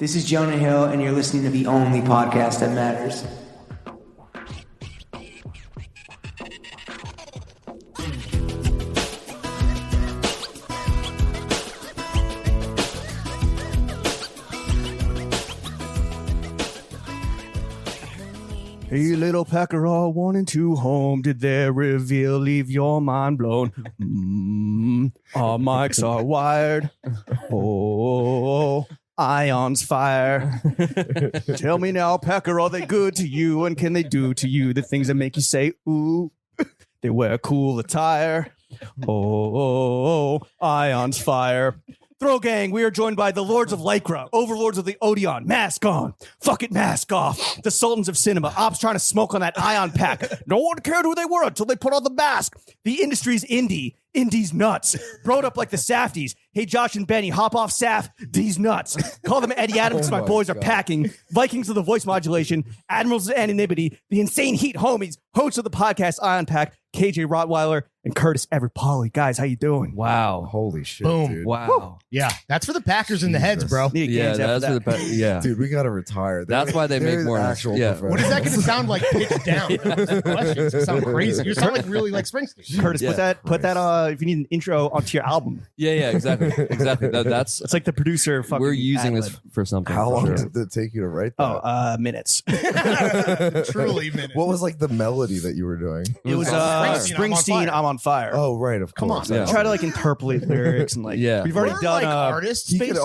This is Jonah Hill, and you're listening to the only podcast that matters. Hey, little packer, all 1 and 2 home. Did their reveal leave your mind blown? Our mics are wired. Oh, ions fire. Tell me now, packer, are they good to you? And can they do to you the things that make you say, ooh? They wear cool attire. Oh, ions fire. Throw gang, we are joined by the Lords of Lycra, Overlords of the Odeon, mask on, fuck it, mask off, the Sultans of Cinema, ops trying to smoke on that ion pack. No one cared who they were until they put on the mask. The industry's indie, indie's nuts. Broed up like the Safdies. Hey, Josh and Benny, hop off Saf, these nuts. Call them Eddie Adams, my boys are packing. Vikings of the voice modulation, Admirals of anonymity, the insane heat homies, hosts of the podcast Ion Pack, KJ Rothweiler, and Curtis Everett Pawley. Guys, how you doing? Wow. Holy shit, Boom. dude. Wow. Woo. Yeah, that's for the Packers in the heads, bro. Yeah, that's for the yeah. Dude, we gotta retire. That's why they make more actual. yeah. What is that going to sound like? Pitched down. Questions. It sound crazy. You sound like really like Springsteen. Curtis, Yeah. put that if you need an intro onto your album. Yeah, exactly. That's It's like the producer fucking we're using ad-lib. this for something. How for long sure. did it take you to write that? Minutes. Truly, minute. What was like the melody that you were doing? It was Springsteen, I'm on fire. Oh, right, of Come course. on. Yeah. Try to like interpolate lyrics and like Yeah. we've already We're done like artists. He could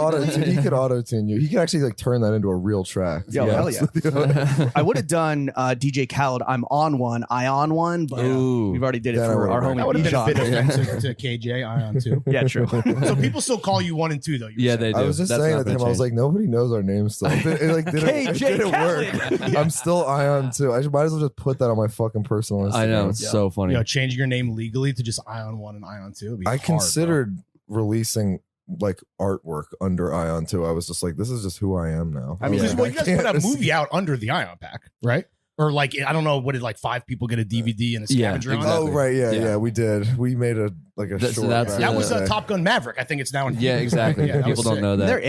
auto tune you. He could actually like turn that into a real track. Yo, hell yeah. I would have done DJ Khaled, I'm on one, I on one, but Ooh. we've already did it That I for would've our done. homie That would have been a bit Bijan. offensive to KJ Ion too. Yeah, true. So people still call you 1 and 2 though. Yeah, they do. I was just That's saying not to him, gonna I was change. like, nobody knows our name still. It KJ didn't work. I'm still Ion too. Might as well just put that on my fucking personal Instagram. I know, it's so funny. Changing your name legally to just Ion 1 and Ion 2. would be I hard, considered releasing like artwork under Ion too. I was just like, this is just who I am now. I mean, Yeah. because you guys put a movie out under the Ion Pack, right? Or like, I don't know, what did like 5 people get a DVD and a Yeah, scavenger on exactly. Oh right, Yeah. yeah, we did. We made a That's- short. that's- back that in was the day. Top Gun Maverick. I think it's now in. Yeah, exactly. Yeah, that People was don't sick. know that. Their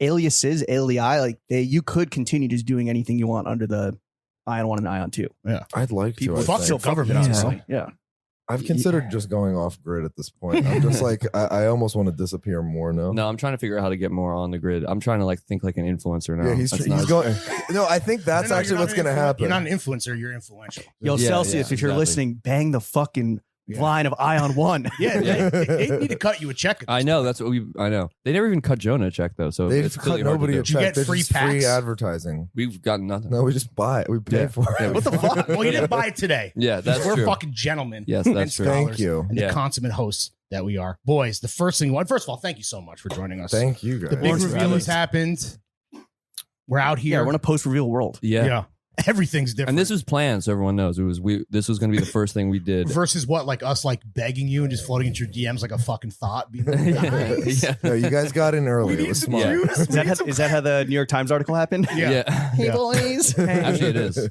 aliases, alii, like you could continue just doing anything you want under the Ion 1 and Ion 2. I'd like People to. I Fuck think. the government, Yeah. honestly. Yeah. I've considered just going off grid at this point. I'm just like, I almost want to disappear more now. No, I'm trying to figure out how to get more on the grid. I'm trying to like think like an influencer now. Yeah, he's That's not- going. No, I think that's No, actually you're not what's going to an happen. You're not an influencer. You're influential. Yo, Yeah, Celsius, yeah, if you're exactly. listening, bang the fucking Yeah. line of Ion 1. Yeah, they need to cut you a check. I know that's what I know. They never even cut Jonah a check though, so They've it's cut really hard to nobody do. a check. get They're free just free packs? advertising. We've gotten nothing. No, we just buy it. We pay Yeah. for it. Yeah, What the fuck? Well, you didn't buy it today. Yeah, that's We're true. fucking gentlemen. Yes, and that's true. scholars Thank you. And Yeah. the consummate hosts that we are. Boys, the first thing, first of all, thank you so much for joining us. Thank you guys. The big Thanks for reveal having has us. happened. We're out Yeah, here. we're in a post-reveal world. Yeah. Everything's different. And this was planned, so everyone knows. This was going to be the first thing we did. versus what, like us, like begging you and just floating into your DMs like a fucking thought. Being like, guys, yeah. No, you guys got in early. we It need was some smart. juice. Is that how the New York Times article happened? Yeah. Hey, Yeah. boys. Actually, it is.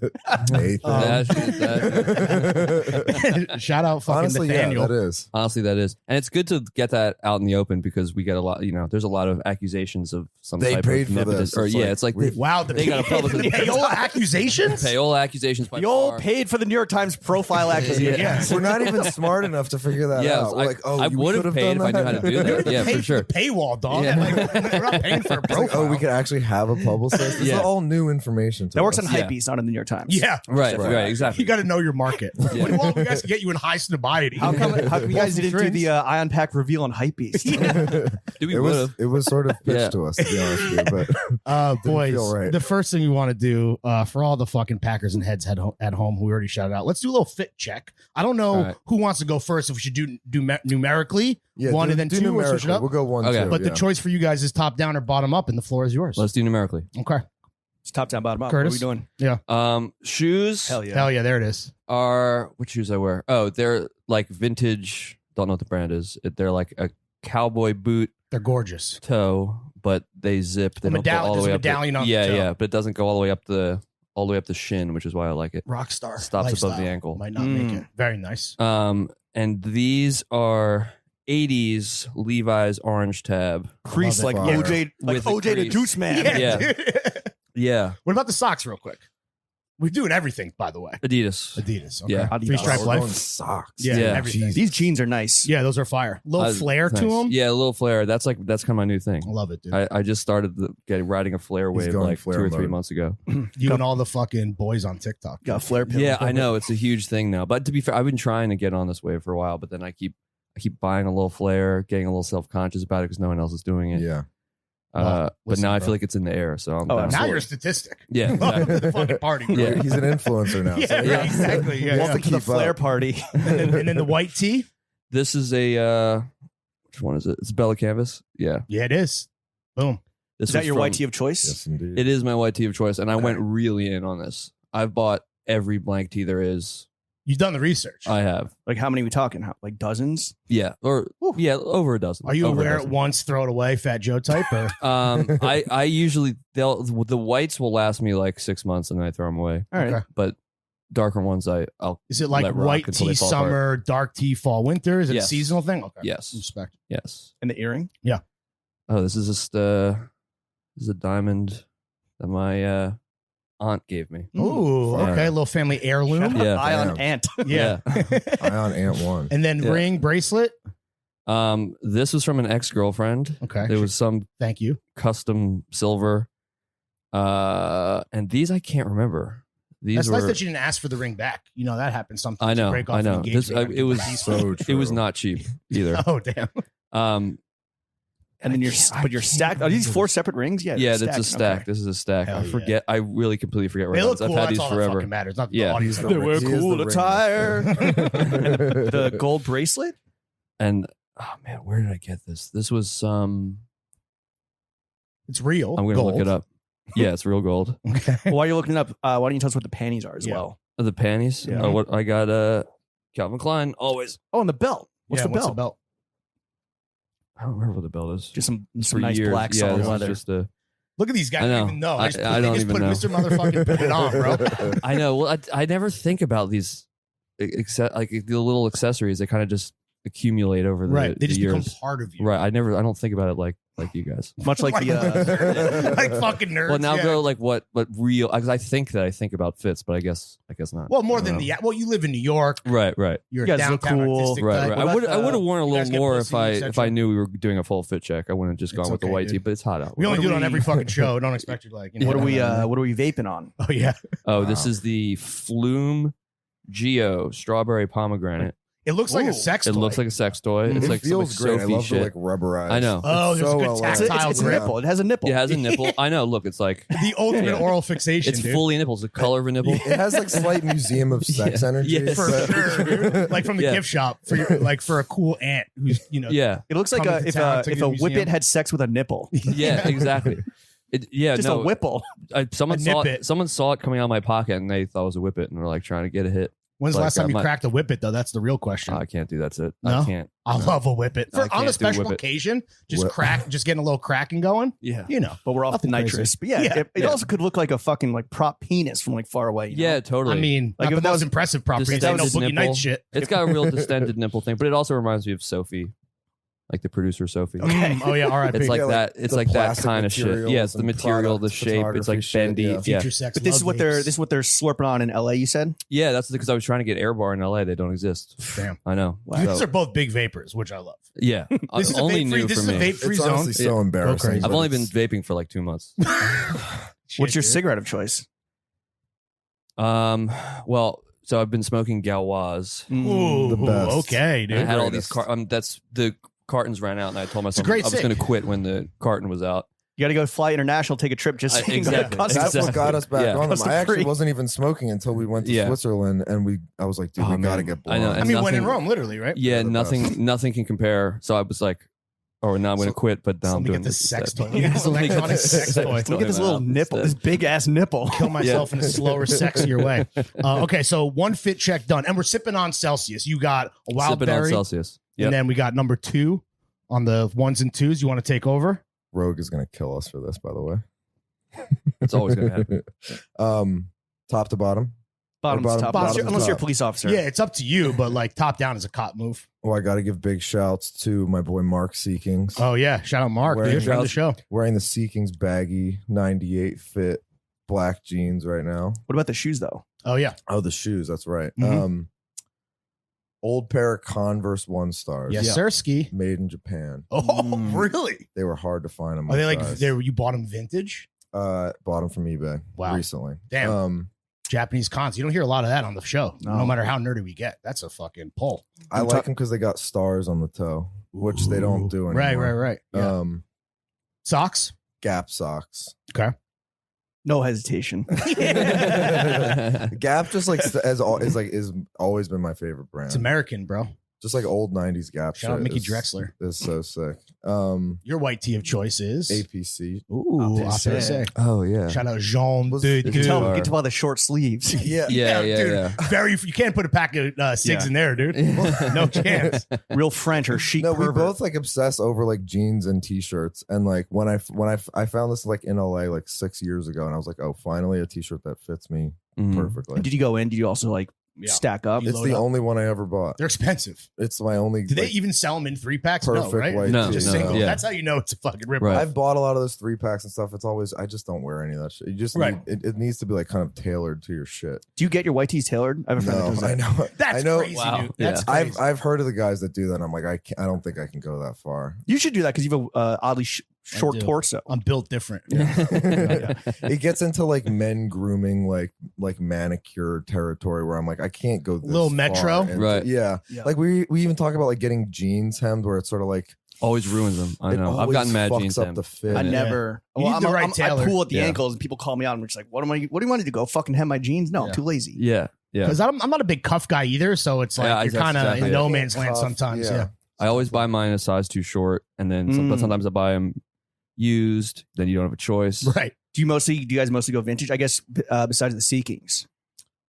Shout out fucking Honestly, Nathaniel. yeah, that is. Honestly, that is, and it's good to get that out in the open because we get a lot. There's a lot of accusations of some They type paid of for nepotism. this. Or It's yeah, like, it's like we- Wow, They got a public- the payola accusations? payola accusations. By You all far. paid for the New York Times profile accusation. Yeah. We're not even smart enough to figure that Yeah, out. We're like, oh, I you would have could've paid if done I knew how to do You don't that. even Yeah, pay for sure. the paywall, dog. Yeah. Like, we're not paying for a It's profile. like, oh, we could actually have a publicist. This Yeah. is all new information to That works on us. Yeah. Hypebeast, not in the New York Times. Yeah. Right, Right. right, exactly. You got to know your market. Yeah. What do you want? You guys to get you in high sobriety. How come you guys didn't do the Ion Pack reveal on Hypebeast? Do we It would was have? it was sort of pitched Yeah. to us, to be honest with you, but didn't boys, feel right. the first thing we want to do for all the fucking Packers and heads at home who we already shouted out, let's do a little fit check. I don't know All right. who wants to go first. If we should do numerically, yeah, one do, and then do two, or switch it numerically. up. We'll go one, Okay. two. But yeah. the choice for you guys is top down or bottom up, and the floor is yours. Let's do numerically. Okay. It's top down, bottom up. Curtis? What are we doing? Shoes Hell yeah. Hell yeah, there it is. are what shoes I wear? Oh, they're like vintage. Don't know what the brand is. They're like a cowboy boot They're gorgeous. toe, but they zip. They A don't go all there's the way a up. medallion on the Yeah, toe. yeah, but it doesn't go all the way up the shin, which is why I like it. Rockstar. Stops above the lifestyle. ankle. Might not make it. Very nice. And these are '80s Levi's orange tab. Crease like Fire. OJ, like With the OJ the crease. Deuce Man. Yeah. dude. Yeah, What about the socks, real quick? We're doing everything, by the way. Adidas. Adidas. Okay. Yeah. Adidas. Three stripe We're life. going socks. Yeah, Yeah. everything. These jeans are nice. Yeah, those are fire. Little flare Nice. to them. Yeah, a little flare. That's kind of my new thing. I love it, dude. I just started riding a flare He's wave going like flare 2 or 3 mode. months ago. You and all the fucking boys on TikTok. Got a flare pill. Yeah, I know it's a huge thing now. But to be fair, I've been trying to get on this wave for a while, but then I keep buying a little flare, getting a little self conscious about it because no one else is doing it. Yeah. But listen, now I bro. feel like it's in the air, so I'm Oh, down Now for you're a it. statistic. Yeah, Welcome exactly. to the fucking party, bro. Yeah. He's an influencer now. Yeah, so right, exactly. Yeah, Welcome yeah. to the Keep flare up. party. And then the white tee. This is a which one is it? It's Bella Canvas. Yeah, Yeah, it is. Boom. this Is that was your from- white tee of choice? Yes, indeed. It is my white tee of choice, and I Okay. went really in on this. I've bought every blank tee there is. You've done the research. I have. Like how many we talking? Like dozens? Yeah, or yeah, over a dozen. Are you Over a aware it dozen. once, throw it away, Fat Joe type? Or I usually the whites will last me like 6 months and then I throw them away. All right. Okay. But darker ones I'll is it like let rock white until tea they fall apart. summer, dark tea fall winter? Is it a Yes. seasonal thing? Okay. Yes. Respect. Yes. And the earring? Oh, this is just this is a diamond that my aunt gave me. Ooh, Yeah. okay. A little family heirloom. Yeah. Eye on Damn. ant. Yeah. Ion Ant 1. And then Yeah. ring, bracelet. This was from an ex-girlfriend. Okay. There was some Thank you. custom silver. And these I can't remember. These That's were nice that you didn't ask for the ring back. You know, that happens sometimes. I You know. break off I an know. engagement This, ring, it was these- so it was true. not cheap either. Oh, damn. And then but you're stacked. Are these 4 separate rings? Yeah. Yeah, they're that's a stacked. stack. Okay. This is a stack. Hell I yeah. forget. I really completely forget where They it look is. cool. I've had That's these all that forever. fucking matters. Not Yeah. the audio. He's the They were ring- he is cool the attire. ring The gold bracelet? And oh man, where did I get this? This was It's real. I'm gonna Gold. look it up. Yeah, it's real gold. Okay. Well, while you're looking it up, why don't you tell us what the panties are as Yeah. well? The panties. Yeah. What I got? Calvin Klein. Always. Oh, and the belt. What's Yeah, the belt? I don't remember what the belt is. Just some For nice years. black Yeah, solid this is leather. just a. Look at these guys. I I know. don't even know. I They don't just even put know. Mr. Motherfucking put it on, bro. I know. Well, I never think about these, like the little accessories. They kind of just accumulate over the, Right. They just the become years. part of you. Right. I don't think about it like you guys. Much like the like fucking nerds. Well, now yeah. go like what real? Because I think about fits, but I guess not. Well, more I than don't know. well, you live in New York. Right. You're You a guys look downtown cool. artistic Right, type. right. Well, I would have worn a you guys little get more pussy, if etc. I knew we were doing a full fit check. I wouldn't have just gone It's with the okay, white tee, dude. but it's hot out. We only What do do it on we- every fucking show. Don't expect you to like. You know, what are we vaping on? Oh yeah. Oh, this is the Flume Geo strawberry pomegranate. It looks like Ooh. a sex It toy. looks like a sex toy. It's It like feels some great. like I Sophie love shit. the like rubberized. I know. Oh, there's so a good well It's, rounded. a, tactile it's a grip. nipple. It has a nipple. It has a nipple. I know. Look, it's like The ultimate Yeah. oral fixation, it's dude. fully nipple. It's the color of a nipple. It has like slight museum of sex Yeah. energy. Yes. For but- sure, dude. Like from the Yeah. gift shop for your, like for a cool aunt who's Yeah, It looks like Coming to if town a to if the a museum. whippet had sex with a nipple. yeah, exactly. Yeah, Just no, a whipple. Someone A saw nippet. someone saw it coming out of my pocket and they thought it was a whippet and were like trying to get a hit. When's the Like, last time I'm you not- cracked a whippet though? That's the real question. I can't do that's it. No? I can't. I love a whippet. I For can't on do a special whippet. occasion, just Whip. just getting a little cracking going. Yeah. You know. But we're off the Nothing nitrous. crazy. But yeah, Yeah. it Yeah. also could look like a fucking like prop penis from like far away. you know? Yeah, totally. I mean, Like, like if the that most was impressive properties. Ain't no distended Boogie nipple. Nights shit. it's got a real distended nipple thing, but it also reminds me of Sophie, like the producer Sophie. Oh yeah, R.I.P. It's like Yeah, like that. It's the like that plastic kind of shit. materials Yeah, it's the and material, the product shape. It's like photography shit, bendy. yeah. Yeah, future sex. But this is love what they're vapes. this is what they're slurping on in LA. You said. yeah. That's because I was trying to get Air Bar in LA. They don't exist. Damn. I know. You guys So, are both big vapors, which I love. yeah, This is a only vape free. new This for is a me. vape free It's zone. honestly so embarrassing. crazy. I've but only been it's- vaping for like 2 months. What's your Shit, cigarette of choice? Well, so I've been smoking Gauloise. dude. Ooh, The best. okay, And I dude. had all these greatest. that's the cartons ran out, and I told myself great I was sick. going to quit when the carton was out. You got to go fly international, take a trip just so you can Exactly. go to That's customs. what got us back Yeah. on them. Custom I actually free. wasn't even smoking until we went to Yeah. Switzerland, and I was like, dude, Oh, we got to man. get I know, blind. I and mean, when in nothing- Rome, literally, right? Yeah, They're the nothing can compare. So I was like, oh, now I'm going to So- quit, but now Let I'm me doing get this sex toy. instead. Look at this electronic sex toy. Look at this little nipple, this big ass nipple. Kill myself in a slower, sexier way. Okay, so one fit check done, and we're sipping on Celsius. You got a wild Sipping on berry, Celsius. and Yep. then we got number 2 on the ones and twos. You want to take over? Rogue is going to kill us for this, by the way. It's always going to happen. Top to bottom. Bottom's Bottom- top. bottom's Unless you're a top. police officer. Yeah, it's up to you, but like top down is a cop move. Oh, I got to give big shouts to my boy Mark Seekings. Oh yeah, shout out Mark, Wearing dude, friend of the show. Wearing the Seekings baggy 98 fit black jeans right now. What about the shoes though? Oh yeah, Oh, the shoes. That's right. Mhm. Old pair of Converse 1 stars. yes, sir, ski. Made in Japan. Oh Mm. really? They were hard to find. Are they like you bought them vintage? Bought them from eBay Wow. recently. Damn. Japanese cons. You don't hear a lot of that on the show, no No. matter how nerdy we get. That's a fucking pull. I like them because they got stars on the toe, which they don't do anymore. Right. Yeah. Socks. Gap socks. No hesitation. Gap just like is always been my favorite brand. It's American, bro. Just like old 90s Gap Shout out shit Mickey is- Drexler. is so sick. Your white tee of choice is APC. Ooh, Opposite. opposite. Oh yeah. Shout out Jean. Was- Dude, You Dude. can tell by the short sleeves. Yeah. Yeah. Very. You can't put a pack of cigs Yeah. in there, dude. No chance. Real French or chic. No, we pervert. both like obsess over like jeans and t-shirts, and like when I found this like in LA like 6 years ago, and I was like, oh, finally a t-shirt that fits me Mhm. perfectly. Did you go in? Did you also like Yeah. stack up? You It's load the up. only one I ever bought. They're expensive. It's my only. Do they like, even sell them in 3-packs? No, perfect right? white No, Just no, single. yeah. That's how you know it's a fucking rip. Right. I've bought a lot of those 3-packs and stuff. It's always I just don't wear any of that shit. You just Right. need, it needs to be like kind of tailored to your shit. Do you get your white tees tailored? I have a friend that No, does that. I know. That's I know. crazy, Wow. dude. That's Yeah. crazy. I've heard of the guys that do that. And I'm like, I don't think I can go that far. You should do that because you have a oddly short do. torso. I'm built different. It gets into like men grooming, like manicure territory where I'm like, I can't go this Little far metro? into- Right. Yeah. Yeah. Like we even talk about like getting jeans hemmed where it's sort of like Always ruins them. I it know. I've always gotten mad fucks jeans. up Sam. the fit. I Yeah. never. You need the right I tailor. pull at the Yeah. ankles and people call me out and we're just like, what do you want to do? Go fucking hem my jeans? No, Yeah. I'm too lazy. Yeah. Because I'm not a big cuff guy either. So it's like Yeah, you're that's kind of exactly in it. no man's land Cuff, sometimes. Yeah. I always buy mine a size too short, and then but Mm. sometimes I buy them used. Then you don't have a choice. Right. Do you guys mostly go vintage? I guess besides the Seekings.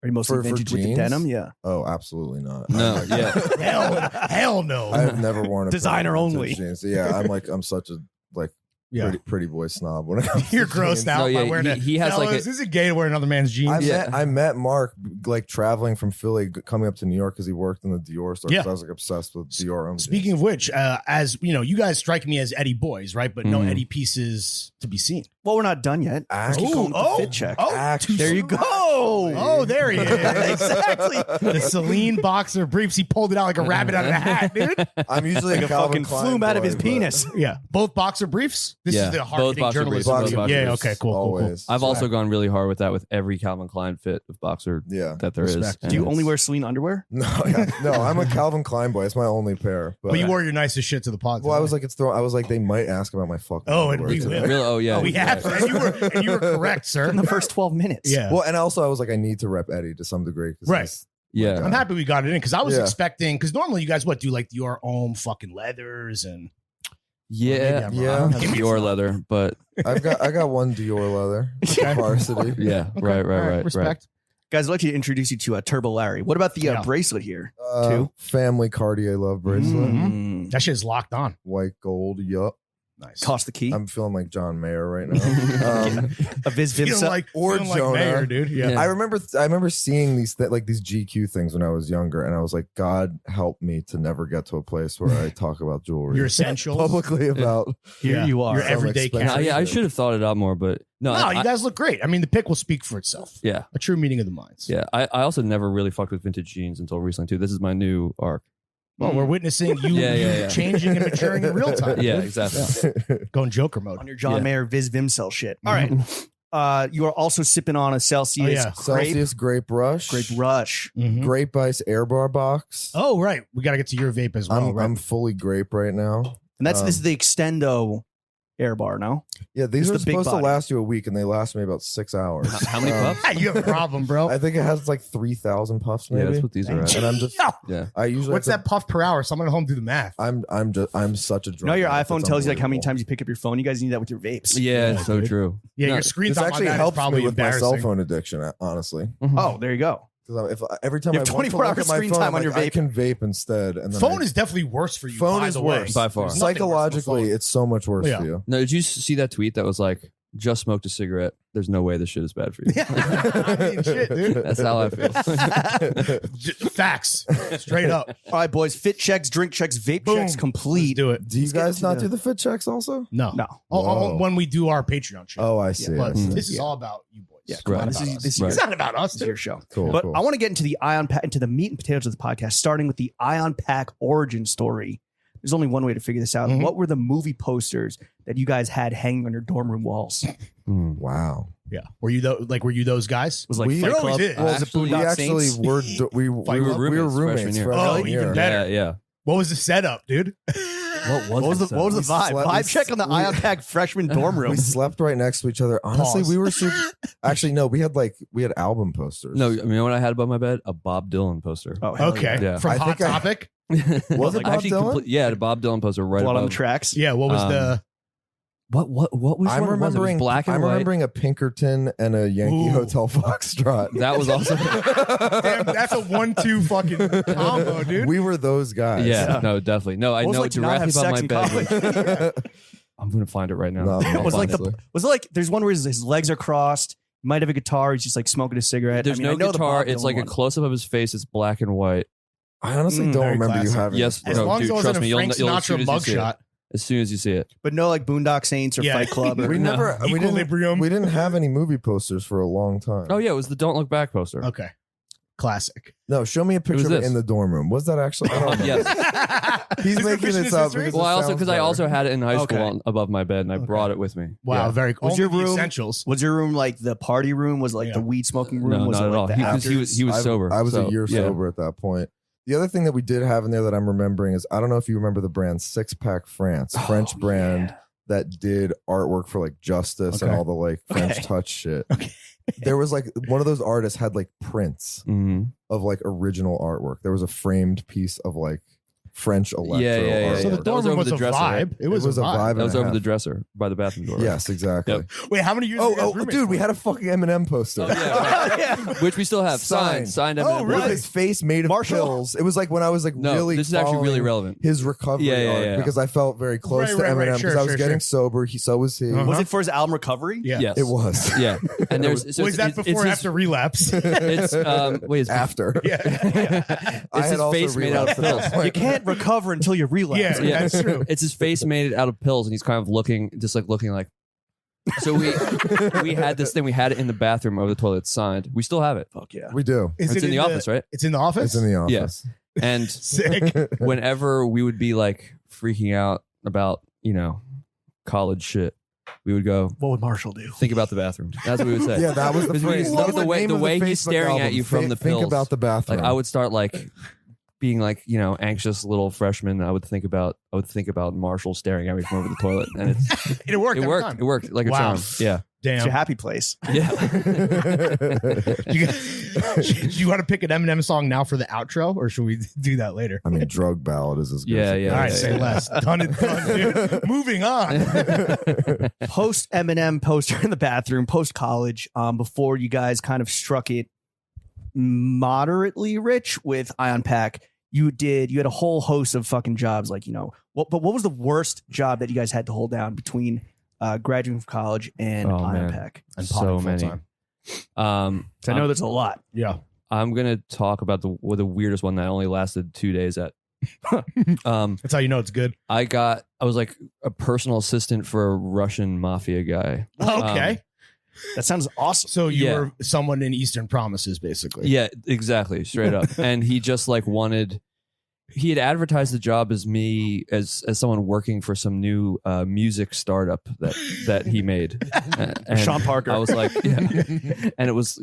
Are you mostly For vintage with the jeans? denim? Yeah. Oh, absolutely not. No, yeah. Hell no. I've never worn a pair of Designer vintage only. jeans. Yeah, I'm such a like Yeah. pretty boy snob when it comes to You're grossed jeans. out No, by yeah, wearing he has like Fellas, a- is it gay to wear another man's jeans? I met Mark like traveling from Philly, coming up to New York because he worked in the Dior store. 'Cause Yeah. I was like obsessed with Dior. owned Speaking of which, as you know, you guys strike me as Eddie boys, right? But no Mhm. Eddie pieces to be seen. Well, we're not done yet. jeans. Keep going with the fit check. Actually, There you go. Oh, there he is. Exactly. The Celine boxer briefs. He pulled it out like a rabbit out of a hat, dude. I'm usually Like a a Calvin fucking Klein flume out of boy, his but penis. Yeah, both boxer briefs. This Yeah, is the both marketing boxer journalism. briefs, both boxer Yeah, briefs. okay, cool. Always. I've also gone really hard with that with every Calvin Klein fit of boxer Yeah. that there is. Respect. Do you And only it's- wear Celine underwear? No, I'm a Calvin Klein boy. It's my only pair. But you wore your nicest shit to the pod. Well, I was today. like, I was like, they might ask about my fucking. Oh, and underwear we today. will. Really? Oh yeah. Oh, we have, and you were correct, sir. In the first 12 minutes. Yeah. Well, and also I was like, I need to rep Eddie to some degree. 'Cause Right. he's- Yeah. I'm happy we got it in because I was Yeah. expecting, because normally you guys do like your own fucking leathers and Yeah. Maybe I'm Yeah. wrong. That's Dior leather, but I got one Dior leather Okay. varsity. yeah. Okay, Right. all Right. respect. Guys, I'd like to introduce you to Turbo Larry. What about the Yeah. bracelet here? Two family Cartier love bracelet, Mhm. That shit's locked on. white gold. Yup. Nice. Toss the key. I'm feeling like John Mayer right now. A Viz Feeling Vimsa. like, or feeling like Jonah. Mayor, dude. Yeah. Yeah. I remember seeing these like these GQ things when I was younger, and I was like, God help me to never get to a place where I talk about jewelry Your essentials. publicly about. Here Yeah. you are. Your everyday expensive. carry. yeah, I should have thought it out more, but no. No, I- you guys look great. I mean, the pick will speak for itself. yeah. A true meeting of the minds. Yeah. I also never really fucked with vintage jeans until recently too. This is my new arc. Well, we're witnessing you, Yeah. changing and maturing in real time. Yeah. Exactly. Going Joker mode. On your John Yeah. Mayer Viz Vimsel shit. All right. You are also sipping on a Celsius Oh, yeah. grape, Celsius Grape Rush, grape rush. Mhm. Grape Ice Air Bar Box. Oh, right. We got to get to your vape as well. I'm fully grape right now. And this Um, is the Extendo air bar, no? Yeah, these It's are the big supposed to body. last you a week, and they last me about 6 hours. How many Um, puffs? you have a problem, bro. I think it has like 3,000 puffs. Yeah, Maybe. that's what these are at. And I'm just, Yo, Yeah. I usually what's have that puff per hour? Someone at home do the math. I'm such a drunk. You know, your addict. iPhone It's tells you like how many unbelievable. times you pick up your phone. You guys need that with your vapes. Yeah. Yeah, So dude. true. Yeah, No, your screen This time on actually that is helps probably me with my cell embarrassing. phone addiction, honestly. Oh, there you go. Because every time You I have want to 24 look hours at my screen phone, time I'm on your like, I vape. can vape instead. And then Phone is definitely worse for you. Phone by is the way. worse. By far. There's nothing worse than a psychologically, phone. it's so much worse Yeah. for you. No, did you see that tweet that was like, just smoked a cigarette. There's no way this shit is bad for you. I mean, shit, dude. That's how I feel. Facts. Straight up. All right, boys. Fit checks, drink checks, vape Boom. checks complete. Do it. Do you Let's get guys into not the- do the fit checks also? No. No. Whoa. When we do our Patreon show. Oh, I see. But I see. this is all about you boys. Yeah, come on. This is Right. It's not about us. This is your show. Cool, But cool. I want to get into the into the meat and potatoes of the podcast, starting with the Ion Pack origin story. There's only one way to figure this out. Mhm. What were the movie posters that you guys had hanging on your dorm room walls? It Wow. Yeah. Were you those guys? was like We- Fight There always Club. is. Was it Actually, We Boondock actually Saints? were we Fight were Club? roommates freshman year. freshman Oh, even year. better. Yeah. What was the setup, dude? What was the vibe? slept- Vibe we check on the we- Ion Pack freshman dorm room. We slept right next to each other. Honestly, Pause. we were super. Actually, no, we had album posters. No, you know what I had above my bed? A Bob Dylan poster. Oh, hell Okay. Yeah. From I Hot think I- Topic? Was it Bob Actually, Dylan? yeah, the Bob Dylan poster right Bottom above. tracks. Yeah. What was the What was I'm one it was? It was remembering black and I'm white. remembering a Pinkerton and a Yankee Ooh. Hotel Foxtrot. That was also Damn, that's a 1-2 fucking combo, dude. We were those guys. yeah, no, definitely. No, I What was it know like to not directly have above sex my in bed. college? I'm gonna find it right now. No, I'll was find like it. was it like there's one where his legs are crossed, he might have a guitar, he's just like smoking a cigarette. There's I mean, I no know the guitar. Bob It's Dylan like a one. close up of his face. It's black and white. I honestly don't Very remember classic. you having. Yes, As no, long as dude, it trust wasn't me, a you'll Frank know as soon Sinatra as you see it. mugshot. As soon as you see it. But no like Boondock Saints or Yeah. Fight Club. Or, We No. never. Equilibrium. We didn't have any movie posters for a long time. Oh yeah, it was the Don't Look Back poster. Okay. Classic. No, show me a picture was of it this. in the dorm room. Was that actually? I don't know. Yes. He's Is it making revisionist this up history? because Well, it sounds I better. also had it in high school Okay. above my bed, and I Okay. brought it with me. Wow. Yeah. Very. Was Only your the room- essentials? Was your room like the party room? Was it like Yeah. the weed smoking room? No, was not it at like all. the Because he was I- sober. I was so, a year yeah. sober at that point. The other thing that we did have in there that I'm remembering is I don't know if you remember the brand Six Pack France, French brand that did artwork for like Justice and Okay. all the like French Okay. touch shit. Okay. There was like one of those artists had like prints Mhm. of like original artwork. There was a framed piece of like French electro Yeah. artwork. So the That dorm was room over was the a dresser, right? vibe. It was a vibe. That and was a over half. the dresser by the bathroom door. Yes, exactly. Yep. Wait, how many years? were you guys Oh, roommates dude, we for? had a fucking Eminem poster. Oh, yeah. Which we still have signed. Signed. Eminem Oh, With really? his face made of Marshall? pills. It was like when I was like No, really this is actually really following relevant. his recovery Yeah, yeah, arc yeah. because I felt very close Right, to right, right. Eminem because Sure, I was sure, getting sure. sober. So was he. Uh-huh. Was it for his album Recovery? Yeah. Yes. It was. Yeah. And there's so Was that it's- before or it's after relapse? It's wait, it's After. yeah. It's I had his also face made out of relapsed at that pills. point. You can't recover until you relapse. Yeah, Yeah. that's true. It's his face made out of pills, and he's kind of looking like. So we had this thing. We had it in the bathroom over the toilet. It's signed. We still have it. Fuck yeah. We do. Is It's it in the office, right? It's in the office. It's in the Yeah. office. And Sick. whenever we would be like freaking out about college shit, we would go What would Marshall do? think about the bathroom. That's what we would say. Yeah, that was the Because we phrase. just That look was at the way- name the of way he's Facebook staring at album. you from the Think pills. about the bathroom. Like I would start like being like anxious little freshman. I would think about Marshall staring at me from over the toilet, and It worked. it every worked. time. It worked like a Wow. charm. Yeah, It's Damn. your happy place. yeah. Do you want to pick an Eminem song now for the outro, or should we do that later? I mean, drug ballad is as good. Yeah, as it yeah, All right, gets. say less. Done and done, dude. Moving on. Post Eminem poster in the bathroom, post college, before you guys kind of struck it moderately rich with Ion Pack. You had a whole host of fucking jobs, like but what was the worst job that you guys had to hold down between graduating from college and Oh, Ion man. Pack? And So potting many. full-time. 'Cause I know there's a lot. Yeah. I'm gonna talk about the weirdest one that only lasted 2 days at. That's how you know it's good. I was like a personal assistant for a Russian mafia guy. Okay. That sounds awesome. So you yeah. were someone in Eastern Promises, basically. Yeah, exactly, straight up. And he just like he had advertised the job as me as someone working for some new music startup that he made. And Sean Parker. I was like, yeah. And it was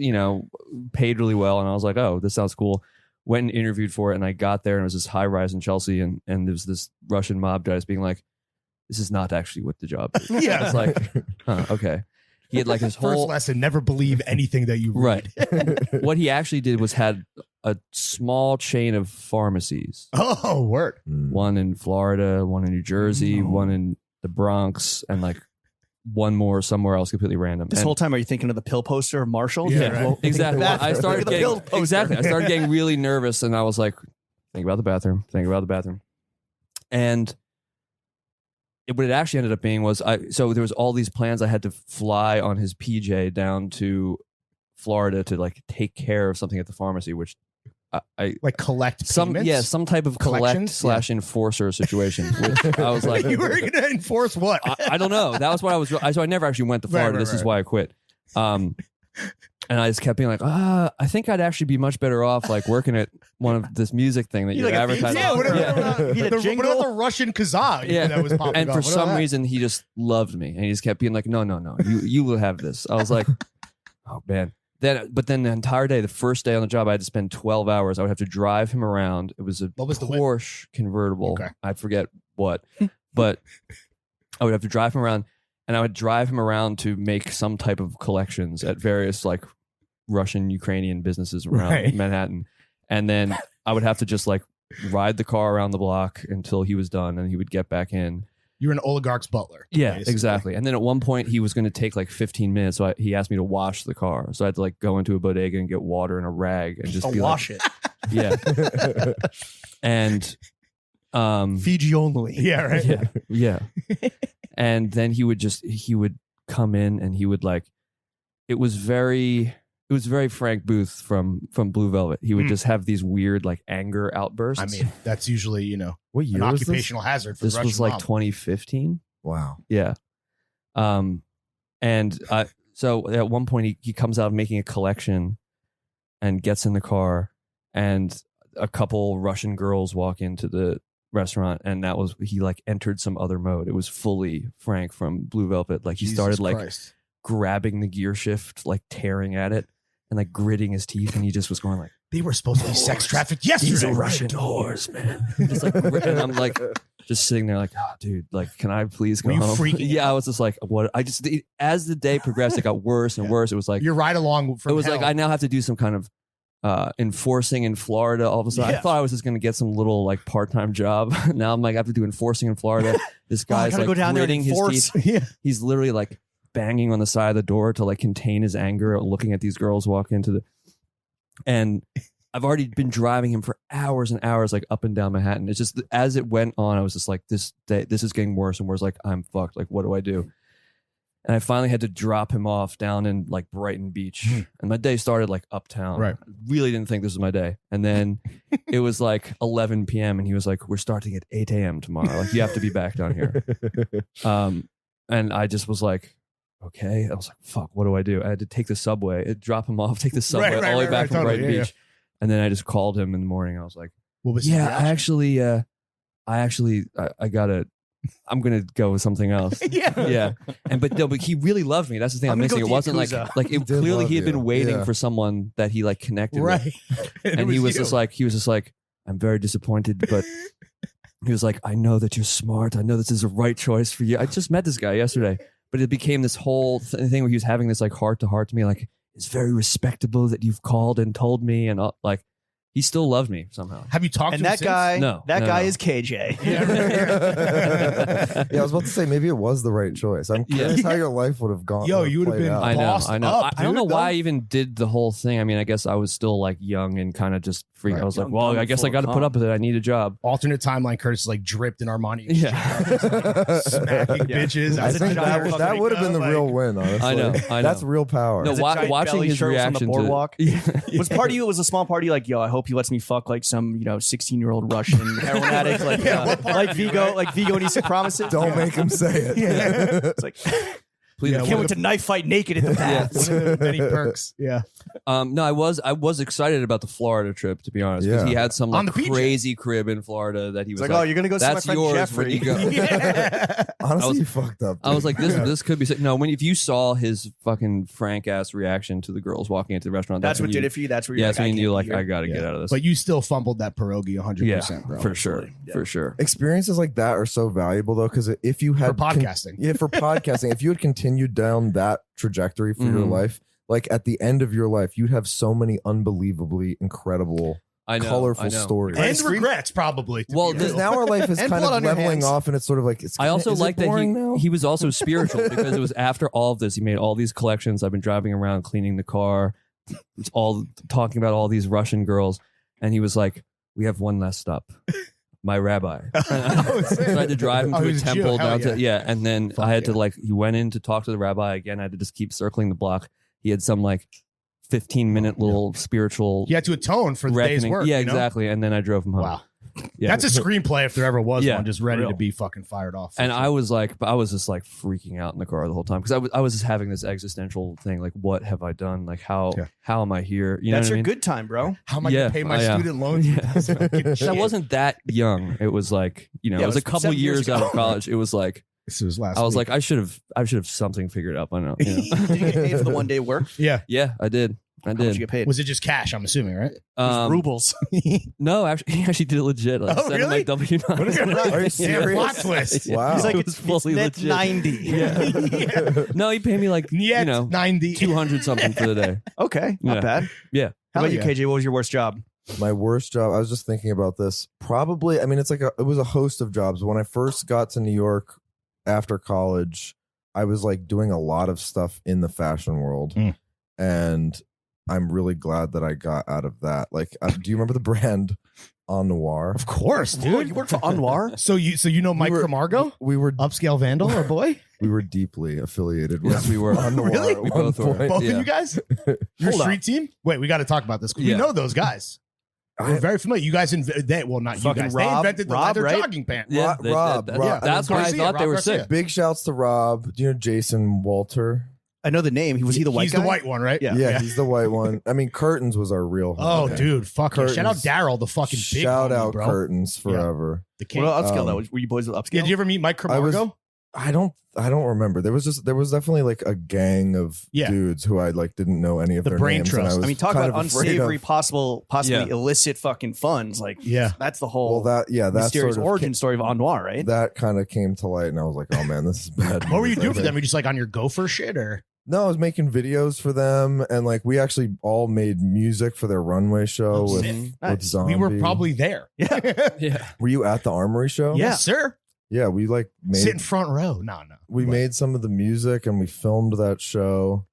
paid really well, and I was like, oh, this sounds cool. Went and interviewed for it, and I got there, and it was this high rise in Chelsea, and there was this Russian mob guy just being like, this is not actually what the job is. Yeah. It's like, huh, okay. He had like his First whole lesson: never believe anything that you read. right. What he actually did was had a small chain of pharmacies, Oh, word. Mm. one in Florida, one in New Jersey, one in the Bronx, and like one more somewhere else, completely random. This And- whole time, are you thinking of the pill poster of Marshall? Yeah, Like, right. well, exactly. think of the I bathroom. started Think of the getting pill poster. exactly. I started getting really nervous, and I was like, "Think about the bathroom. Think about the bathroom." And what it actually ended up being was so there was all these plans. I had to fly on his PJ down to Florida to like take care of something at the pharmacy, which I like collect some payments? some type of collect / enforcer situation. Which I was like, you were going to enforce what? I don't know. That was what I was. So I never actually went to Florida. This is why I quit. And I just kept being like, I think I'd actually be much better off like working at one of this music thing that you're like advertising. Yeah, whatever. Jingle? What about the Russian kazaa? Yeah. That was popping And up? for What about some that? reason, he just loved me, and he just kept being like, "No, you will have this." I was like, "Oh man." But then the entire day, the first day on the job, I had to spend 12 hours. I would have to drive him around. It was a What was the whip? Porsche convertible. Okay. I forget what, but I would have to drive him around, and I would drive him around to make some type of collections at various like Russian, Ukrainian businesses around Manhattan. And then I would have to just like ride the car around the block until he was done, and he would get back in. You're an oligarch's butler. Yeah, basically. exactly. And then at one point he was going to take like 15 minutes. So he asked me to wash the car. So I had to like go into a bodega and get water and a rag and just be wash like, it. Yeah. And Fiji only. Yeah, right. yeah. And then he would come in and he would like, it was very Frank Booth from Blue Velvet. He would just have these weird like anger outbursts. I mean, that's usually, What an year was this? occupational hazard for this the Russian was like mob. 2015. Wow. Yeah. So at one point he comes out making a collection and gets in the car, and a couple Russian girls walk into the restaurant, and he like entered some other mode. It was fully Frank from Blue Velvet. Like he Jesus started like Christ. grabbing the gear shift, like tearing at it and like gritting his teeth, and he just was going like, They were supposed to be sex trafficked yesterday. "These are Russian whores, man." Just like, and I'm like, just sitting there like, "Oh, dude, like, can I please go Were you home?" freaking Yeah, I was just like, "What?" As the day progressed, it got worse and worse. It was like, You're right along from it was hell. like I now have to do some kind of enforcing in Florida. All of a sudden, I thought I was just going to get some little like part-time job. Now I'm like, I have to do enforcing in Florida. This guy's gotta like go down there and gritting his enforce. teeth. Yeah. He's literally like banging on the side of the door to like contain his anger, looking at these girls walk into the. And I've already been driving him for hours and hours, like up and down Manhattan. It's just as it went on, I was just like, this is getting worse and worse. Like, I'm fucked. Like, what do I do? And I finally had to drop him off down in like Brighton Beach. And my day started like uptown. Right. I really didn't think this was my day. And then it was like 11 p.m. and he was like, "We're starting at 8 a.m. tomorrow. Like, you have to be back down here." And I just was like, okay. I was like, fuck, what do I do? I had to take the subway, drop him off, take the subway all the way back from totally, Brighton yeah, Beach. And then I just called him in the morning. I was like, What was his yeah, reaction? I'm going to go with something else. Yeah. Yeah. But he really loved me. That's the thing I'm I'm gonna missing. go It wasn't Yakuza. like He it did clearly love he had been you. waiting Yeah. for someone that he like connected with. Right. And he was just like, "I'm very disappointed, but he was like, I know that you're smart. I know this is the right choice for you." I just met this guy yesterday, but it became this whole thing where he was having this like heart to heart to me, like, "It's very respectable that you've called and told me," and like, he still loved me somehow. Have you talked And to him that since? guy, No, that no, guy no. is KJ. Yeah, I was about to say maybe it was the right choice. I'm curious how your life would have gone. Yo, you would have played been out. I know. bossed I know. up, I don't know dude, why I though. even did the whole thing. I mean, I guess I was still like young and kind of just freaked. Right. I was like, Young, well, dumb, I guess full I got to of put cum. up with it. I need a job. Alternate timeline, Curtis like dripped in Armani. Yeah. Smacking bitches. I As a think giant that would have been the like- real win. Honestly, I know. That's real power. No, As a giant watching belly his shirt was on reaction the to boardwalk. Yeah. Was part of you? It was a small party. Like, yo, I hope he lets me fuck like some 16-year-old Russian heroin addict, like like Vigo, like Vigo needs to promise it. Don't make him say it. It's like, Please, Yeah, can't wait to knife fight naked at the bath. One of the many perks. Yeah. No, I was excited about the Florida trip, to be honest, because Yeah. he had some On like the PJ. crazy crib in Florida that he was It's like, oh, you're gonna go see my "That's friend yours Jeffrey." when you go." Yeah. Honestly, I was- you fucked up. I was dude. like, this could be sick. No, if you saw his fucking frank ass reaction to the girls walking into the restaurant, That's what when did you, it for you. That's where Yeah, you're that's when like, you I like, can't I be got to Yeah. get out of this. But you still fumbled that pierogi 100%, bro. for sure, Yeah. for sure. experiences like that are so valuable though, because if you had For podcasting. for podcasting, if you had continued down that trajectory for your Mhm. life, like at the end of your life, you'd have so many unbelievably incredible, I know, colorful I know. stories. And regrets, probably. to Well, be Because real. now our life is And kind blood of on your leveling hands. off, and it's sort of like I also is it like that boring now? he was also spiritual because it was after all of this. He made all these collections. I've been driving around cleaning the car. It's all talking about all these Russian girls. And he was like, "We have one last stop. my rabbi. Oh, So I had to drive him Oh, to he a was a Jew. temple Hell down to and then Fuck I had to yeah. like he went in to talk to the rabbi again. I had to just keep circling the block. He had some like 15-minute little spiritual You had to atone for the day's reckoning. work. Yeah, you know? exactly. And then I drove him home. Wow. Yeah. That's a screenplay if there ever was Yeah. one, just ready Real. to be fucking fired off. And I was just like freaking out in the car the whole time because I was just having this existential thing like, what have I done? Like, how am I here? You know That's what I your mean? good time, bro. how am I Yeah, going to pay my yeah. student loans? Yeah. with this fucking I shit? wasn't that young. It was like, you know, Yeah, it was a it was couple 7 years years ago. out of college. It was like This was last I was week. like, I should have something figured out by now. You know? Did you get paid for the 1 day work? yeah. Yeah, I did. I How much you did. get paid? Was it just cash? I'm assuming, right? Rubles. No, actually, he actually did it legit. Like, Oh, sent him, really? like W9. What is it? Are you Yeah, serious? plot twist. Wow. He's like, It was fully that's legit. 90. Yeah. No, he paid me like Niet you know 90. 200 something for the day. Okay, not Yeah. bad. Yeah. How about Hell you, KJ? What was your worst job? My worst job, I was just thinking about this. Probably, I mean, it was a host of jobs. When I first got to New York after college, I was like doing a lot of stuff in the fashion world. Mm. And I'm really glad that I got out of that. Like, do you remember the brand Noir? Of course, Dude, dude. you work for Noir? So you know Mike We were- Camargo? We were Upscale Vandal, our boy? we were deeply affiliated with. Yes, we were. Noir Really? at We one both were. point. Both Yeah. of you guys? Your Hold street team? Wait, we got to talk about this. 'Cause Yeah. We know those guys. We're very familiar. You guys, not you Fucking guys. Rob- they invented the Rob, leather right? jogging pants. Yeah, Rob, Yeah, that's why I Garcia, thought they Rob were Garcia. sick. Big shouts to Rob. Do you know Jason Walter? I know the name. Was he the white He's guy? the white one, right? Yeah. He's the white one. I mean, Curtains was our real Oh, homie. dude. Fuck yeah. Shout out Curtains. Daryl, the fucking big Shout homie, out bro. Curtains forever. The king. What about Upscale, Um, though? Were you boys with Upscale? Yeah, did you ever meet Mike Camargo? I don't remember. There was definitely like a gang of Yeah. dudes who I like didn't know any of The their brain names. trust. And I, was I mean, talk kind about of afraid unsavory, of- possibly Yeah. illicit fucking funds. Like, Yeah. that's the whole Well, that mysterious sort of origin story of Noir, right? that kind of came to light, and I was like, oh man, this is bad. What were you news, I doing for think. them? Were you just like on your gopher shit or? No, I was making videos for them, and like we actually all made music for their runway show Oh, with, sick. with Nice. Zombie. We were probably there. Yeah. Yeah. Were you at the Armory show? Yeah. Yes, sir. Yeah, we like Sit in made front row. No. we But- made some of the music and we filmed that show.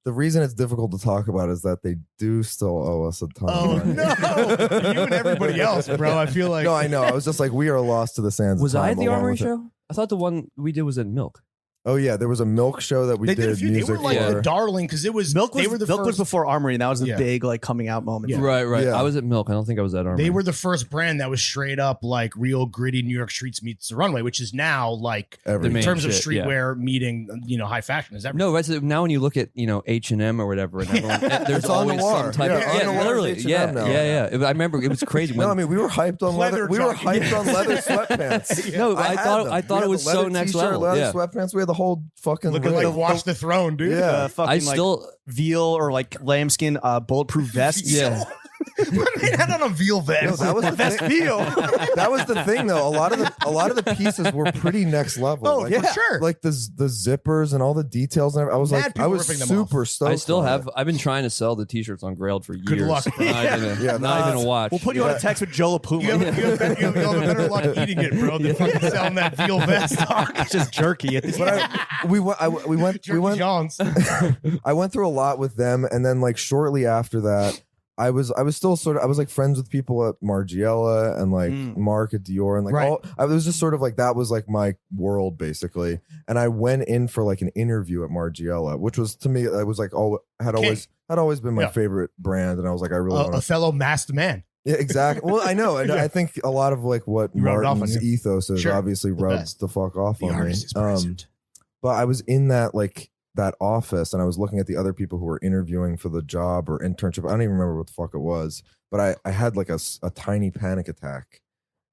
The reason it's difficult to talk about is that they do still owe us a ton. Oh of money. no! You and everybody else, bro. I feel like No, I know. I was just like, we are lost to the sands. Was of time I at the along Armory with it. show? I thought the one we did was at Milk. Oh yeah, there was a Milk show that we they did, did a few. They music were like for. the darling because it was Milk They was, were the Milk was first. before Armory, and that was the Yeah. big like coming out moment. Yeah. Right, right. Yeah. I was at Milk. I don't think I was at Armory. They were the first brand that was straight up like real gritty New York streets meets the runway, which is now like Every- in main terms of shit, streetwear meeting high fashion is everything. No, right. So now when you look at H&M or whatever, and everyone, there's It's on always Noir. some type Yeah, of on Noir is literally, H&M yeah, now. yeah. I remember it was crazy. No, When, I mean we were hyped on Leather leather. We were jogging. hyped on leather sweatpants. no, I had thought them. I We thought had it the was leather so next t-shirt, level. Leather Yeah, sweatpants. We had the whole fucking. Looking like rig. to watch the throne, dude. Yeah. Fucking I like still veal or like lambskin bulletproof vests. yeah. They had on a veal No, vest. that was the Vest thing. veal. That was the thing, though. A lot of the pieces were pretty next level. Oh, like, for sure. Like the zippers and all the details. And everything. I was Mad like, I people was ripping them super stoked. I still on have. it. I've been trying to sell the T-shirts on Grailed for years. Good luck, bro. Not even Yeah, not even a watch. We'll put you on a text with Joe LaPuma. You have better luck eating it, bro, than fucking selling that veal vest. It's just jerky at this But we went. Jerky John's. I went through a lot with them, and then like shortly after that, I was still sort of I was like friends with people at Margiela and like Mark at Dior and like Right. I was just sort of like that was like my world basically. And I went in for like an interview at Margiela, which was to me I was like had always been my Yeah. favorite brand, and I was like I really want A to. fellow masked man. Yeah, exactly. Well, I know, and Yeah. I think a lot of like what You rubbed it off on Martin's you. ethos is Sure. obviously The rubs best. the fuck off The on me. artist is present. But I was in that office and I was looking at the other people who were interviewing for the job or internship. I don't even remember what the fuck it was, but I had like a tiny panic attack.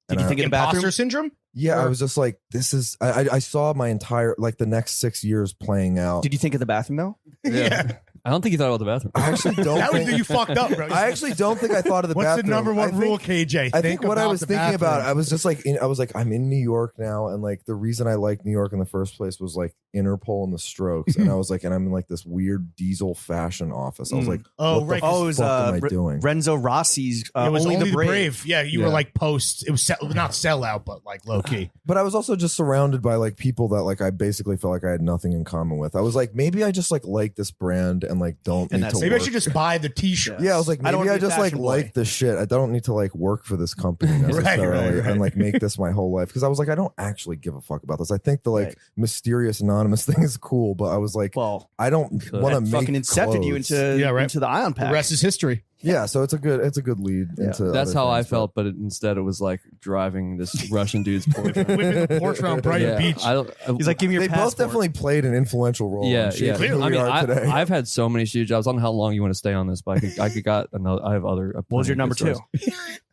Did And you I- think in the bathroom? Imposter syndrome? Yeah, I or- was just like, this is. I saw my entire like the next 6 years playing out. Did you think of the bathroom though? Yeah. I don't think you thought about the bathroom. I actually don't. That was think, you fucked up, bro. I actually don't think I thought of the What's bathroom. the number one I rule, think- KJ? I think what I about was the thinking about, bathroom. I was just like, I was like, I'm in New York now, and like the reason I like New York in the first place was like Interpol and the Strokes, and I was like, and I'm in like this weird diesel fashion office. I was like, Oh, what right. the Oh, it was fuck am I doing? Renzo Rossi's It was Only the Brave. Yeah, you were like post. It was not sellout, but like low key. But I was also just surrounded by like people that like I basically felt like I had nothing in common with. I was like, maybe I just like this brand and like don't And need to that's- Maybe work. I should just buy the T-shirt. Yeah, I was like, I don't maybe wanna I be a just like fashion boy. like the shit. I don't need to like work for this company necessarily right. and like make this my whole life. Because I was like, I don't actually give a fuck about this. I think the like Right. mysterious anonymous thing is cool, but I was like, Well, I don't want to that make fucking incepted you clothes. into the Ion The Pack. rest is history. Yeah, so it's a good lead into. That's other how I things, but- felt, but instead it was like driving this Russian dude's Porsche. Whipping the Porsche around Brighton Beach. I don't. He's like, give me your They both passport. definitely played an influential role. Yeah, in shaping yeah. who I we mean, are today. I've had so many shoe jobs. I don't know how long you want to stay on this, but I could got another. I have other. What was your number two?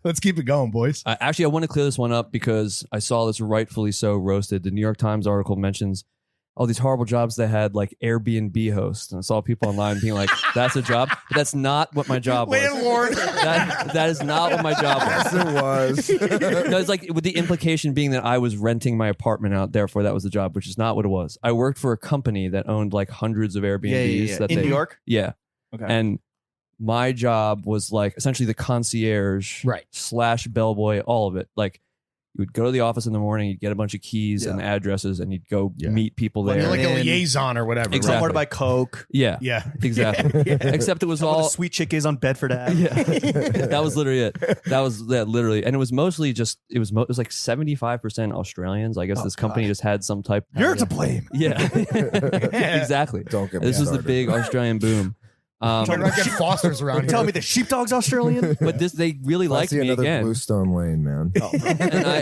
Let's keep it going, boys. Actually, I want to clear this one up because I saw this rightfully so roasted. The New York Times article mentions all these horrible jobs they had, like Airbnb host, and I saw people online being like, "That's a job," but that's not what my job was. Landlord. That is not what my job was. Yes, it was. No, it's like with the implication being that I was renting my apartment out, therefore that was the job, which is not what it was. I worked for a company that owned like hundreds of Airbnbs. That in they, New York. Yeah. Okay. And my job was like essentially the concierge Right. / bellboy, all of it. Like you would go to the office in the morning, you'd get a bunch of keys and addresses, and you'd go meet people Well, there. You're like a And- liaison or whatever. Exactly. Somewhere to buy Coke. Yeah, Yeah. exactly. Except it was All the all sweet chick is on Bedford Ave. yeah. That was literally it. That was literally, and it was mostly just it was like 75% Australians. I guess this company just had some type. You're to blame. Yeah, exactly. Don't get me This was the started. big Australian boom. We're not getting Fosters around here. Tell me the sheepdog's Australian. But they really If I liked see me another again, Bluestone Lane, man.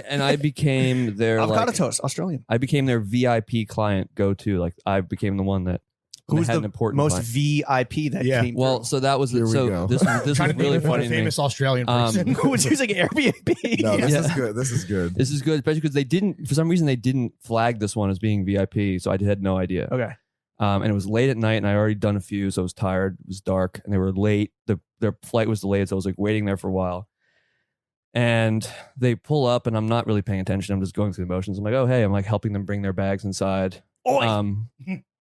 and I became their Avocado like, toast, Australian. I became their VIP client go to. Like I became the one that Who's had the an important most client. VIP that Yeah. came? Well, so that was Here we so go. this Trying was to really think of funny a to me. famous Australian person. who was using Airbnb? No, this Yeah. is good. This is good. This is good, especially because they didn't, for some reason, they didn't flag this one as being VIP, so I had no idea. Okay. And it was late at night, and I had already done a few, so I was tired. It was dark, and they were late. Their flight was delayed, so I was like waiting there for a while. And they pull up, and I'm not really paying attention. I'm just going through the motions. I'm like, oh hey, I'm like helping them bring their bags inside. Oi.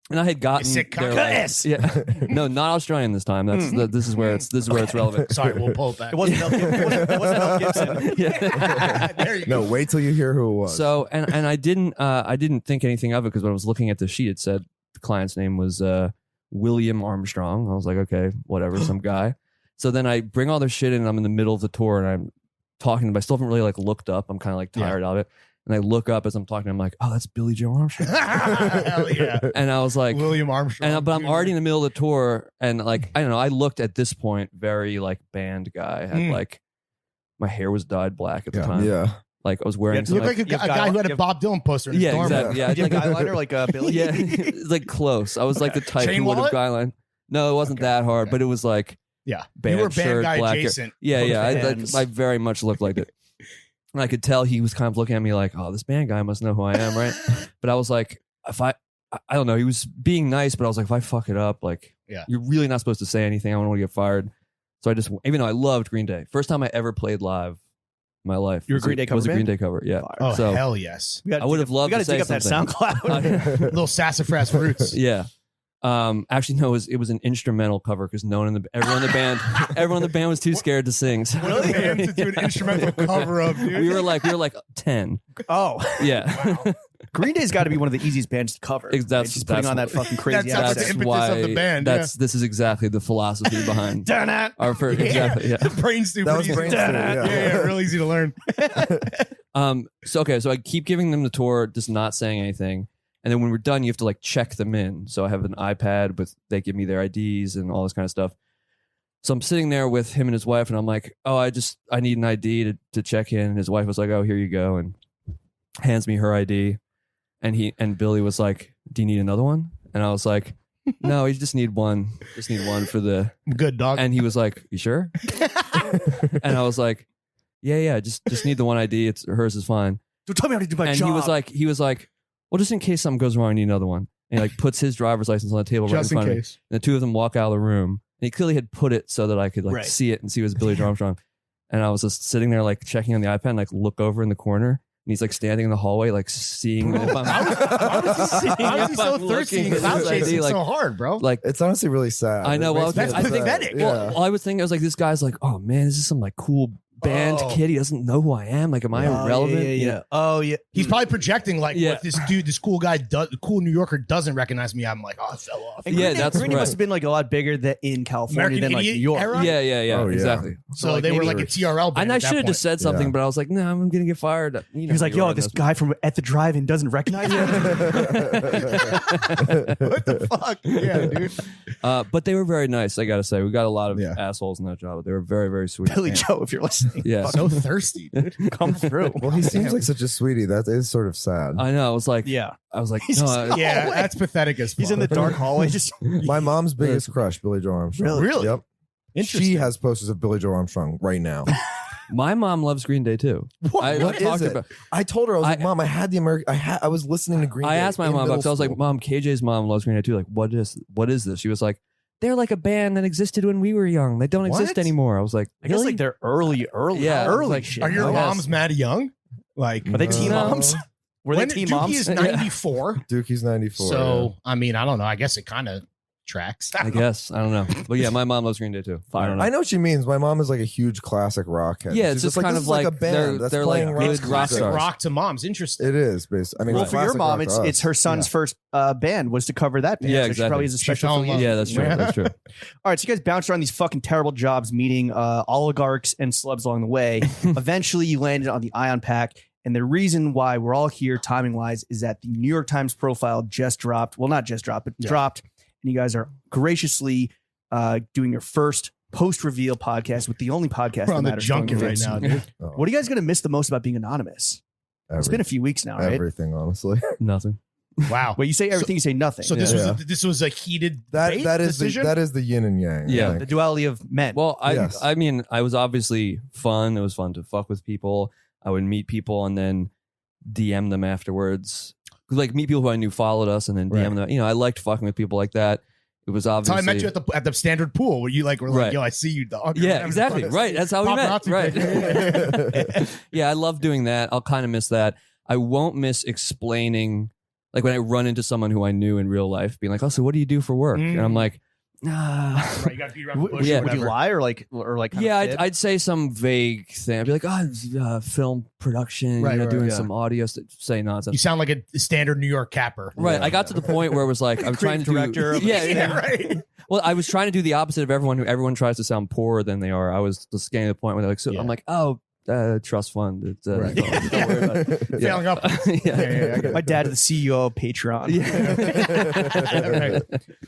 And I had gotten sick their, cunt. like- Yes. yeah, no, not Australian this time. This is where it's relevant. Sorry, we'll pull it back. It wasn't Mel Gibson. It wasn't Mel Gibson. Yeah. There you No, go. wait till you hear who it was. So and I didn't think anything of it because when I was looking at the sheet, it said the client's name was William Armstrong. I was like, okay, whatever, some guy. So then I bring all their shit in, and I'm in the middle of the tour, and I'm talking to them. I still haven't really like looked up. I'm kind of like tired of it, and I look up as I'm talking. I'm like, oh, that's Billy Joe Armstrong. Hell yeah. And I was like, William Armstrong. but I'm already in the middle of the tour, and like I don't know. I looked at this point very like band guy. I had like my hair was dyed black at the time. yeah. Like I was wearing You some You look like, like a You've guy who had got- a Bob Dylan poster in his yeah, dorm. exactly. Yeah, Did you have like, eyeliner like Billy? yeah, it's like close. I was like the type Chain who would have wallet? guideline. No, it wasn't that hard, but it was like Yeah. band You were band shirt, guy black hair. adjacent. Yeah, yeah. Bands. I very much looked like it. And I could tell he was kind of looking at me like, oh, this band guy must know who I am, right? But I was like, if I don't know, he was being nice, but I was like, if I fuck it up, like, Yeah. you're really not supposed to say anything. I don't want to get fired. So I just, even though I loved Green Day, first time I ever played live in my life. You were a was Green Day cover was a band? Green Day cover, yeah. Oh, So- hell yes. We gotta I would have loved We got to to dig say up that something. SoundCloud. Little sassafras roots. Yeah. Actually, no, it was an instrumental cover because everyone in the band was too scared to sing. So What a band to do an instrumental cover of, dude. we were like 10. Oh, Yeah. Green Day's got to be one of the easiest bands to cover. That's- just putting that's on that what- fucking crazy That's accent. the That's impetus why of the band, this is exactly the philosophy behind Darn it. our first. Exactly, yeah. Brain's super That was easy. brain Yeah, stew, yeah, real easy to learn. So I keep giving them the tour, just not saying anything. And then when we're done, you have to like check them in. So I have an iPad with they give me their IDs and all this kind of stuff. So I'm sitting there with him and his wife, and I'm like, oh, I need an ID to check in. And his wife was like, oh, here you go, and hands me her ID. And Billy was like, do you need another one? And I was like, no, you just need one. Just need one for the. I'm good, dog. And he was like, you sure? And I was like, yeah, just need the one ID. It's hers is fine. Don't tell me how to do my And job. he was like, well, just in case something goes wrong, I need another one. And he like puts his driver's license on the table Just right in in front of me. case. And the two of them walk out of the room. And he clearly had put it so that I could like Right. see it and see it was Billy Joe Armstrong. And I was just sitting there like checking on the iPad and like look over in the corner. he's like standing in the hallway, like seeing if I'm. How is he so thirsty and cloud chasing like, so hard, bro? Like, It's honestly really sad. I know. It Well, makes me that's I think pathetic. Well, I was thinking, I was like, this guy's like, oh man, is this some like cool band kid? He doesn't know who I am. Like, am I irrelevant? Yeah. Oh yeah. He's probably projecting like, Yeah. what this dude, this cool guy, cool New Yorker doesn't recognize me. I'm like, oh, I fell off. And Yeah, Green Day- that's Green Day right. must have been like a lot bigger in California American than like New Idiot York. era? Yeah, Oh, yeah. exactly. So like, they were maybe like a TRL band. And I at that should have point. just said something, Yeah. but I was like, no, I'm gonna get fired. You He know, was like, New "Yo, York this knows guy from at the drive-in doesn't recognize you." What the fuck? Yeah, dude. But they were very nice. I gotta say, we got a lot of Yeah. assholes in that job, but they were very, very sweet. Billy Joe, if you're listening, Yeah. So thirsty, dude. come through. Well, he seems like such a sweetie. That is sort of sad. I know. I was like, Yeah, I was like, He's no, just- Yeah, that's pathetic as fuck. he's in the dark hallway. Just My mom's biggest crush, Billy Joe Armstrong. Really? Yep. Interesting. She has posters of Billy Joe Armstrong right now. my mom loves Green Day too. What is talked it? about- I told her, I was like, I- Mom, I had the American. I was listening to Green Day. I asked my in mom about middle it. I was like, school. Mom, KJ's mom loves Green Day too. Like, what is this? She was like, they're like a band that existed when we were young. They don't exist What? anymore. I was like, I guess really? like they're early, Yeah, early like, shit. Are your I guess. moms mad young? Like, Are they teen No. moms? Were they when teen Dookie moms? is 94. Dookie's 94. So, I mean, I don't know. I guess it kind of tracks. I guess. I don't know. But yeah, my mom loves Green Day too. I don't know. I know what she means. My mom is like a huge classic rock head. Yeah, She's it's just like, kind this of is like a like band that's they're playing like rock good music. rock Classic stars. rock to moms. Interesting. It is based. I mean, Well, for your classic mom, rock to it's us. her son's first band was to cover that band. Yeah, so She exactly. probably has a She special fell in love. affiliation. Yeah, that's true. Yeah. That's true. All right, so you guys bounced around these fucking terrible jobs, meeting oligarchs and celebs along the way. Eventually, you landed on the Ion Pack. And the reason why we're all here, timing wise, is that the New York Times profile just dropped. Well, not just dropped, but dropped. And you guys are graciously doing your first post reveal podcast with the only podcast We're that on the matters going junket right forward. now, dude. Oh, What are you guys going to miss the most about being anonymous? It's been a few weeks now, right? everything, honestly. Nothing. Wow. Wait, you say everything, you say nothing. So this was a heated debate That is decision? the yin and yang. Yeah. I the think. duality of men. Well, Yes. I mean, I was obviously fun. It was fun to fuck with people. I would meet people and then DM them afterwards. Like meet people who I knew followed us and then DM them. You know, I liked fucking with people like that. It was That's obviously. how I met you at the standard pool where you like were like, Right. yo, I see you, dog. Yeah, exactly. Right. That's how we met. Paparazzi Right. Yeah, I love doing that. I'll kind of miss that. I won't miss explaining, like when I run into someone who I knew in real life, being like, "Oh, so what do you do for work?" And I'm like, Right, you got to beat around the bush. Yeah. or would you whatever. lie or like kind yeah, of fib? I'd say some vague thing. I'd be like, film production, Right, you know, right, doing yeah. some audio, say nonsense. You sound like a standard New York capper. Right. I got to the point where it was like, I'm trying to Creative director do. of- Yeah. right. Well, I was trying to do the opposite of everyone tries to sound poorer than they are. I was just getting to the point where they're like, so Yeah. I'm like, oh, trust fund. It's, Right. don't worry about it. Yeah. Failing up. Yeah. My dad is the CEO of Patreon. Yeah.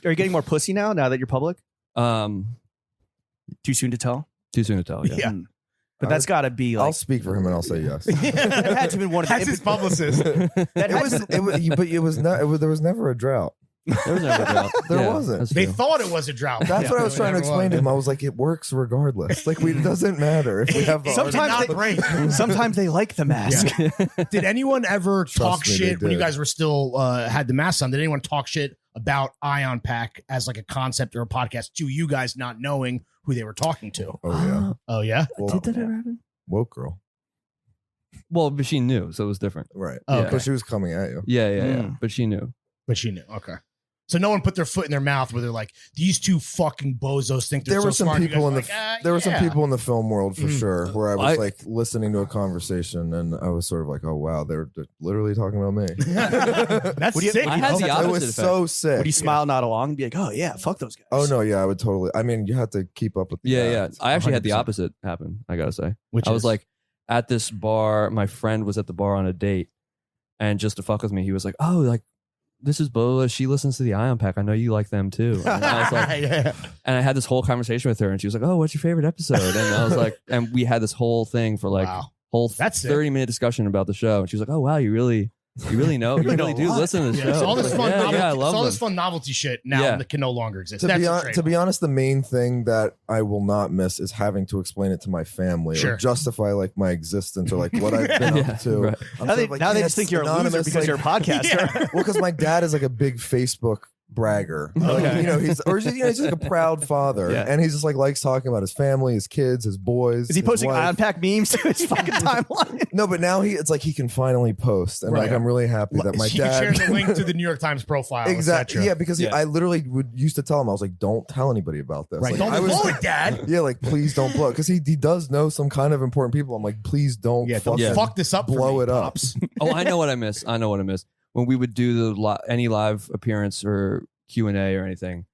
Are you getting more pussy now that you're public? Too soon to tell? Too soon to tell. Yeah. Yeah. But that's got to be I'll like speak for him and I'll say yes. that had to have been one of That's the his publicist. It was not. There was never a drought. There was never a doubt. There Yeah, wasn't. that's They true. thought it was a drought. That's what I was trying to explain to him. I was like, it works regardless. Like, it doesn't matter if we have the Sometimes Not they- break. sometimes they like the mask. Did anyone ever talk me, they shit when you did. guys were still had the mask on? Did anyone talk shit about Ion Pack as like a concept or a podcast to you guys not knowing who they were talking to? Oh yeah, Oh yeah. well, Did that ever happen? woke girl. Well, but she knew, so it was different. Right. Oh, okay. But she was coming at you. Yeah. Mm. But she knew. But she knew. Okay. So no one put their foot in their mouth where they're like, these two fucking bozos think they're There so were some smart. You people guys in were the like, there were some yeah. people in the film world for Mm. sure where I was I- like listening to a conversation and I was sort of like, oh wow, they're literally talking about me. That's Would you- sick. I had the It opposite was effect. so sick. Would you smile nod along and be like, oh yeah, fuck those guys? Oh no, yeah, I would totally. I mean, you have to keep up with. The Yeah. act. I actually had the 100%. opposite happen, I gotta say. Which I was is- like at this bar, my friend was at the bar on a date, and just to fuck with me, he was like, "Oh, like this is Bola. She listens to the Ion Pack. I know you like them too." And I was like, yeah. and I had this whole conversation with her, and she was like, "Oh, what's your favorite episode?" And I was like, and we had this whole thing for like Wow. whole That's sick. 30-minute discussion about the show, and she was like, "Oh wow, you really know, you really do listen to the Yeah, show." so all I was this like, fun, yeah, novelty, I love so all them. this fun novelty shit now Yeah. that can no longer exist. To That's be, a to be trademark. honest, the main thing that I will not miss is having to explain it to my family Sure. or justify like my existence or like what I've been Yeah, up to. right. I'm Now sort they, of like, now they yeah, just think it's you're a loser anonymous, because like- you're a podcaster. Well, because my dad is like a big Facebook bragger. Okay. You know, he's just like a proud father, Yeah. and he's just like likes talking about his family, his kids, his boys. Is he his posting wife. Ion Pack memes to his fucking timeline? No, but now it's like he can finally post, and like Right. I'm really happy that my He can dad share the link to the New York Times profile. exactly. etc. Yeah, because Yeah. I literally used to tell him, I was like, don't tell anybody about this. Right. Like, Don't I was blow it, Dad. yeah, like please don't blow it, because he does know some kind of important people. I'm like, please don't. Yeah, don't fucking fuck this up. blow for me, it up. Pops. Oh, I know what I miss. I know what I miss. When we would do any live appearance or Q&A or anything,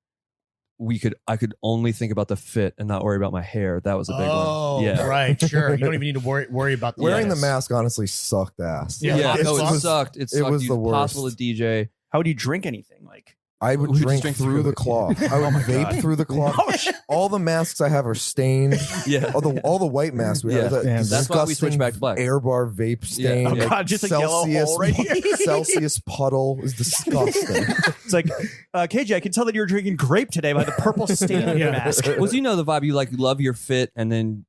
I could only think about the fit and not worry about my hair. That was a big one. Yeah. right. Sure. You don't even need to worry about the Wearing the yes. mask honestly sucked ass. Yeah. Yeah, It no, it sucks. sucked. It sucked. It was It the was impossible worst. to DJ. How would you drink anything? Like, I would We just drink drink through through the it. cloth. I would vape through the cloth. oh shit! All the masks I have are stained. Yeah. All the white masks we Yeah. have. Damn, that's why we switched disgusting back to black. Air bar vape stain. Yeah. Oh, God, just a yellow hole right here. Celsius puddle is disgusting. It's like, KJ, I can tell that you're drinking grape today by the purple stain on your mask. Well, you know the vibe. You like love your fit, and then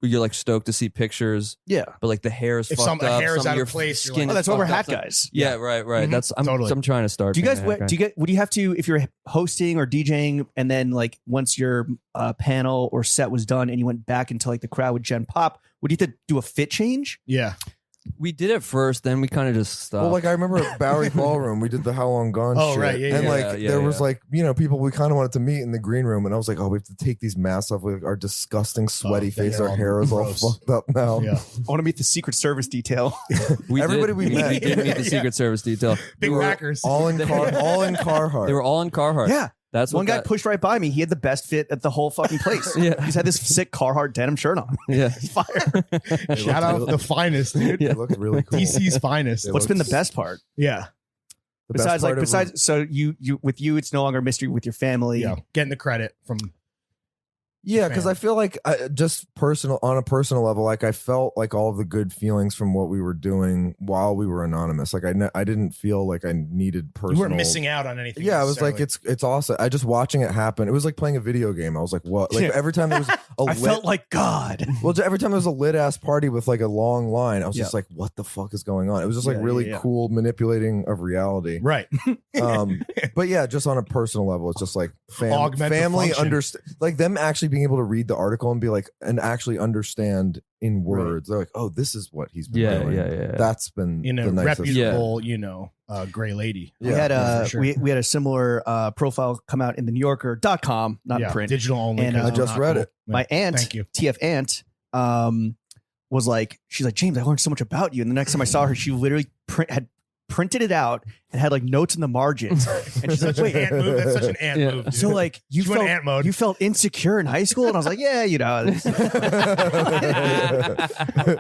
you're like stoked to see pictures, Yeah. but like the hair is If fucked some up. hair is some out of of your place, you're skin. like, Oh, is that's why we're fucked hat up. guys. Yeah, right. Mhm. That's Totally. I'm trying to start. Do you guys being a hat guy. would you have to, if you're hosting or DJing, and then like once your panel or set was done and you went back into like the crowd with Gen Pop, would you have to do a fit change? Yeah. We did it first, then we kind of just stopped. Well, like I remember at Bowery Ballroom, we did the How Long Gone Oh, shit. right, yeah, and yeah. like Yeah, there was yeah. like, people we kind of wanted to meet in the green room, and I was like, oh, we have to take these masks off. Like, our disgusting sweaty the face, hair our all hair is all gross. fucked up now. Yeah. I want to meet the Secret Service detail. everybody we met. we did meet the Yeah. Secret Service detail. Big We were Packers. all in Carhartt. They were all in Carhartt. Yeah. That's One what guy got- pushed right by me. He had the best fit at the whole fucking place. Yeah. He's had this sick Carhartt denim shirt on. Yeah. He's fire. Shout out the finest, dude. It looked really cool. DC's finest. It What's been the looks- best part? Yeah. The best Besides, part like, of it was- so you with you, it's no longer a mystery with your family. Yeah. Getting the credit from. Yeah, because fan. I feel like just on a personal level, like I felt like all of the good feelings from what we were doing while we were anonymous. Like I didn't feel like I needed personal. You weren't missing out on anything. Yeah, I was like, necessarily. it's awesome. I just watching it happen. It was like playing a video game. I was like, what? Like Yeah. every time there was a I lit, felt like God. well, every time there was a lit ass party with like a long line, I was Yeah. just like, what the fuck is going on? It was just like Yeah, really yeah, yeah. cool manipulating of reality. Right. But yeah, just on a personal level, it's just like Augment the family function. understand, like them actually being able to read the article and be like, and actually understand in words. They're like, oh, this is what he's been Yeah, doing. yeah. That's been In a the nicest. reputable, gray lady. We had for sure. we had a similar profile come out in the New Yorker.com, not in Yeah, print. digital only. And, 'cause I I'm just not read cool. it. Yeah. My aunt, Thank you. TF aunt, was like, she's like, James, I learned so much about you. And the next time I saw her, she literally had printed it out and had like notes in the margins. And she's like, Such an wait, ant move. That's such an ant Yeah. move. Dude. so like you She went felt ant mode. you felt insecure in high school? And I was like, yeah,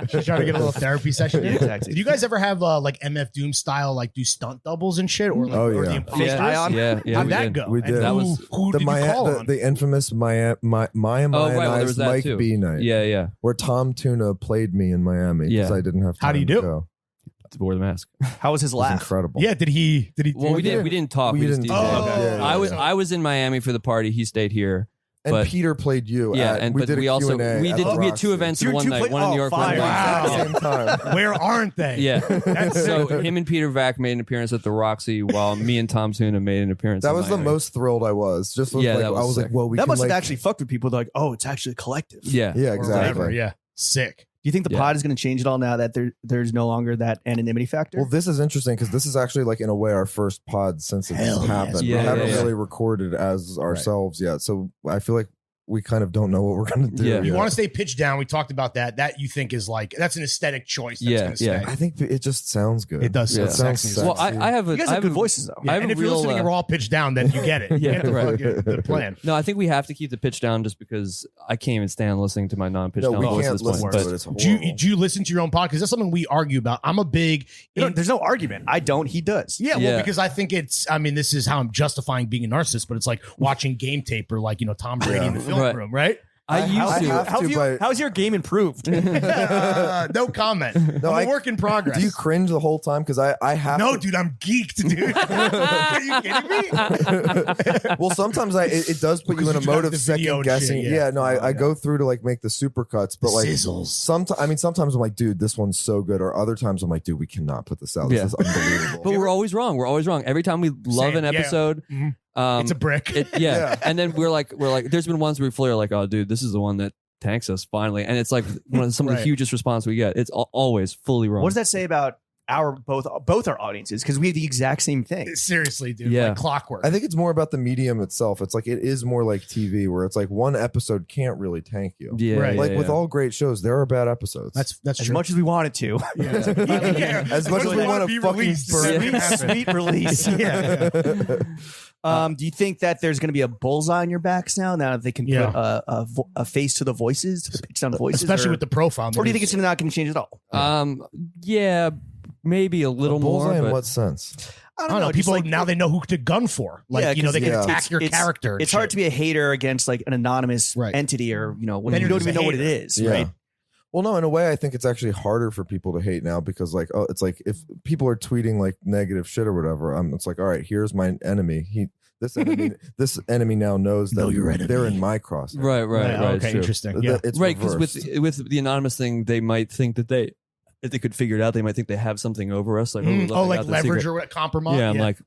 She's trying to get a little therapy session. Yeah, in. exactly. Did you guys ever have like MF Doom style, like do stunt doubles and shit, or like Oh, or yeah. the imposters? Yeah. How'd we that did. go? We And did. That who, was- who the did you call on? the infamous Maya Oh, right, well, there Mayonnaise was that Mike too. B night. Yeah. Where Tom Tuna played me in Miami because Yeah. I didn't have time. How do you to do? go. Wore the mask. how was his It was laugh? incredible. Yeah, did he? Well, we didn't talk. We We just didn't DJed. talk. Oh, okay. Yeah, I was in Miami for the party. He stayed here. And but- Peter played you. Yeah, at, and we but did a we also Q&A we at did the we had two Roxy. events in You one two night. played- One in New oh, York, one in fire. New York. Wow. At the same time. Where aren't they? Yeah. That's So sick. him and Peter Vack made an appearance at the Roxy, while me and Tom Tuna made an appearance. That in was the Miami. most thrilled I was. Just was Yeah, like, that was I was sick. like, whoa, we That can must have like, actually fucked with people. They're like, oh, it's actually collective. Yeah. Yeah, Or exactly. whatever, yeah. Sick. Do you think the Yeah. pod is going to change at all now that there's no longer that anonymity factor? Well, this is interesting because this is actually like in a way our first pod since it's Hell yes. happened. Yeah, we haven't yeah. really recorded as ourselves yet, so I feel like we kind of don't know what we're going to do. Yeah. You yet. want to stay pitched down. We talked about that. That you think is like, that's an aesthetic choice. That's Yeah, gonna stay. yeah. I think it just sounds good. It does Yeah. sound It sounds sexy. sexy. Well, I have a you guys I have have good voices though. I Yeah, have and a if you're real, listening and we're all pitched down, then you get it. You Yeah, get right. the plan. No, I think we have to keep the pitch down just because I can't even stand listening to my non-pitch No, down we voice at can't this point. listen to But it. It's Do you, horrible. do you listen to your own podcast? That's something we argue about. I'm a big There's no argument. I don't. He does. Yeah, well, Yeah. because I think this is how I'm justifying being a narcissist, but it's like watching game tape or like, Tom Brady in the film Right. room, right? I used to. How's your game improved? No comment. No, I'm a work in progress. Do you cringe the whole time? Because I have No, to. dude, I'm geeked, dude. Are you kidding me? Well, sometimes it does put you in a Because you mode have of the video second and guessing. shit, Yeah, yeah. no, I go through to like make the super cuts, but like Sizzles. sometimes I'm like, dude, this one's so good. Or other times I'm like, dude, we cannot put this out. This Yeah. is unbelievable. But we're always wrong. We're always wrong. Every time we love Same, an yeah. episode, Mhm. It's a brick. yeah. And then we're like, there's been ones where we are like, oh, dude, this is the one that tanks us finally. And it's like some of the Right. hugest response we get. It's always fully wrong. What does that say about both our audiences? Because we have the exact same thing. Seriously, dude. Yeah. Like clockwork. I think it's more about the medium itself. It's like it is more like TV, where it's like one episode can't really tank you. Yeah. Right. Like yeah, with yeah. all great shows, there are bad episodes. That's As true. much as we wanted to. Yeah. As much as we want to fucking released, burn it's not Sweet, gonna happen. sweet release. Yeah. Do you think that there's going to be a bullseye on your backs now that they can Yeah. put a face to the voices, to the pitch down voices? Especially or, with the profile. or do you think it's not going to change at all? Yeah, maybe a little more. Bullseye in But what sense? I don't know. just People like- now they know who to gun for. Like, Yeah, you know, they 'cause can yeah. attack your character. and It's hard shit. to be a hater against like an anonymous Right. entity, or when Then you you're don't just even a know what it hater. is, Yeah. right? Well, no, in a way, I think it's actually harder for people to hate now because, like, oh, it's like if people are tweeting like negative shit or whatever, it's like, all right, here's my enemy. This enemy now knows that Know your enemy. they're in my cross. right. Okay, it's true. interesting. Yeah. It's Right, because reversed. with the anonymous thing, they might think that if they could figure it out, they might think they have something over us. Like, look, I like got the leverage secret. or compromise. Yeah, I'm like,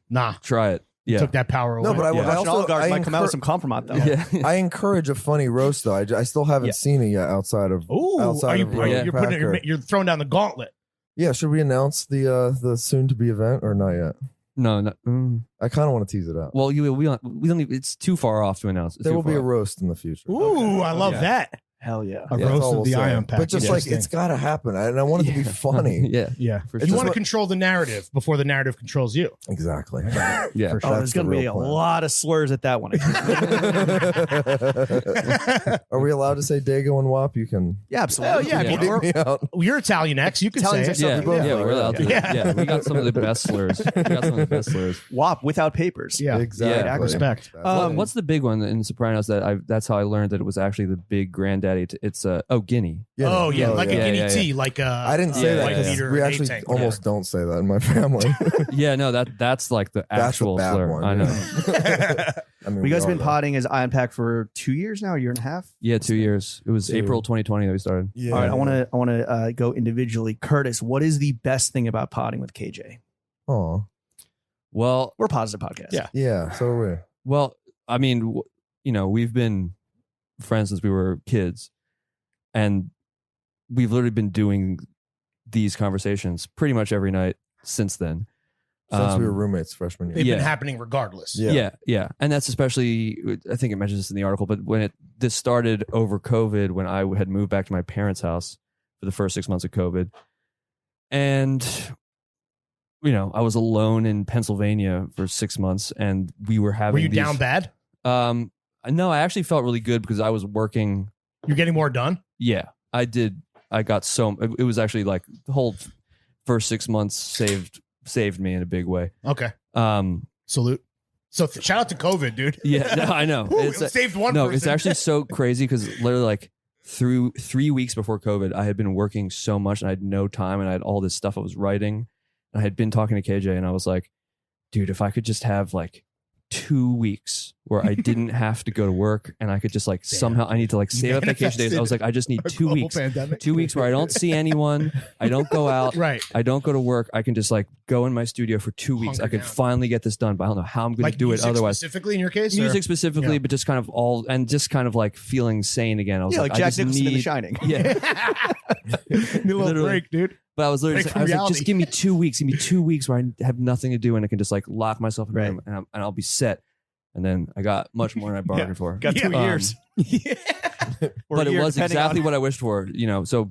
nah. try it. Yeah, Took that power away. No, but I Yeah. Russian also oligarchs might come out with some compromise though. yeah. I encourage a funny roast though. I still haven't Yeah. seen it yet outside of Ooh, outside of Yeah. you're putting Packer. you're throwing down the gauntlet. Yeah, should we announce the soon to be event or not yet? No. I kind of want to tease it out. Well, we don't even, it's too far off to announce. It's There too will be far a off. roast in the future. Ooh, I love Yeah. that. Hell yeah. A Yeah, that's roast all of we'll the say. ion pack. But just like it's got to happen, and I want it to be funny. Yeah, yeah. for You sure. want to what- control the narrative before the narrative controls you. Exactly. Yeah. For Oh, sure. there's going to be a lot of slurs at that one. Are we allowed to say Dago and Wop? You can Yeah, absolutely. Hell yeah, Yeah. I mean, bleep me out. You're Italian X. You can Italians say are it. some Yeah, people- yeah, we're allowed to. Yeah. Yeah, we got some of the best slurs. We got some of the best slurs. WAP without papers. Yeah. Exactly. Yeah, respect. What's the big one in Sopranos that's how I learned that it was actually the big granddaddy? It's Guinea. Oh yeah, like a yeah. guinea Yeah, yeah. tea, like a. I didn't say Yeah, that yeah, because yeah. we actually almost don't say that in my family. Yeah, no, that's like the That's the actual bad slur. one. I know. I mean, You guys we been are, potting as Ion Pack for 2 years now, a year and a half? Yeah, 2 years. It was Two. April 2020 that we started. though. Yeah. All right, I want to go individually. Curtis, what is the best thing about potting with KJ? Oh, Well, We're a positive podcast. Yeah. yeah. So are we. well, I mean, we've been friends since we were kids, and we've literally been doing these conversations pretty much every night since then. Since we were roommates freshman year. They've Yeah. been happening regardless. Yeah. Yeah, and that's especially. I think it mentions this in the article, but when this started over COVID, when I had moved back to my parents' house for the first 6 months of COVID, and I was alone in Pennsylvania for 6 months, and we were having. Were you these, down bad? No, I actually felt really good because I was working. You're getting more done. Yeah, I did. I got so. It was actually like the whole first 6 months saved me in a big way. Okay. Um, Salute. So shout out to COVID, dude. yeah, no, I know. Woo, it saved one No, person. it's actually so crazy because literally like through 3 weeks before COVID, I had been working so much and I had no time and I had all this stuff I was writing. And I had been talking to KJ and I was like, dude, if I could just have like 2 weeks where I didn't have to go to work and I could just like somehow I need to like save up vacation days. I was like, I just need 2 weeks. 2 weeks where I don't see anyone. I don't go out. Right. I don't go to work. I can just like go in my studio for 2 weeks. Hunker I could down. finally get this done, but I don't know how I'm going Like to do it music otherwise. Specifically in your case? or- Music specifically, Yeah. but just kind of all and just kind of like feeling sane again. I was Yeah, like, like I Jack just Nicholson in The need, Shining. yeah. New little Literally. break, dude. But I was literally, Break I was from like, just reality. give me 2 weeks. Give me 2 weeks where I have nothing to do and I can just like lock myself in a Right. room and I'll be set. And then I got much more than I bargained for. Got Yeah. 2 years. Or But a it year, was depending exactly on- what I wished for. So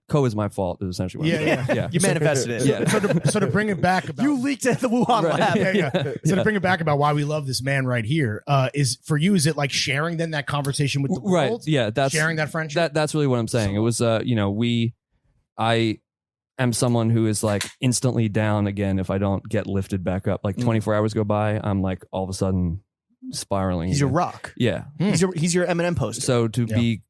Co is my fault. Is essentially what I'm Yeah, saying. yeah. You manifested it. Yeah. So to bring it back about You leaked at the Wuhan Right. lab. yeah, yeah. So to bring it back about why we love this man right here, is for you, is it like sharing then that conversation with the Right. world? Yeah. That's Sharing that friendship? That's really what I'm saying. It was, I am someone who is like instantly down again if I don't get lifted back up. Like 24 hours go by, I'm like all of a sudden spiraling. He's your rock. Yeah. He's your Eminem poster. So to be,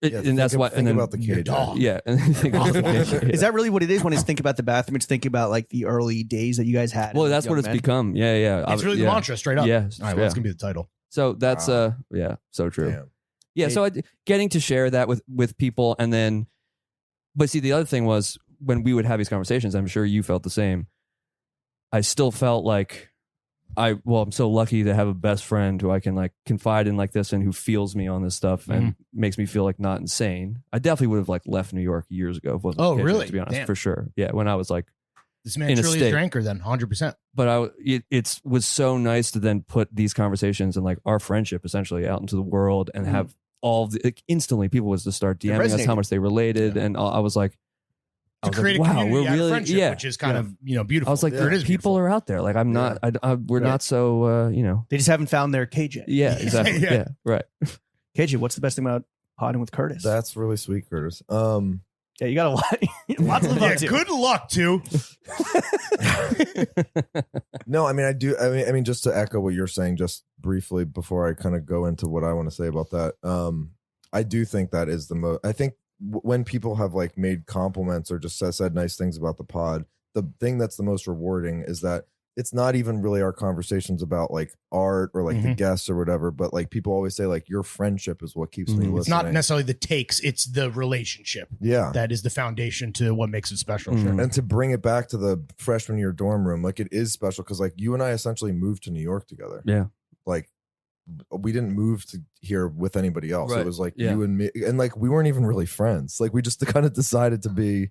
and that's why. Think about the cage. Yeah. And think about the cage. Is that really what it is when it's thinking about the bathroom? It's thinking about like the early days that you guys had. Well, as that's young what it's men? become. Yeah. It's really the mantra, straight up. Yeah. All right, well, that's gonna be the title. So that's so true. Damn. Yeah. So getting to share that with people, and then, but see, the other thing was when we would have these conversations, I'm sure you felt the same. I still felt like I'm so lucky to have a best friend who I can like confide in like this and who feels me on this stuff and makes me feel like not insane. I definitely would have like left New York years ago. If it wasn't Oh, the case, really? To be honest, Damn. for sure. Yeah. When I was like, This man in a truly is state. a drinker then, 100%. but it was so nice to then put these conversations and like our friendship essentially out into the world and have all the, like, instantly people was to start DMing us how much they related. And I was like, To create a wow, community we're out of really, friendship, which is kind of, beautiful. I was like, It is people beautiful. are out there. Like I'm not, we're not so, They just haven't found their cage yet. yeah, exactly. Yeah. Yeah, right. KJ, what's the best thing about potting with Curtis? That's really sweet, Curtis. Yeah, you got a lot. Lots to live up to. Good luck, too. No, I mean, I mean, just to echo what you're saying, just briefly before I kind of go into what I want to say about that. I do think that is the most. I think when people have like made compliments or just said nice things about the pod, the thing that's the most rewarding is that it's not even really our conversations about like art or like the guests or whatever, but like people always say like your friendship is what keeps me listening. It's not necessarily the takes, it's the relationship. Yeah. That is the foundation to what makes it special. And to bring it back to the freshman year dorm room, like it is special because like you and I essentially moved to New York together. Yeah. Like we didn't move to here with anybody else. Right. It was like Yeah. you and me, and like we weren't even really friends. Like we just kind of decided to be.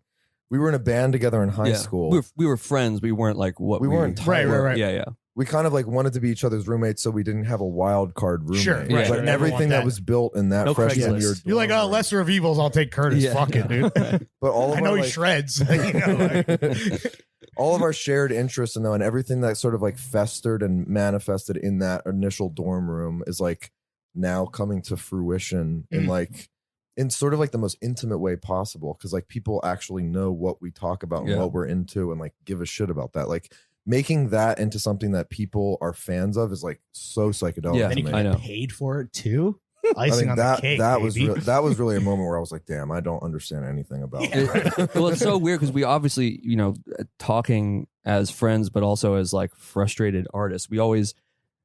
We were in a band together in high school. We were friends. We weren't like what We weren't tight. Right. Yeah. We kind of like wanted to be each other's roommates, so we didn't have a wild card roommate. Sure, right, But right. everything Never want that that. was built in that No freshman Craigslist. year, You're like, dorm oh, room. lesser of evils, I'll take Curtis. Yeah. Fuck it, dude. But all of I our, know he like, shreds. Like, all of our shared interests and everything that sort of like festered and manifested in that initial dorm room is like now coming to fruition in like in sort of like the most intimate way possible, because like people actually know what we talk about and what we're into and like give a shit about that. Like making that into something that people are fans of is like so psychedelic. Yeah, to then he me. I know. paid for it too. I Icing think on that the cake. that was baby. that was really a moment where I was like, damn, I don't understand anything about it. Well, it's so weird because we obviously, talking as friends, but also as like frustrated artists, we always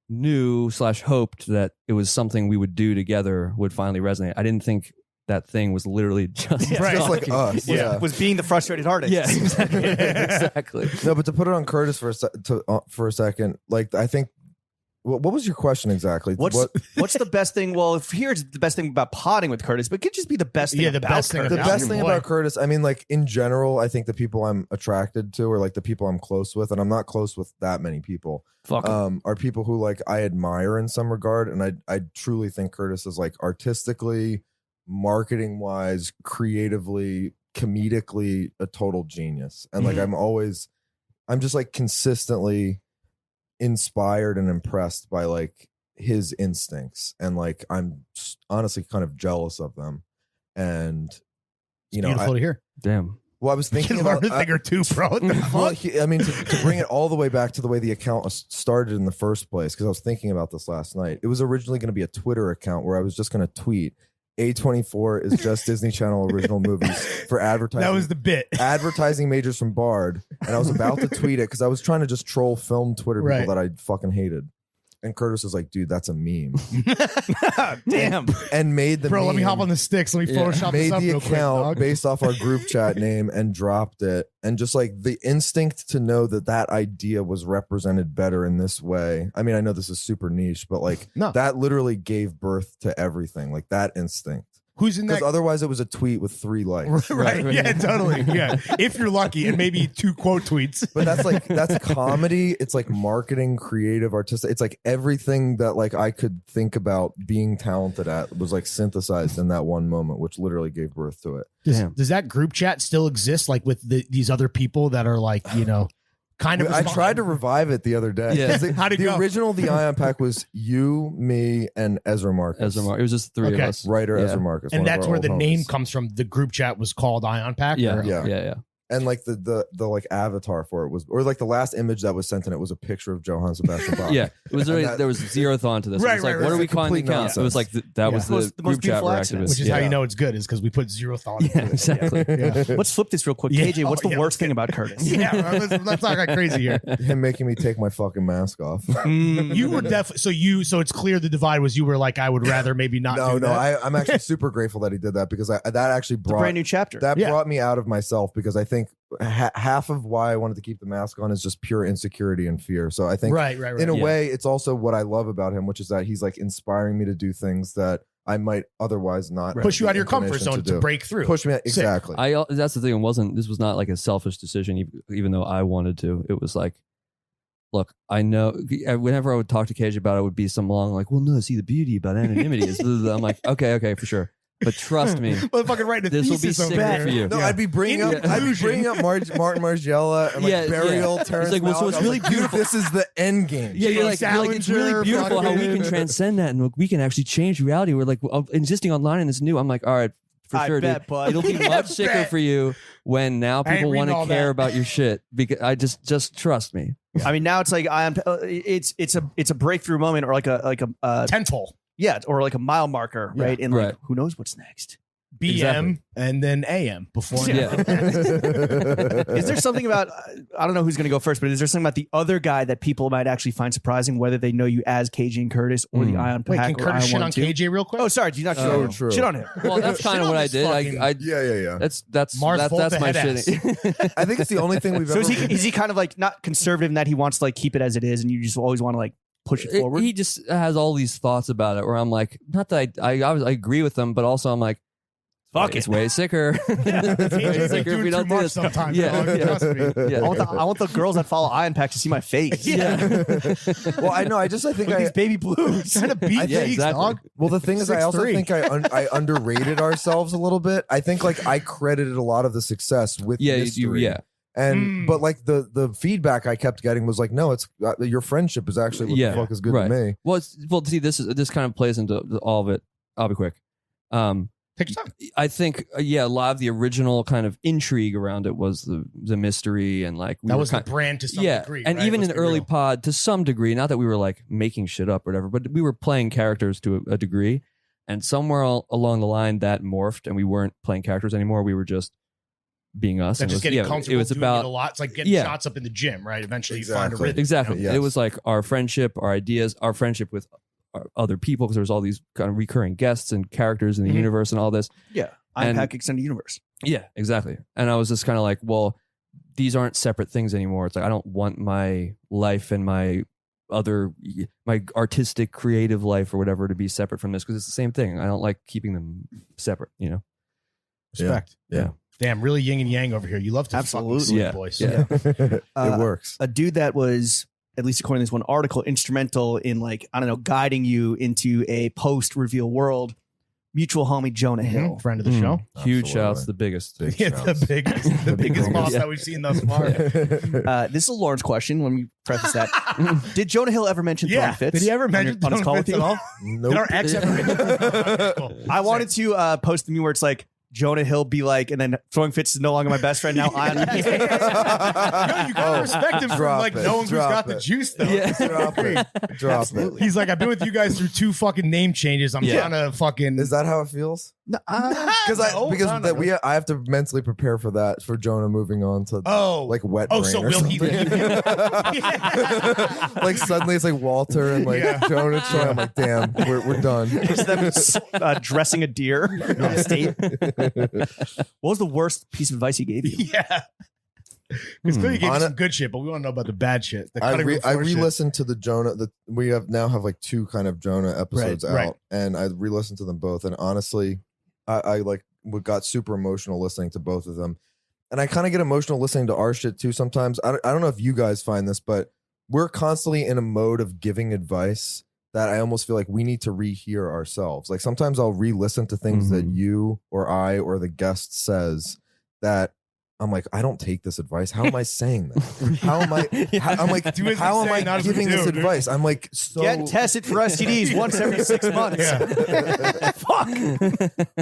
knew / hoped that it was something we would do together would finally resonate. I didn't think that thing was literally just Just like us. Yeah. Was being the frustrated artist. Yeah, exactly. Exactly. No, but to put it on Curtis for a second, like I think, what was your question exactly? What's the best thing? Well, if here's the best thing about potting with Curtis, but it could just be the best thing. Yeah, the about best thing Curtis. the about best your thing boy. about Curtis? I mean, like in general, I think the people I'm attracted to are like the people I'm close with, and I'm not close with that many people. Fuck 'em. Are people who like I admire in some regard, and I truly think Curtis is like artistically, marketing wise, creatively, comedically a total genius, and like I'm just like consistently inspired and impressed by like his instincts, and like I'm honestly kind of jealous of them. And Beautiful to hear. Damn. well, I was You thinking can learn about a thing or two, bro. What the well, fuck? I mean, to bring it all the way back to the way the account was started in the first place, because I was thinking about this last night. It was originally going to be a Twitter account where I was just going to tweet, A24 is just Disney Channel original movies for advertising. That was the bit. Advertising majors from Bard, and I was about to tweet it because I was trying to just troll film Twitter people Right. that I fucking hated. And Curtis was like, "Dude, that's a meme," Damn. and made the Bro, meme, let me hop on the sticks. Let me Photoshop made this up the real account quick, dog. based off our group chat name and dropped it. And just like the instinct to know that idea was represented better in this way. I mean, I know this is super niche, but like No. that literally gave birth to everything. Like that instinct. Who's in Because that? otherwise it was a tweet with 3 likes. Right. Yeah, totally. Yeah. If you're lucky, and maybe 2 quote tweets. But that's comedy. It's like marketing, creative, artistic. It's like everything that like I could think about being talented at was like synthesized in that one moment, which literally gave birth to it. Does that group chat still exist? Like with these other people that are like, kind of. I tried to revive it the other day. Yeah. How'd it the go? original The Ion Pack was you, me, and Ezra Marcus. It was just 3 of us. Writer Yeah. Ezra Marcus. one And of that's our where old the name homies. comes from. The group chat was called Ion Pack. Yeah. or- Yeah. Yeah. And like the like avatar for it was, or like the last image that was sent in, it was a picture of Johann Sebastian Bach. Yeah, it was really, there was zero thought to this. Right, It was like, right, what right. are we It's calling the complete account? It was like that was Yeah. the The most group chat beautiful we're accident. activists. Which is how you know it's good, is because we put zero thought into Yeah, it. exactly. Yeah. Let's flip this real quick. Yeah. KJ, what's Oh, the yeah, worst thing about Curtis? Yeah, let's not get crazy here. Him making me take my fucking mask off. You were definitely so it's clear the divide was you were like, I would rather maybe not. No, do no, that. I'm actually super grateful that he did that, because that actually It's a brought brand new chapter. that Yeah. brought me out of myself, because I think half of why I wanted to keep the mask on is just pure insecurity and fear. So I think right. in a Yeah. way, it's also what I love about him, which is that he's like inspiring me to do things that I might otherwise not push you have out of the your comfort inclination zone to do. break through. Push me out, exactly. That's the thing. This was not like a selfish decision, even though I wanted to. It was like, look, I know whenever I would talk to Cage about it, would be some long like, well, no, see, the beauty about anonymity is. I'm like, okay, for sure. But trust me, Motherfucking writing a this will be thesis over sicker here. for you. No, Yeah. I'd be bringing up Martin Margiela and like Yeah, Burial yeah. Terrence It's like, well, so Malick. it's I was really like, dude, this is the end game. Yeah, you're like, it's really Salinger, beautiful how we fucking- can transcend that and look, we can actually change reality. We're like insisting on line and it's new. I'm like, all right, for I sure, bet, dude. bud. It'll be Yeah, much sicker bet. for you when now I ain't people want reading all to care that. about your shit. Because I just trust me. I mean, now it's like it's a breakthrough moment, or like a Tenfold. yeah, or like a mile marker, Yeah. right? And like, Right. who knows what's next? BM Exactly. and then AM before. and Yeah. after. Is there something about I don't know who's going to go first, but is there something about the other guy that people might actually find surprising, whether they know you as KJ and Curtis or the Ion Wait, Pack can or Curtis Ion shit 1 on 2? KJ real quick? Oh, sorry, do you not shit So on him? true. Shit on him. Well, that's Shit kind of on what I this did. fucking- I Yeah. that's Mars that's my Volta head shit. I think it's the only thing we've So ever. is he kind of like not conservative in that he wants to like keep it as it is, and you just always want to like push it forward? He just has all these thoughts about it where I'm like, not that I agree with them, but also I'm like, Fuck it's it. way sicker. It's way KJ's like sicker if doing we too don't do much this. sometimes. Yeah, dog. yeah. Trust me. Yeah. I want the girls that follow Ion Pack to see my face. Yeah. Well, I know. I think Look at these baby blues. Trying to beat Yeah, Jakes, exactly. dog. Well, the thing is, I also 6'3". think I underrated ourselves a little bit. I think like I credited a lot of the success with Yeah, mystery. yeah. And but like the feedback I kept getting was like, no, it's your friendship is actually what Yeah, the fuck is good right. to me. Well, see, this kind of plays into all of it. I'll be quick. Take your time. I think, a lot of the original kind of intrigue around it was the mystery and like we That were was the kind, brand to some yeah, degree. and right? even Let's in be early real. pod to some degree. Not that we were like making shit up or whatever, but we were playing characters to a degree. And somewhere along the line that morphed, and we weren't playing characters anymore. We were just being us. That's and just it was, getting comfortable. It was doing about it a lot. It's like getting Yeah. shots up in the gym, right? Eventually, you find a Exactly. rhythm. exactly. Yes. It was like our friendship, our ideas, our friendship with other people, because there was all these kind of recurring guests and characters in the Mhm. universe and all this. Yeah, Ion And- Pack Extended Universe. Yeah, exactly. And I was just kind of like, well, these aren't separate things anymore. It's like I don't want my life and my artistic creative life or whatever to be separate from this, because it's the same thing. I don't like keeping them separate, you know. Respect. Yeah. Damn, really yin and yang over here. You love to Absolutely. fucking sleep, Yeah. boys. Yeah. It Uh, works. A dude that was, at least according to this one article, instrumental in like, I don't know, guiding you into a post-reveal world. Mutual homie Jonah Hill. Mhm. Friend of the Mm. show. Huge Absolutely. shouts, the biggest. Big Yeah, shouts. the biggest boss Yeah. that we've seen thus far. This is a Lawrence question. Let me preface that. Did Jonah Hill ever mention throwing Yeah. fits? Did he ever on mention on his call throwing with fits you? at all? Nope. Did our ex ever mention? Cool. I wanted to post the meme where it's like Jonah Hill be like, and then throwing fits is no longer my best friend now. Yo, you gotta respect him for drop like it, knowing who's drop got the it. juice though. Yeah. Drop it. Drop it. He's like, I've been with you guys through 2 fucking name changes. I'm Yeah. trying to fucking. Is that how it feels? because I have to mentally prepare for that, for Jonah moving on to like wet Oh, brain so or will he something. leave? Like suddenly it's like Walter and like Yeah. Jonah Troy. I'm like, damn, we're done. Just them dressing a deer on a state. What was the worst piece of advice he gave you? Yeah. Because clearly he gave you On some a- good shit, but we want to know about the bad shit. The I cutting room floor shit. re-listened to the Jonah. We now have like 2 kind of Jonah episodes out, right. and I re-listened to them both. And honestly, I got super emotional listening to both of them, and I kind of get emotional listening to our shit too sometimes. I don't know if you guys find this, but we're constantly in a mode of giving advice that I almost feel like we need to rehear ourselves. Like sometimes I'll re-listen to things that you or I or the guest says that I'm like, I don't take this advice. How am I saying that? How am I? I'm like, Do as how we am say, I not as we giving do, this dude. advice? I'm like, so Get tested for STDs once every 6 months. Fuck.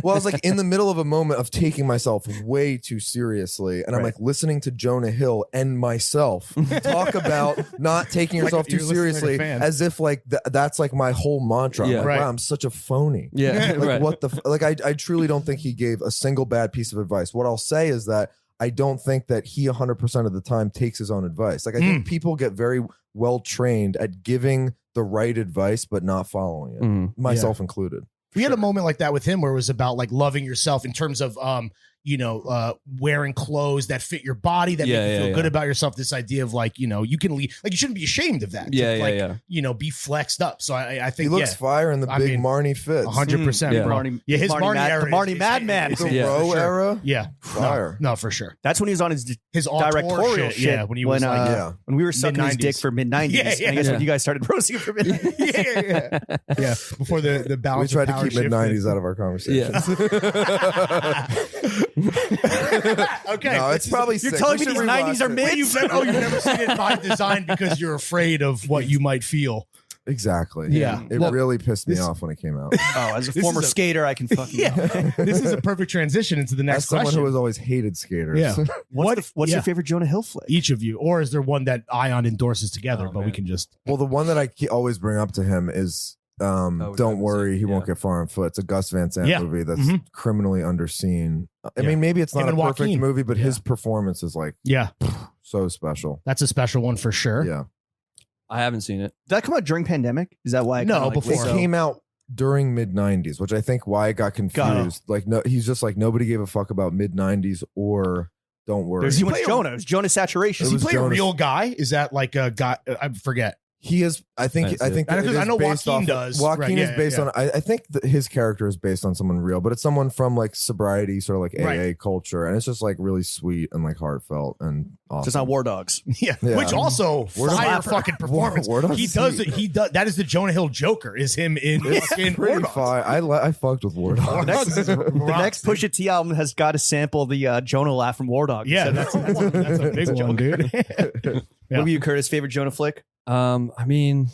Well, I was like in the middle of a moment of taking myself way too seriously, and I'm like listening to Jonah Hill and myself talk about not taking Like yourself if too you're listening to seriously, fans. as if like that's like my whole mantra. I'm Yeah. like, Right. wow, I'm such a phony. Yeah, Like right. what the like? I truly don't think he gave a single bad piece of advice. What I'll say is that I don't think that he 100% of the time takes his own advice. Like I think people get very well trained at giving the right advice but not following it, Mhm. myself included. We had a moment like that with him where it was about like loving yourself in terms of wearing clothes that fit your body, that Yeah, make you feel yeah, good yeah. about yourself. This idea of like, you can leave, like you shouldn't be ashamed of that. Yeah, to, yeah, like, yeah. be flexed up. So I He think looks fire in the I big mean, Marnie fits. 100%, Yeah. bro. Marnie- Yeah, his Marnie Marnie Mad- era, the Marnie is- Madman. is- The is- Row for sure. era, Yeah, fire. no, for sure. That's when he was on his His auteur directorial shit, shit. yeah, when he was like, Yeah. when we were sucking his Mid-90s. dick for mid-90s. Yeah, And I guess yeah. when you guys started roasting for mid-90s. yeah, before the We balance. tried of to power keep mid '90s shifted. out of our conversation. Okay, No, it's probably You're sick. telling We me should these 90s are rewatch it. mid? You've never seen it by design because you're afraid of what you might feel. Exactly. Yeah. It Look, really pissed me this- off when it came out. Oh, as a This former is a- skater, I can fucking. Yeah, this is a perfect transition into the As next someone question. who has always hated skaters. Yeah. What's yeah. your favorite Jonah Hill flick? Each of you, or is there one that Ion endorses together? Oh, but we man. can just Well, the one that I always bring up to him is Don't Worry, He Won't Get Far on Foot. It's a Gus Van Sant Yeah. movie that's Mhm. criminally underseen. I Yeah. mean, maybe it's Him not a and perfect Joaquin. movie, but his performance is like yeah, so special. that's a special one for sure. Yeah. I haven't seen it. Did that come out during pandemic? Is that why? it No, kinda, like, before. It was so- came out during mid '90s, which I think why I got confused. Like, no, he's just like nobody gave a fuck about mid '90s or Don't Worry. There's too much play a- Jonah. It was Jonah saturation. Does It he was play a Jonas. real guy? Is that like a guy? I forget. He is. I think. That's I it. think. I that know- it I is know based Joaquin off- does. Joaquin Right, is yeah, based yeah. on. I think that his character is based on someone real, but it's someone from like sobriety, sort of like AA Right. culture, and it's just like really sweet and like heartfelt and awesome. Just not War Dogs. Yeah, Yeah. which also Word of fire mouth. fucking performance. Word of He mouth. does it. He does. That is the Jonah Hill Joker. Is him in It's fucking pretty War Dogs. fire. I fucked with War Dogs. The next Pusha T album has got to sample the Jonah laugh from War Dogs. Yeah, So that's a big one, dude. What Yeah. were you, Curtis? Favorite Jonah flick? I mean,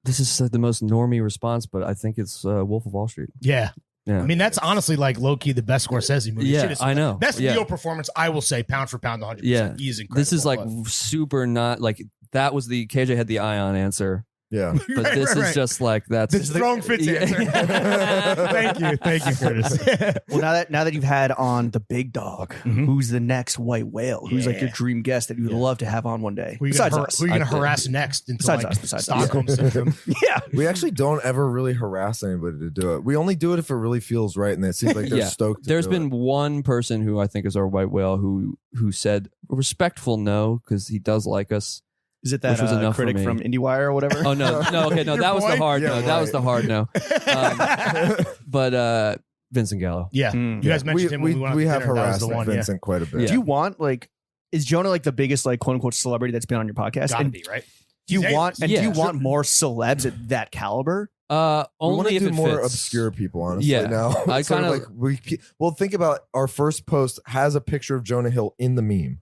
this is the most normie response, but I think it's Wolf of Wall Street. Yeah. Yeah. I mean, that's honestly like low key the best Scorsese movie. Yeah, Shit is- I know. Best Yeah. Leo performance, I will say, pound for pound, 100%. Yeah. He is incredible. This is like but- super not like that was the KJ had the Ion answer, Yeah. but Right, this right, is right. just like that's the throne fits Yeah. answer. Thank you, Curtis. Well, now that you've had on the big dog, Mhm. who's the next white whale? Who's like your Yeah. dream guest that you would Yeah. love to have on one day? Who are you Besides gonna, us. who are you gonna I think- harass next into Besides like us, besides us. Stockholm syndrome? Yeah. We actually don't ever really harass anybody to do it. We only do it if it really feels right, and it seems like they're Yeah. stoked. To There's do been it. one person who I think is our white whale who said a respectful no because he does like us. Is it that Which was enough for critic me. from IndieWire or whatever? Oh no, okay, no, Your that was the boy? hard Yeah, no. That was right. the hard no. But Vincent Gallo. Yeah, Mm. you guys mentioned him when we went out we to have dinner. That was harassed the one. Vincent quite a bit. Yeah. Do you want is Jonah like the biggest like quote unquote celebrity that's been on your podcast? Gotta And be right. do you He's want Yeah. do you want more celebs at that caliber? We want Only to if do it more fits. obscure people, honestly. Yeah. Now, I Sort of kinda- well, think about our first post has a picture of Jonah Hill in the meme.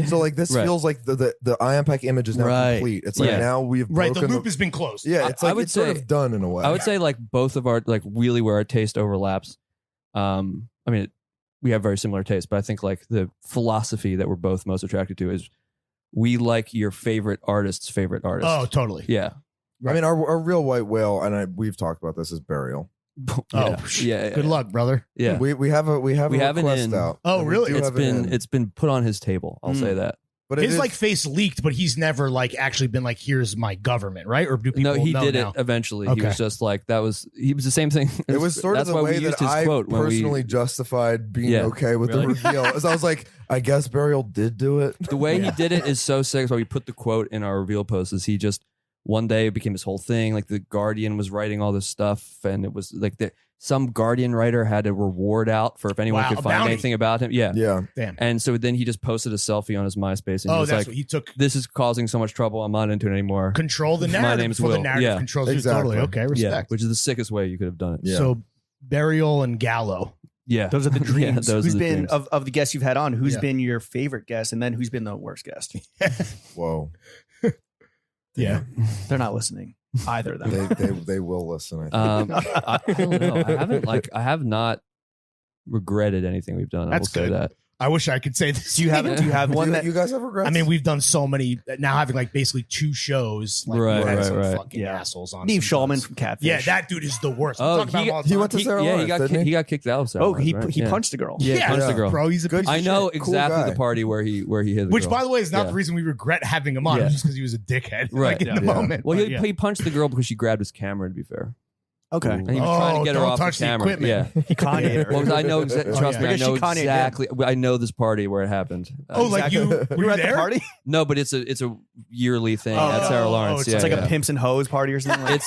So like this Right. feels like the Ion Pack image is now Right. complete. It's like Yeah. now we've Right, the broken loop has been closed. yeah. It's I like would it's sort say- of done in a way. I would say like both of our like really where our taste overlaps. I mean, we have very similar tastes, but I think like the philosophy that we're both most attracted to is we like your favorite artist's favorite artist. Oh, totally. yeah. I mean, our real white whale, and we've talked about this, is Burial. yeah. Oh, yeah. Good luck, brother. Yeah. We have a We have an request in. out. Oh, And we really? do It's have an in. been put on his table. I'll say that. But it His is- like face leaked, but he's never like actually been like, "Here's my government," right? Or do people No, he know did now? it eventually. Okay. He was just like he was the same thing. It was sort of That's the why way we used that his I quote when personally justified being Yeah. okay with the Really? reveal. As I was like, I guess Burial did do it. the way he did it is so sick. So we put the quote in our reveal post. Is he just one day it became this whole thing? Like the Guardian was writing all this stuff, and it was like some Guardian writer had a reward out for if anyone Wow, could a find bounty. anything about him. Yeah. Yeah. Damn. And so then he just posted a selfie on his MySpace, and he Oh, was that's like, what he took. "This is causing so much trouble. I'm not into it anymore." Control the My narrative name's before the Will. narrative Yeah. controls you. Exactly. Totally. Okay, Yeah, respect. which is the sickest way you could have done it. Yeah. So, Burial and Gallo. Yeah. Those are the dreams. those Who's are the been dreams. of the guests you've had on? Who's Yeah. been your favorite guest, and then who's been the worst guest? Whoa. Yeah. They're not listening either. Of them. They will listen. I think. I don't know. I have not regretted anything we've done. I will That's say good. that. I wish I could say this. Do you have one that? you guys have regrets? I mean, we've done so many now, having like basically 2 shows. Like, Right, we've had right, some right. fucking assholes on. Neve Shulman sometimes. from Catfish. Yeah, that dude is the worst. We Oh, talk about him all the he time. went to Sarah Lawrence, didn't he got kicked out of Sarah Oh, Lawrence, he right? he Yeah. punched the girl. Yeah, he punched the girl. bro. He's a Good piece of I know shit. Cool exactly guy. the party where he hit the Which, girl. by the way, is not Yeah. the reason we regret having him on. Yeah. Just because he was a dickhead, Right. Like, in the Yeah. moment. Well, But, he, yeah. he punched the girl because she grabbed his camera. To be fair, Okay. and he was trying to get her don't off the touch the camera. equipment. Yeah. He Kanye. Well, I know. Trust me, I I guess know she Kanye did. exactly. I know this party where it happened. Oh, like you were You were at there? the party? No, but it's a yearly thing Oh, at Sarah Lawrence. it's Yeah, It's like yeah. a pimps and hoes party or something. Like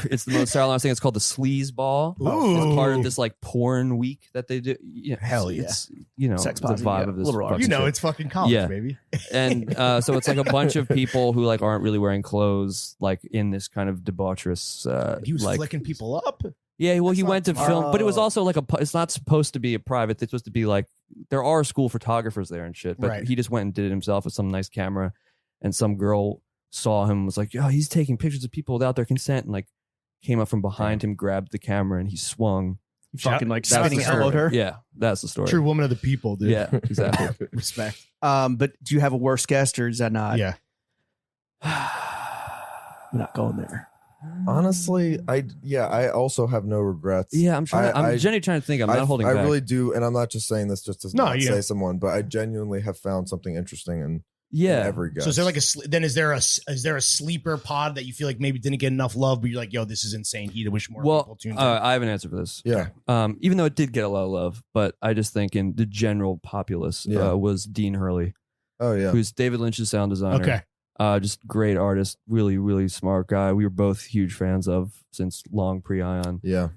It's the most Sarah Lawrence thing. It's called the Sleaze Ball. Ooh. It's part of this like porn week that they do. Yeah, Hell yeah. It's, you know, Sex the positive, vibe yeah. of this. Liberal fucking You know, shit. it's fucking college, Yeah. baby. And so it's like a bunch of people who like aren't really wearing clothes, like in this kind of debaucherous. He was like, flicking people up. Yeah, well, he That's went to not film, but it was Oh. also like it's not supposed to be a private. It's supposed to be like there are school photographers there and shit. But Right. he just went and did it himself with some nice camera, and some girl saw him and was like, "Oh, he's taking pictures of people without their consent," and like came up from behind him, grabbed the camera, and he swung. fucking like That's spinning the story. elbowed her. Yeah, that's the story. True woman of the people, dude. Yeah, exactly. Respect. But do you have a worse guest or is that not? Yeah. We're not going there. Honestly, I also have no regrets. Yeah, I'm trying. I'm genuinely trying to think. I'm not holding I back. really do, and I'm not just saying this just to No, not yeah. say someone, but I genuinely have found something interesting in yeah. every guest. So is there like then is there a sleeper pod that you feel like maybe didn't get enough love, but you're like, yo, this is insane. He'd wish more people Well, tuned in. I have an answer for this. Yeah. Even though it did get a lot of love, but I just think in the general populace Yeah. was Dean Hurley, Oh yeah. who's David Lynch's sound designer. Okay. Just great artist, really, really smart guy. We were both huge fans of since long pre-Ion. Yeah.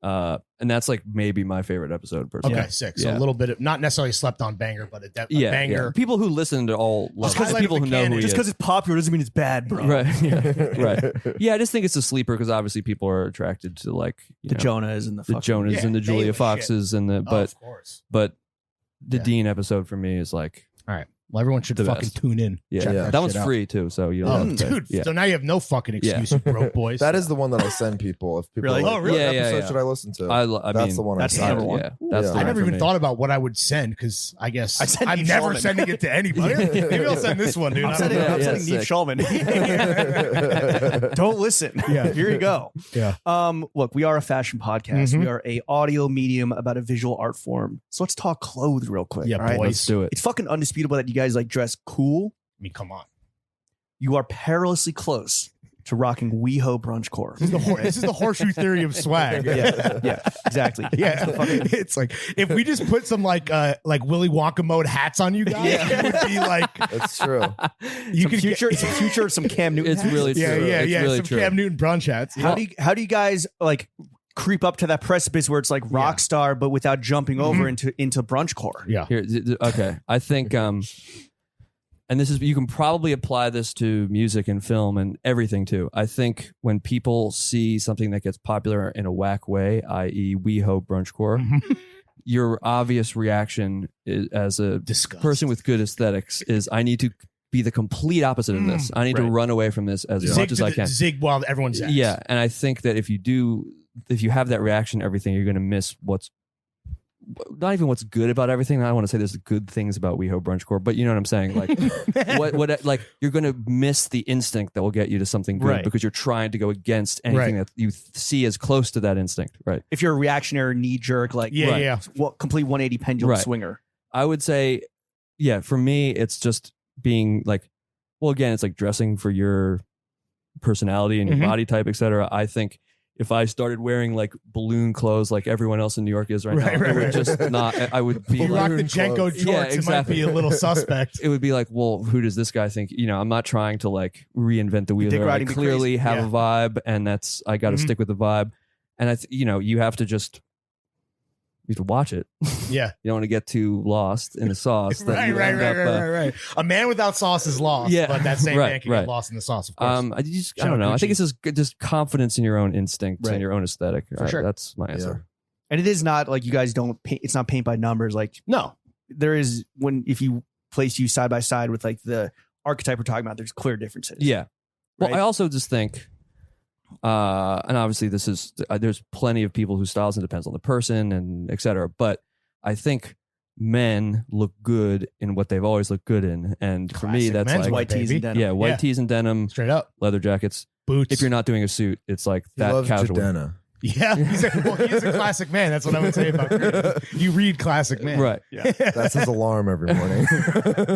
And that's like maybe my favorite episode personally. Okay, sick. So Yeah. a little bit of not necessarily a slept on banger, but a Yeah, banger. yeah. People who listen to all love Just it. 'cause People the who know canon- who he Just is. because it's popular doesn't mean it's bad, bro. Right. Yeah. Right. Yeah, I just think it's a sleeper because obviously people are attracted to like The Jonas and the the fucking Jonas Yeah, and the they Julia was Foxes and the Oh, of course. but the Yeah. Dean episode for me is like Well, everyone should The fucking best. tune in. yeah, Check that one's shit out. free too, so you don't Oh, have to pay. dude. Yeah. So now you have no fucking excuse, you broke boys. That is the one that I send people. If people Really? are like, Oh, really? What Yeah, yeah, episode yeah. should I listen to? I That's mean, the one. that's I the send. number one. Yeah, that's Yeah. the I one never for even me. thought about what I would send because I guess I sent I'm Neve never Shulman. sending it to anybody. Maybe I'll send this one, dude. I'm I don't sending, know. I'm Yeah, sending Neve sick. Shulman. Don't listen. Yeah. Here you go. Yeah. Look, we are a fashion podcast. Mhm. We are a audio medium about a visual art form. So let's talk clothes real quick. Yeah, all right? boys. Let's do it. It's fucking undisputable that you guys like dress cool. I mean, come on. You are perilously close to rocking WeHo brunchcore. This is the horseshoe theory of swag. yeah, exactly. Yeah, it's like if we just put some like Willy Wonka mode hats on you guys, it would be like That's true. you Some could future, some Cam Newton. It's hats. really yeah, true. yeah, It's yeah. really Some true. Cam Newton brunch hats. How do you guys like creep up to that precipice where it's like rock star, but without jumping over into brunchcore? Yeah. Here, okay. I think, and this is, you can probably apply this to music and film and everything too. I think when people see something that gets popular in a whack way, i.e., WeHo brunchcore, your obvious reaction is, as a Disgust. person with good aesthetics is, I need to be the complete opposite of this. I need to right. run away from this as much as I can. Zig while everyone's ass. Yeah, and I think that if you have that reaction to everything, you're going to miss what's not even what's good about everything. I don't want to say there's good things about WeHo brunchcore, but you know what I'm saying. Like what like you're going to miss the instinct that will get you to something good Right. because you're trying to go against anything Right. that you see as close to that instinct. Right. If you're a reactionary, knee jerk, like Yeah, yeah. complete 180 pendulum Right. swinger. I would say, yeah, for me, it's just being like, well, again, it's like dressing for your personality and your Mhm. body type, etc. I think if I started wearing like balloon clothes like everyone else in New York is right Right, now, right, it would right. just not. I would be You rock like, the Jenko clothes. jorts, Yeah, it might exactly. be a little suspect. it would be like, well, who does this guy think? You know, I'm not trying to like reinvent the wheel. dick Here. I riding be clearly crazy. have Yeah. a vibe, and that's I got to Mhm. stick with the vibe. And you have to just you have to watch it. Yeah. You don't want to get too lost in the sauce. that Right, you right, end right, up, right. A man without sauce is lost. Yeah, But that same right, man can right. get lost in the sauce, of course. I don't know. I think Gucci. it's just confidence in your own instincts Right. and your own aesthetic. For sure. That's my answer. And it is not like you guys don't paint. It's not paint by numbers. Like No. there is if you place you side by side with like the archetype we're talking about, there's clear differences. Yeah. Well, Right? I also just think, and obviously this is, there's plenty of people whose styles, it depends on the person and et cetera. But I think men look good in what they've always looked good in. And for me, Classic that's men's like, white tees baby. and denim. yeah, white Yeah. tees and denim, Straight up. leather jackets. Boots. If you're not doing a suit, it's like He that loves casual. Jadena. Yeah. He's a classic man. That's what I would say about Chris. You read classic man. Right. That's his alarm every morning.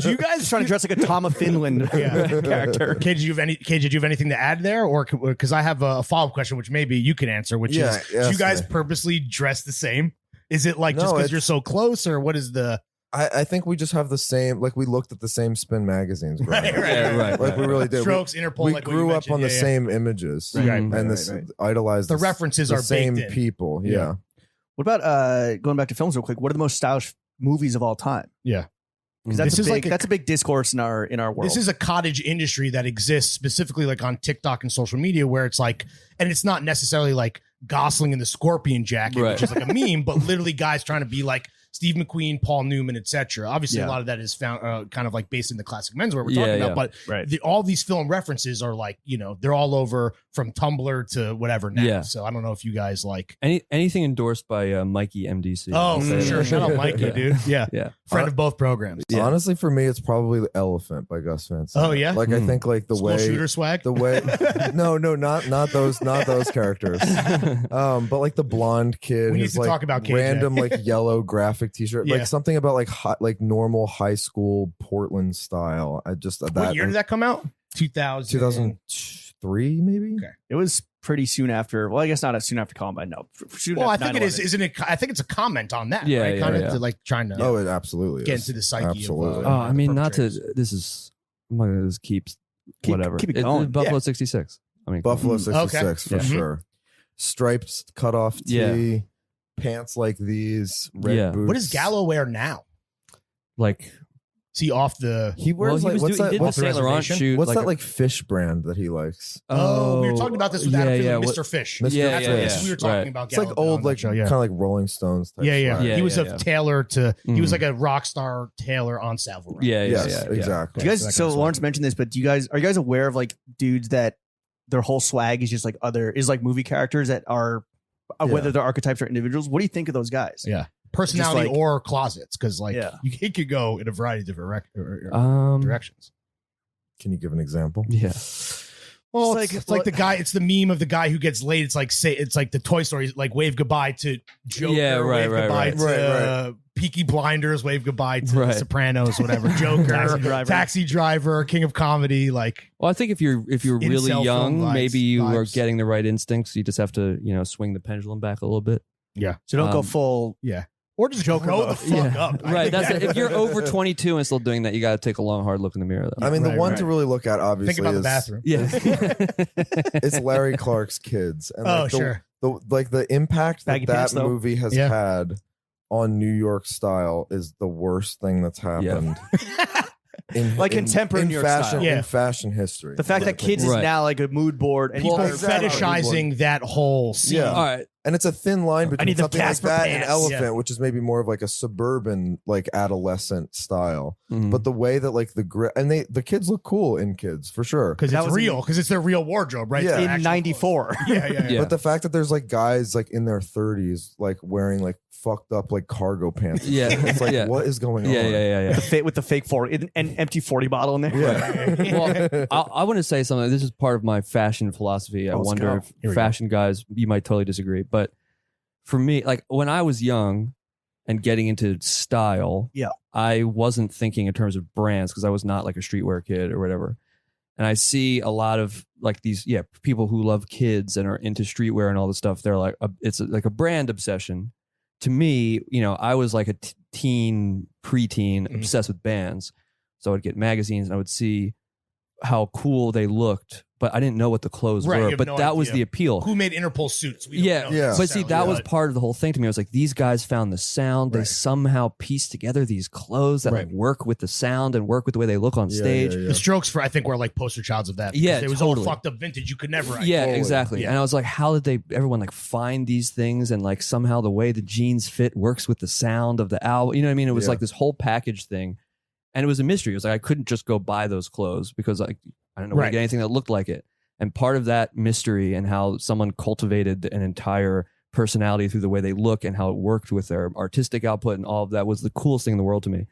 Do you guys Trying to dress like a Tom of Finland character. Kay, did you have anything to add there, or because I have a follow up question, which maybe you can answer, which Yeah, is, do yes, you guys man. purposely dress the same? Is it like just No, because it's- you're so close, or what is the? I think we just have the same, like we looked at the same Spin magazines. growing Right, up. right, Yeah, right. Like we really did. Strokes, Interpol. We like what you grew up mentioned. on the Yeah, yeah. same images Right, Mhm. and this idolized The references the are same baked in. people. Yeah. Yeah. What about going back to films real quick? What are the most stylish movies of all time? Yeah. Because that's This is a big, like a- that's a big discourse in our world. This is a cottage industry that exists specifically like on TikTok and social media, where it's like, and it's not necessarily like Gosling in the scorpion jacket, Right. which is like a meme, but literally guys trying to be like Steve McQueen, Paul Newman, etc. Obviously, Yeah. a lot of that is found kind of like based in the classic menswear we're Yeah, talking about, yeah. but Right. all these film references are like, they're all over from Tumblr to whatever now. Yeah. So I don't know if you guys like. Anything endorsed by Mikey MDC. Oh, for Say sure. that. Shout out Mikey, Yeah. dude. Yeah. Yeah. Friend of both programs. Yeah. Honestly, for me, it's probably The Elephant by Gus Van Sant. Oh, yeah? Like I think like the School way shooter swag. the way no not those characters. But like the blonde kid, We need his, to like, talk about KJ. random like yellow graphic T-shirt, Yeah. like something about like like normal high school Portland style. I just What year did that come out? 2000. 2003 maybe. Okay. It was pretty soon after. Well, I guess not as soon after Columbine. No, soon Well, I after think it is, 9/11. isn't it? I think it's a comment on that, Yeah, right? yeah, Kind of yeah. to like trying to Oh, it absolutely get is. into the psyche Absolutely. of. Oh, I mean, not to. perpetrators. This is. I'm not gonna just keep whatever. keep it going. Buffalo 66. I mean, Buffalo Mm, okay. 66 for Yeah. sure. Striped cutoff tee, Yeah. pants like these, red Yeah. boots. What does Gallo wear now? like. Is he off the? He wears Well, he like what's he that? did the Off the Saint Laurent reservation? shoot. What's like that like fish brand that he likes? Oh, we were talking about this with Adam Finley, what- Mr. Fish. Mr. Yeah, That's yeah, what yeah. this is. We were talking Right. about. It's like Gallo old, on that like show, kind of like Rolling Stones. Type yeah. swag. Yeah, He was yeah, a yeah. tailor to. He was Mhm. like a rock star tailor on Savile Row. Yeah, yeah, Yes, yeah, yeah. exactly. Do you guys, that so kind of Lawrence swag. mentioned this, but are you guys aware of like dudes that their whole swag is just like movie characters that are whether they're archetypes or individuals? What do you think of those guys? Yeah. Personality Just like- or closets, because like Yeah. it could go in a variety of different directions. Can you give an example? Yeah. Well, It's it's like- like the guy. It's the meme of the guy who gets laid. It's like it's like the Toy Story, like wave goodbye to Joker, Yeah, right, wave right, goodbye right. to Right, Peaky Blinders, wave goodbye to Right. Sopranos, whatever. Joker, Taxi Driver, King of Comedy. Like Well, I think if you're really Incel young, film vibes- maybe you are vibes. getting the right instincts. You just have to, swing the pendulum back a little bit. So don't go Um, full. or just Joker grow the mode. fuck up. I Right. think That's if you're over 22 and still doing that, you got to take a long, hard look in the mirror. Though. I mean, the Right, one right. to really look at, obviously, think about the is bathroom. Yeah. it's Larry Clark's Kids. And Oh, like the, sure. the impact that Baggy pants, that though. movie has Yeah. had on New York style is the worst thing that's happened. Like contemporary New York fashion, style. Yeah. in fashion history. The fact that Kids is Right. now like a mood board and People people exactly. fetishizing that whole scene. Yeah. All right. and it's a thin line between need the something like Casper that and pants. Elephant, Yeah. which is maybe more of like a suburban, like adolescent style. Mhm. But the way that like the kids look cool in Kids for sure. Because That it's was real, because it's their real wardrobe, right? Yeah. It's their in actual '94. clothes. Yeah. Yeah. But the fact that there's like guys like in their 30s like wearing like fucked up like cargo pants. Yeah. It's like Yeah. what is going Yeah, on? yeah. With the fake 40, an empty 40 bottle in there. Yeah. Well, I want to say something. This is part of my fashion philosophy. I Let's wonder go. Here if we go. fashion guys, you might totally disagree. But for me, like when I was young and getting into style, Yeah. I wasn't thinking in terms of brands because I was not like a streetwear kid or whatever. And I see a lot of like these, people who love Kids and are into streetwear and all this stuff. They're like, it's like a brand obsession. To me, I was like a preteen, obsessed with bands. So I would get magazines and I would see how cool they looked but I didn't know what the clothes Right, you were. have But no that was idea. the appeal. Who made Interpol suits? We don't Yeah, know Yeah. but see, necessarily. that was part of the whole thing to me. I was like, these guys found the sound. They Right. somehow pieced together these clothes that like Right. work with the sound and work with the way they look on stage. The Strokes, I think, were like poster childs of that. because Yeah, it was totally. all fucked up vintage. You could never. Yeah, Totally. exactly. Yeah. And I was like, how did everyone like find these things and like somehow the way the jeans fit works with the sound of the album? You know what I mean? It was Yeah. like this whole package thing. And it was a mystery. It was like I couldn't just go buy those clothes because like I don't know where to Right. get anything that looked like it. And part of that mystery and how someone cultivated an entire personality through the way they look and how it worked with their artistic output and all of that was the coolest thing in the world to me.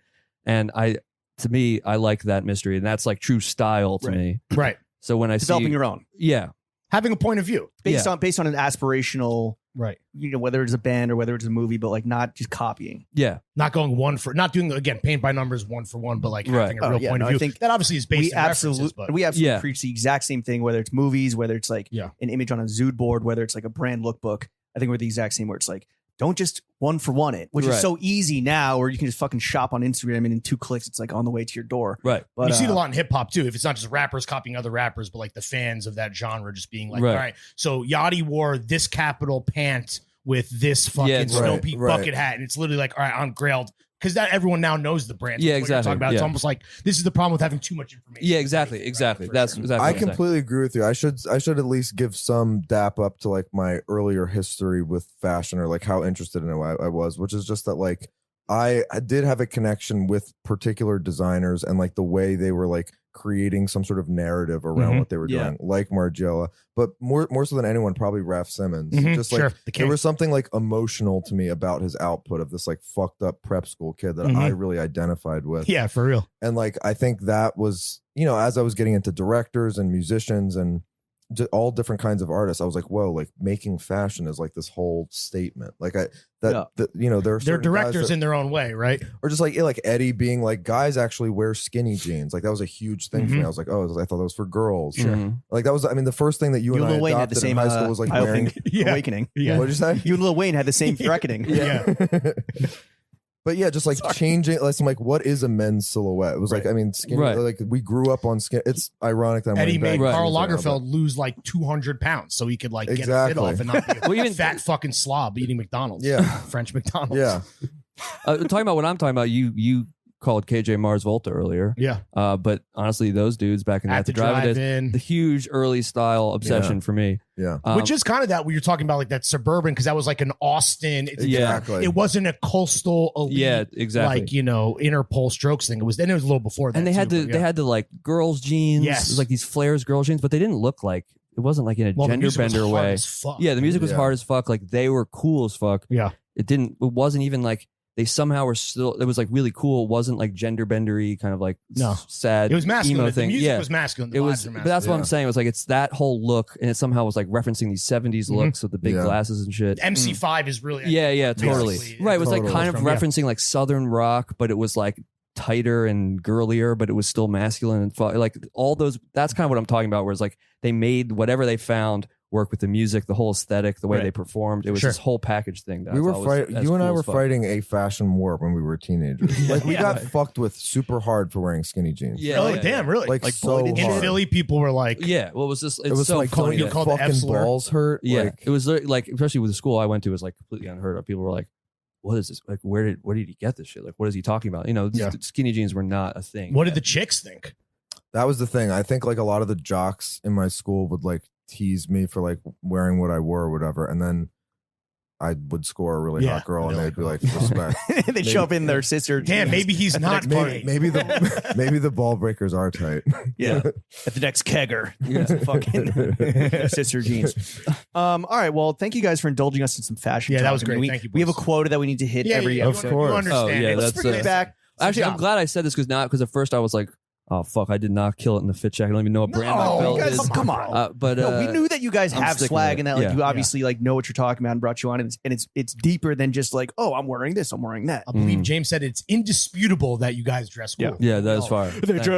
And to me, I like that mystery. And that's like true style to Right. me. Right. So when I Developing see, your own yeah, Having a point of view. based on an aspirational, Right. whether it's a band or whether it's a movie, but like not just copying. yeah. Not going not doing, again, paint by numbers, one for one, but like Right. having a real Oh, yeah, point no, of I view. think that obviously is based We in references, but absolutely Yeah. preach the exact same thing, whether it's movies, whether it's like Yeah. an image on a Zood board, whether it's like a brand lookbook. I think we're the exact same where it's like, don't just one for one it, which Right. is so easy now where you can just fucking shop on Instagram and in 2 clicks, it's like on the way to your door. Right. But you see it a lot in hip hop too. If it's not just rappers copying other rappers, but like the fans of that genre just being like, Right. all right, so Yachty wore this capital pant with this fucking Yeah, Snow right, Peak right. bucket hat, and it's literally like, all right, I'm grailed. Because that everyone now knows the brand. Yeah, That's what you're exactly. talking about. It's Yeah. almost like this is the problem with having too much information. Yeah, exactly. Exactly. For That's sure. exactly I what I'm saying. completely agree with you. I should at least give some dap up to like my earlier history with fashion or like how interested in it I was, which is just that like I did have a connection with particular designers and like the way they were like creating some sort of narrative around Mhm. what they were Yeah. doing, like Margiela, but more so than anyone, probably Raph Simmons. Mhm, Just like sure, the there king. was something like emotional to me about his output of this like fucked up prep school kid that Mhm. I really identified with. Yeah, for real. And like I think that was, you know, as I was getting into directors and musicians and all different kinds of artists, I was like, whoa, like making fashion is like this whole statement. Like you know, there are They're certain guys directors in their own way, right? or just like Eddie being like, guys actually wear skinny jeans. Like that was a huge thing for me. Mhm. I was like, oh, I thought that was for girls. Mhm. Like that was, I mean, the first thing that you and I Lil Wayne had adopted the same in high school was like wearing. awakening. Yeah. What'd you say? You and Lil Wayne had the same reckoning. Yeah. But yeah, just like changing, like what is a men's silhouette? It was like, Right. I mean, skinny, Right. like we grew up on skin. It's ironic that I'm Eddie wearing made baggy Karl jeans right now, Lagerfeld lose like 200 pounds so he could like get a fit Exactly. off and not be a Well, even- fat fucking slob eating McDonald's. Yeah. French McDonald's. but- yeah. Talking about what I'm talking about, you called KJ Mars Volta earlier. Yeah. But honestly, those dudes back in At the the drive days, drive-in. the huge early style obsession for me. Yeah. Which is kind of that what you're talking about, like that suburban, because that was like an Austin. Yeah. Exactly. It wasn't a coastal elite, Yeah, exactly. like, you know, Interpol Strokes thing. It was a little before that. And they had too, but they yeah. had the like girls jeans, Yes. it was like these flares girls jeans, but they didn't look like it wasn't like in a Well, the gender music was bender hard way. as fuck. Yeah, the music was Yeah. hard as fuck. Like they were cool as fuck. Yeah. It wasn't even like they somehow were still. It was like really cool. It wasn't like gender bendery kind of like No. sad. It was masculine. emo The thing. music Yeah. was masculine. The It vibes was, were but that's what Yeah. I'm saying. It was like it's that whole look, and it somehow was like referencing these '70s Mhm. looks with the big Yeah. glasses and shit. MC5 is really Yeah, totally. basically- Right, it was like Totally. kind of From- yeah. referencing like Southern rock, but it was like tighter and girlier, but it was still masculine and like all those. That's kind of what I'm talking about. Where it's like they made whatever they found work with the music, the whole aesthetic, the way Right. they performed. It was Sure. this whole package thing. That We I were thought was fighting. as You and I cool were as fuck. fighting a fashion war when we were teenagers. Like we Yeah. got fucked with super hard for wearing skinny jeans. Yeah, Oh, yeah, damn, yeah. really? Like Like so Boyd in hard. Philly, people were like, Yeah, well, it was just it's It was so like funny. don't your You call the F fucking slur? balls hurt. Yeah, Like, it was like especially with the school I went to, it was like completely unheard of. People were like, "What is this? Like, where did he get this shit? Like, what is he talking about?" You know, Yeah. skinny jeans were not a thing. what did the chicks think? that was the thing. I think like a lot of the jocks in my school would like tease me for like wearing what I wore or whatever, and then I would score a really Yeah, hot girl, and really they'd be like, "Respect." They show up in their sister. Damn, maybe he's At the not next party. gay. maybe the ball breakers are tight. Yeah. At the next kegger. Some fucking sister jeans. All right. Well, thank you guys for indulging us in some fashion. Yeah, that talk. was I mean, great. we, Thank you, we have a boys. quota that we need to hit every yeah, episode. Of course. You understand. Oh, yeah, it. Let's that's bring it. it back. Actually, I'm job. glad I said this because at first I was like, "Oh fuck, I did not kill it in the fit check. I don't even know what brand my No, belt you guys- is." come on. But No, we knew that you guys I'm have sticking swag with and it. that like Yeah. you obviously like know what you're talking about and brought you on and it's deeper than just like, oh, I'm wearing this, I'm wearing that. I believe James said it's indisputable that you guys dress cool. yeah, that is fire.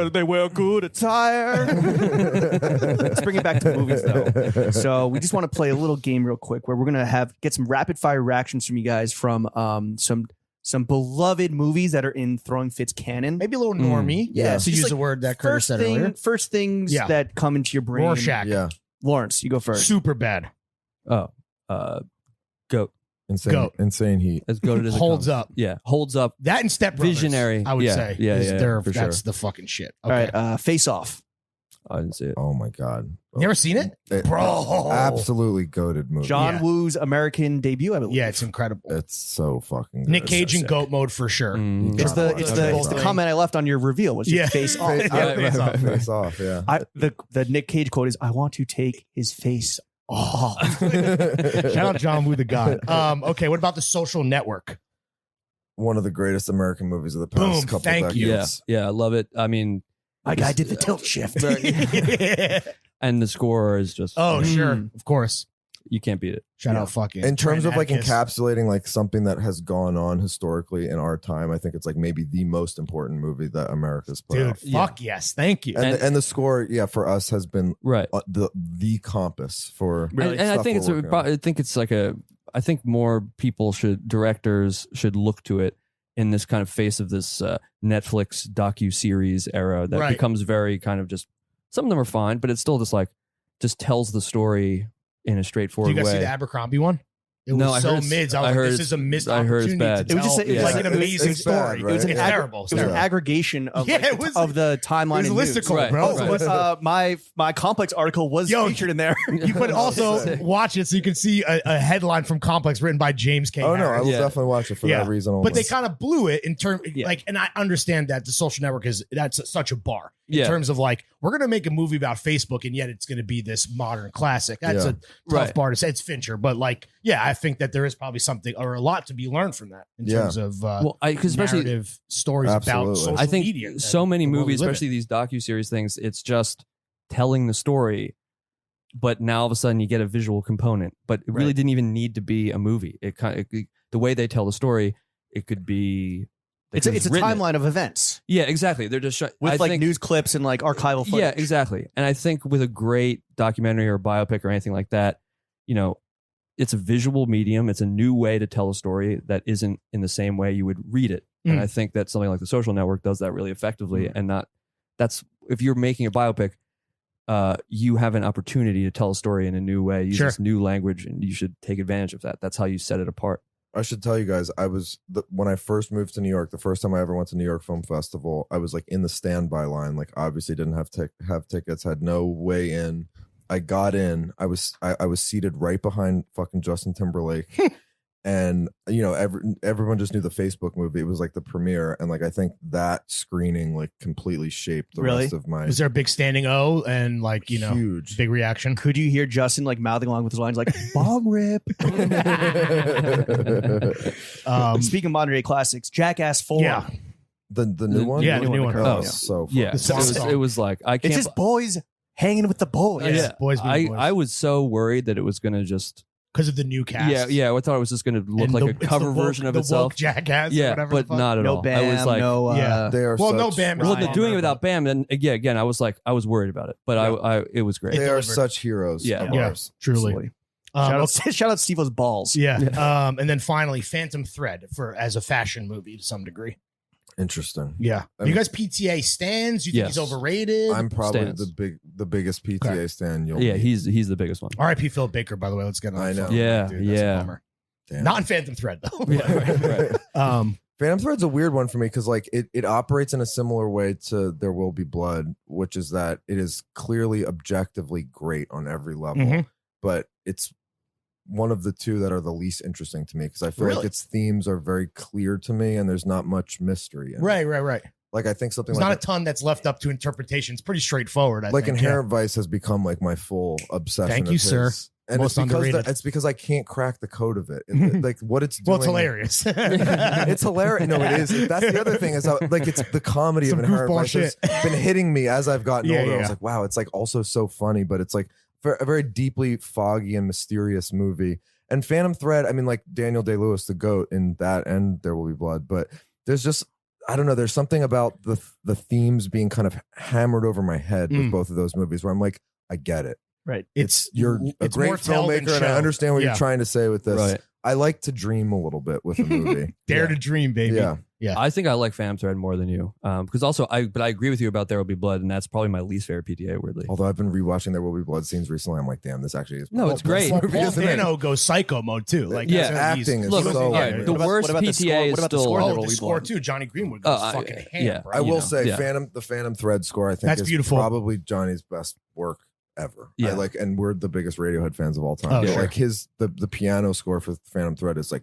They wear good attire. Let's bring it back to movies though. So we just want to play a little game real quick where we're gonna get some rapid fire reactions from you guys from some some beloved movies that are in Throwing Fits canon. Maybe a little normie. Yeah, To so use just the like word that Curtis said earlier. First things Yeah. that come into your brain. Rorschach. Yeah. Lawrence, you go first. Super bad. Oh, goat. Insane heat. As goated as it Holds comes. up. Yeah, holds up. That and Step Brothers, Visionary. I would Yeah, say. yeah, is yeah, their- for that's sure. the fucking shit. All Okay. right, Face Off. I didn't see it. Oh my god. You ever seen it? Bro. Absolutely goated movie. John Yeah. Woo's American debut, I believe. Yeah, it's incredible. It's so fucking good. Nick Cage in sick. goat mode for sure. Mhm. It's the Gotta watch it. comment I left on your reveal was Yeah. Face Off. Face, Yeah, face face off. off. Face off. Yeah. The Nick Cage quote is, "I want to take his face off." Shout out John Woo the God. Okay, what about The Social Network? One of the greatest American movies of the past Boom, couple thank you. Yeah, decades. yeah, I love it. I mean, My guy did the tilt shift. and the score is just Oh, sure. Mm. Of course. you can't beat it. Shout Yeah. out fucking. In terms Trent of like Atkiss. encapsulating like something that has gone on historically in our time, I think it's like maybe the most important movie that America's put Dude, out. fuck yes. Thank you. And the score, yeah, for us has been Right. the compass for. And I stuff think we're working on. I think more directors should look to it in this kind of face of this Netflix docu-series era that Right. becomes very kind of just, some of them are fine, but it's still just tells the story in a Do straightforward you guys way. see the Abercrombie one? It No, was I so heard it's- mids. I I was heard like, this it's- is a missed I heard it's opportunity bad. to It was tell. just- it It's was like like- an amazing it's bad, story. right? It was It was terrible. It was an aggregation of, Yeah, like, it was- of the timeline. it was and news. listicle, Right, bro. right. So, my complex article was Yo, featured in there. You could also watch it so you can see a headline from Complex written by James K. Oh no, I Harris. will Yeah. definitely watch it for Yeah. that reason only. But they kind of blew it in terms, Yeah. like, and I understand that The Social Network that's such a bar in Yeah. terms of like, we're going to make a movie about Facebook and yet it's going to be this modern classic. That's Yeah. a tough Right. bar to say. It's Fincher, but like, yeah, I think that there is probably something or a lot to be learned from that in Yeah. terms of Well, because especially narrative stories about Absolutely. social I think media. and so many the world we movies, live in. especially these docu-series things, it's just telling the story, but now all of a sudden you get a visual component. But it really Right. didn't even need to be a movie. It kind of the way they tell the story, it could be. they It's a could have timeline written it. of events Yeah, exactly. They're just with I like think, news clips and like archival footage. Yeah, exactly. And I think with a great documentary or biopic or anything like that, it's a visual medium. It's a new way to tell a story that isn't in the same way you would read it. And Mm. I think that something like The Social Network does that really effectively. And that's if you're making a biopic, you have an opportunity to tell a story in a new way, use Sure. this new language, and you should take advantage of that. That's how you set it apart. I should tell you guys, when I first moved to New York, the first time I ever went to New York Film Festival, I was like in the standby line. Like obviously didn't have tickets, had no way in. I got in. I was seated right behind fucking Justin Timberlake, and everyone just knew the Facebook movie. It was like the premiere, and like I think that screening like completely shaped the Really? rest of my. Was there a big standing O and like, huge? big reaction? Could you hear Justin like mouthing along with his lines like "bong rip"? Speaking of modern day classics, Jackass 4. Yeah. the new one, Yeah, the new one. Oh, Oh, so Yeah, The song. it was like I It's can't. just boys hanging with the boys. Yeah. Boys being boys. I was so worried that it was gonna just Because of the new cast. yeah. I thought it was just gonna look And like it's a cover the woke- version of the itself. woke Jackass. or Yeah, whatever but the fuck. not at No all. Bam. I was like, no. Yeah. they are. Well, no such- Bam. well, Ryan, doing it but- without Bam, and again, I was worried about it, but I it was great. They are delivered. such heroes. Yeah. of Yeah. ours. Truly. Absolutely. Shout out Steve-O's balls. Yeah. And then finally, Phantom Thread as a fashion movie to some degree. Interesting. Yeah. I Are you mean- guys PTA stands? You think Yes. he's overrated? I'm probably Stands. the biggest PTA stan you'll Yeah, meet. he's the biggest one. R.I.P. Phil Baker, by the way. Let's get on. I the know. phone. Yeah, Dude, that's a yeah. bummer. Damn. Not in Phantom Thread though. Yeah, right. Phantom Thread's a weird one for me because like it operates in a similar way to There Will Be Blood, which is that it is clearly objectively great on every level, Mhm. but it's one of the two that are the least interesting to me because I feel Really? like its themes are very clear to me and there's not much mystery in it. Right. Like I think something There's like not a ton that's left up to interpretation. It's pretty straightforward. I like think. Inherent Vice has become like my full obsession. Thank of you, sir. his. And Most it's because underrated. it's because I can't crack the code of it. Like what it's doing. Well, it's hilarious. It's hilarious. No, it is. That's the other thing is how, like it's the comedy Some of Inherent goofball Vice has shit. been hitting me as I've gotten Yeah, older. I yeah. was like, wow, it's like also so funny, but it's like a very deeply foggy and mysterious movie. And Phantom Thread, I mean, like Daniel Day-Lewis, the GOAT in that and There Will Be Blood, but there's just I don't know. There's something about the themes being kind of hammered over my head with both of those movies where I'm like, I get it. Right. You're a it's great more tell than filmmaker, and I show. understand what Yeah. you're trying to say with this. Right. I like to dream a little bit with a movie. Dare to dream, baby. Yeah. I think I like Phantom Thread more than you, because also I agree with you about There Will Be Blood, and that's probably my least favorite PTA. Weirdly, Although I've been rewatching There Will Be Blood scenes recently, I'm like, damn, this actually is. No, it's great. Paul Dano goes psycho mode too. Like Yeah, acting is Look, so. all right, the worst what about the PTA score? is What about the still. score? the score too. Johnny Greenwood goes fucking ham. yeah. Bro. I will know, say, yeah. the Phantom Thread score, I think, That's is beautiful. probably Johnny's best work ever. Yeah. And we're the biggest Radiohead fans of all time. Oh, But, sure. like the piano score for Phantom Thread is like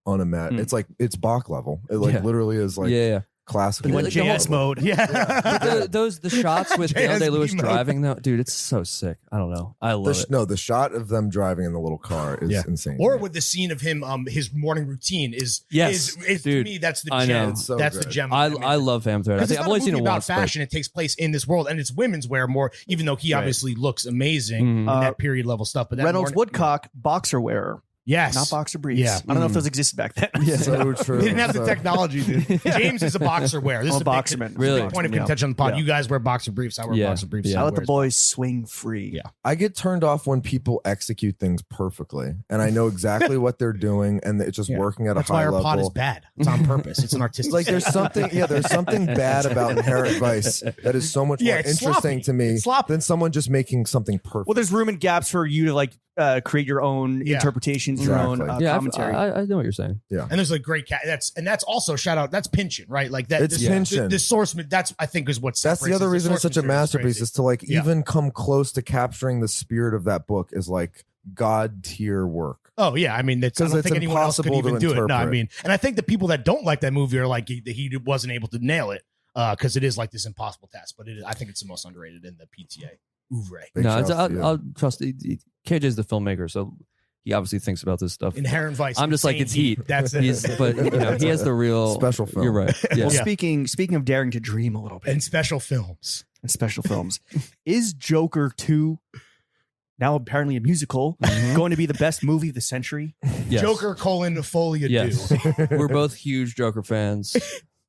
unimaginable. It's like it's Bach level. It like Yeah. literally is like yeah. classical. When JS mode. Yeah. The shots with Daniel JSB Day-Lewis mode. driving though, dude, it's so sick. I don't know. I love it. No, the shot of them driving in the little car is insane. Or with the scene of him, his morning routine is Yes, is to dude. me that's the I know. gem. It's so That's the good. gem. I love Phantom Thread. I Because think it's I've not only a seen movie it about once. but- fashion. It takes place in this world, and it's women's wear more. Even though he obviously looks amazing Mhm. in that period level stuff. But that Reynolds morning- Woodcock, boxer wearer, yes, not boxer briefs. Yeah. I don't know if those existed back then. So true. They didn't have the So- technology, dude. James is a boxer wear. This I'm is a boxer man. Really? big point of Yeah. contention on the pod. Yeah. You guys wear boxer briefs. I wear Yeah. boxer briefs. Yeah. I He let the wears- boys swing free. Yeah. I get turned off when people execute things perfectly, and I know exactly what they're doing, and it's just Yeah. working at That's a why high our level. pod is bad. It's on purpose. It's an artistic. Like there's something, there's something bad about Inherent Vice that is so much more it's interesting sloppy. to me It's sloppy. than someone just making something perfect. Well, there's room and gaps for you to like create your own Yeah. interpretations, your own Exactly. Yeah, commentary. I know what you're saying. And there's a great cat. That's also shout out. That's Pynchon, right? Like that. It's this, Pynchon. The source. That's I think is what That's the other reason it's such a masterpiece is to like Yeah. even come close to capturing the spirit of that book is like God tier work. Oh yeah, I mean, that's, I 'Cause don't it's think anyone else could impossible even to do it. No, I interpret. mean, and I think the people that don't like that movie are like he wasn't able to nail it because it is like this impossible task. But I think it's the most underrated in the PTA oeuvre. Big No, shouts to you. I'll trust. KJ's the filmmaker, so he obviously thinks about this stuff. Inherent Vice. I'm just like, insane it's heat. That's He's, it. but he has the real Special film. You're right. Yeah. Well, Yeah. speaking of daring to dream a little bit And special films. and special films, is Joker 2 now apparently a musical going to be the best movie of the century? Yes. Joker : Folia Yes. We're both huge Joker fans.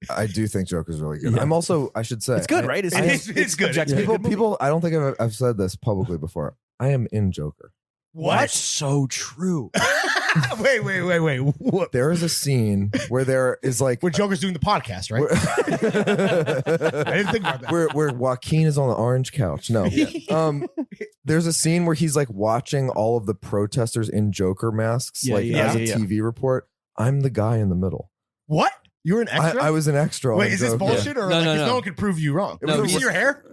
I do think Joker's really good. Yeah. I'm also, I should say, It's good, right? It's good. objectively good movie. People, I don't think I've said this publicly before. I am in Joker. That's so true. wait. What? There is a scene where there is like Where Joker's doing the podcast, right? I didn't think about that. where Joaquin is on the orange couch. No. There's a scene where he's like watching all of the protesters in Joker masks, Yeah, like yeah, as a yeah. TV report. I'm the guy in the middle. What? You were an extra? I was an extra. Wait, on is this Joker. bullshit or No, like, no, 'cause no. no one could prove you wrong? No, Can you see he's- your hair?